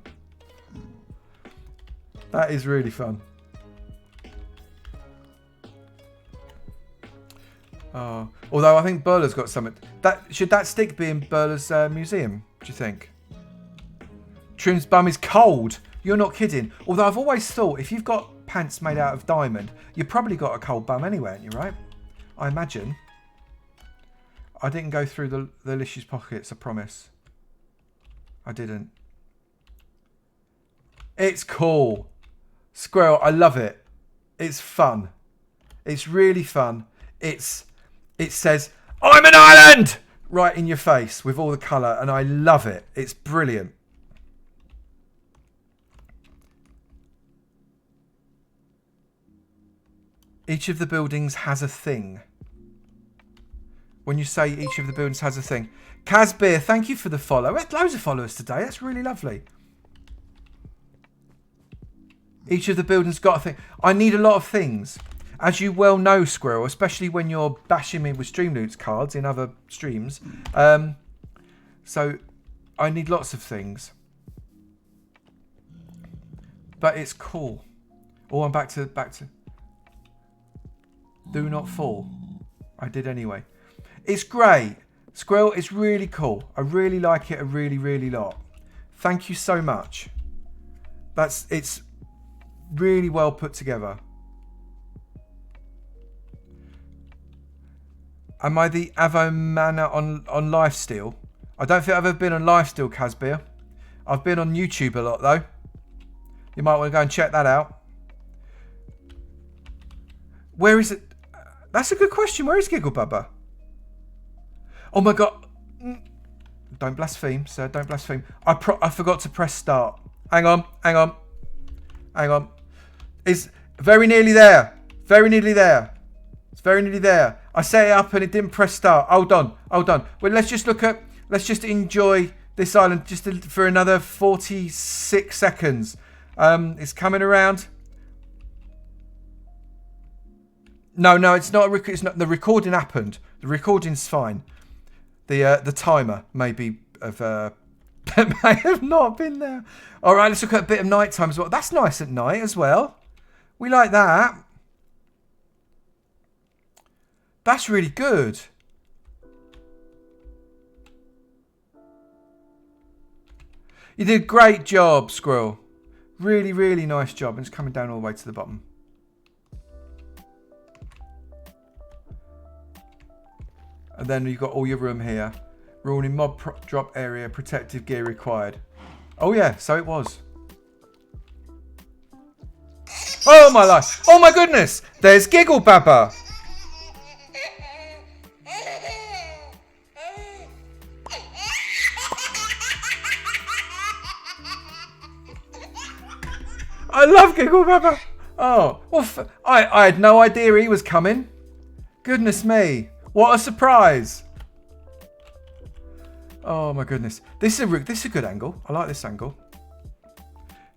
That is really fun. Oh, although I think Burla's got something. Should that stick be in Burla's museum, do you think? Trin's bum is cold. You're not kidding. Although I've always thought if you've got pants made out of diamond, you've probably got a cold bum anyway, haven't you, right? I imagine. I didn't go through the Lish's pockets, I promise. I didn't. It's cool. Squirrel, I love it. It's fun. It's really fun. It says, I'm an island! Right in your face with all the colour, and I love it. It's brilliant. Each of the buildings has a thing. When you say each of the buildings has a thing. Kazbeer, thank you for the follow. We had loads of followers today. That's really lovely. Each of the buildings got a thing. I need a lot of things. As you well know, Squirrel, especially when you're bashing me with Stream Loots cards in other streams. So I need lots of things. But it's cool. Oh, I'm back to do not fall. I did anyway. It's great. Squirrel, it's really cool. I really like it a really, really lot. Thank you so much. It's really well put together. Am I the Avomance on Lifesteal? I don't think I've ever been on Lifesteal, Kazbeer. I've been on YouTube a lot though. You might want to go and check that out. Where is it? That's a good question. Where is Giggle Bubba? Oh my god. Don't blaspheme, sir. Don't blaspheme. I forgot to press start. Hang on. It's very nearly there. It's very nearly there. I set it up and it didn't press start. Hold on. Well, let's just enjoy this island just for another 46 seconds. It's coming around. No, it's not. It's not. The recording happened. The recording's fine. The timer maybe may have not been there. All right, let's look at a bit of nighttime as well. That's nice at night as well. We like that. That's really good. You did a great job, Squirrel. Really, really nice job. And it's coming down all the way to the bottom. And then you've got all your room here. Ruling mob drop area, protective gear required. Oh yeah, so it was. Oh my life. Oh my goodness. There's Giggle Baba. I love Giggle Baba. Oh, well, I had no idea he was coming. Goodness me. What a surprise. Oh my goodness. This is a good angle. I like this angle.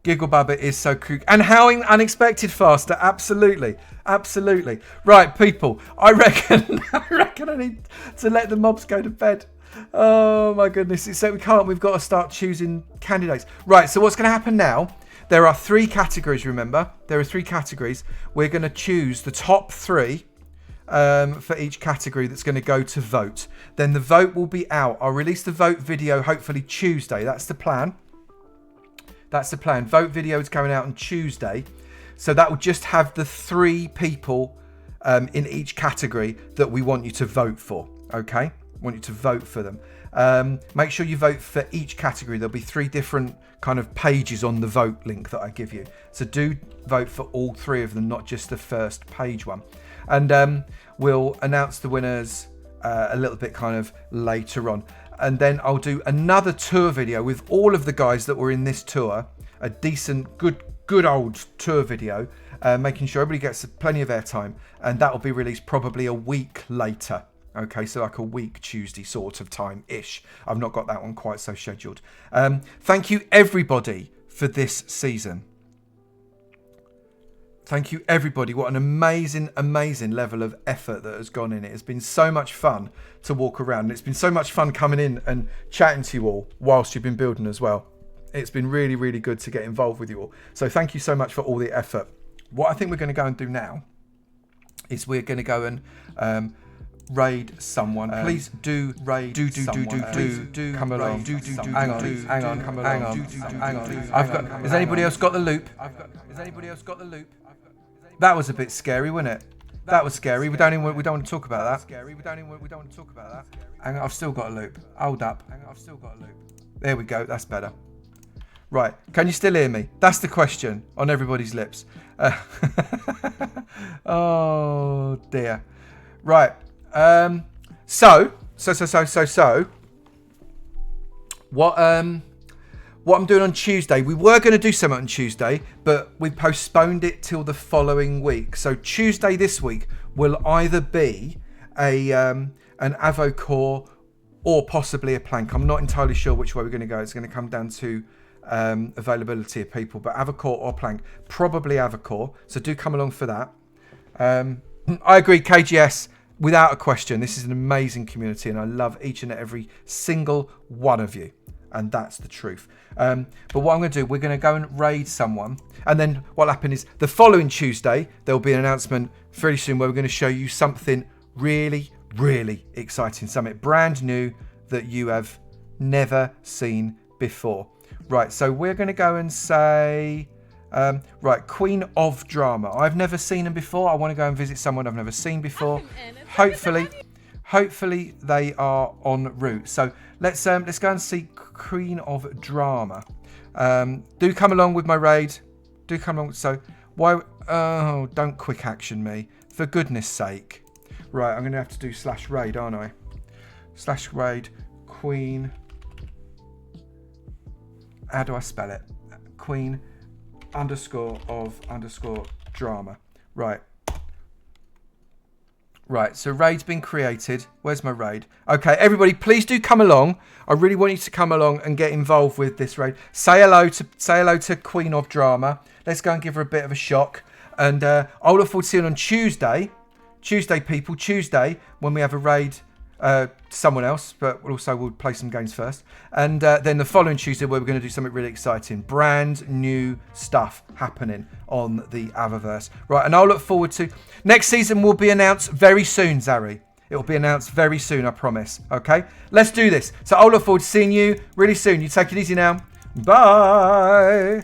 Giggle Baba is so cute. And how unexpected faster. Absolutely. Right, people. I reckon I need to let the mobs go to bed. Oh my goodness. So we can't. We've got to start choosing candidates. Right, so what's going to happen now? There are 3 categories, remember? There are 3 categories. We're going to choose the top 3 for each category that's going to go to vote. Then the vote will be out. I'll release the vote video hopefully Tuesday. That's the plan. Vote video is coming out on Tuesday. So that will just have the 3 people in each category that we want you to vote for. Okay? Want you to vote for them. Make sure you vote for each category. There'll be 3 different kind of pages on the vote link that I give you. So do vote for all 3 of them, not just the first page one. And we'll announce the winners a little bit kind of later on. And then I'll do another tour video with all of the guys that were in this tour. A decent, good old tour video, making sure everybody gets plenty of airtime. And that will be released probably a week later. Okay, so like a week Tuesday sort of time-ish. I've not got that one quite so scheduled. Thank you, everybody, for this season. Thank you, everybody. What an amazing level of effort that has gone in it. It's been so much fun to walk around. And it's been so much fun coming in and chatting to you all whilst you've been building as well. It's been really, really good to get involved with you all. So thank you so much for all the effort. What I think we're going to go and do now is we're going to go and raid someone. Please do raid do come along. Hang on. Has anybody else got the loop? That was a bit scary, wasn't it? That was scary. We don't want to talk about that. Hang on, I've still got a loop. Hold up. There we go. That's better. Right. Can you still hear me? That's the question on everybody's lips. Oh dear. Right. So. What I'm doing on Tuesday, we were going to do something on Tuesday, but we postponed it till the following week. So Tuesday this week will either be an Avo core or possibly a plank. I'm not entirely sure which way we're going to go. It's going to come down to availability of people, but Avo core or plank, probably Avo core. So do come along for that. I agree, KGS. Without a question, this is an amazing community and I love each and every single one of you. And that's the truth. But what I'm going to do, we're going to go and raid someone. And then what'll happen is the following Tuesday, there'll be an announcement fairly soon where we're going to show you something really, really exciting. Something brand new that you have never seen before. Right, so we're going to go and say... right, Queen of Drama. I've never seen them before. I want to go and visit someone I've never seen before. Hopefully they are en route. So let's go and see Queen of Drama. Do come along with my raid. Do come along. So why? Oh, don't quick action me. For goodness sake. Right, I'm going to have to do /raid, aren't I? /raid queen. How do I spell it? Queen _of _drama. Right. Right, so raid's been created. Where's my raid? Okay, everybody, please do come along. I really want you to come along and get involved with this raid. Say hello to Queen of Drama. Let's go and give her a bit of a shock. And I'll look forward to seeing you on Tuesday. Tuesday, people. Tuesday, when we have a raid. Someone else, but we'll play some games first. And then the following Tuesday, where we're going to do something really exciting. Brand new stuff happening on the Avomance. Right, and I'll look forward to... Next season will be announced very soon, Zari. It will be announced very soon, I promise. Okay? Let's do this. So I'll look forward to seeing you really soon. You take it easy now. Bye.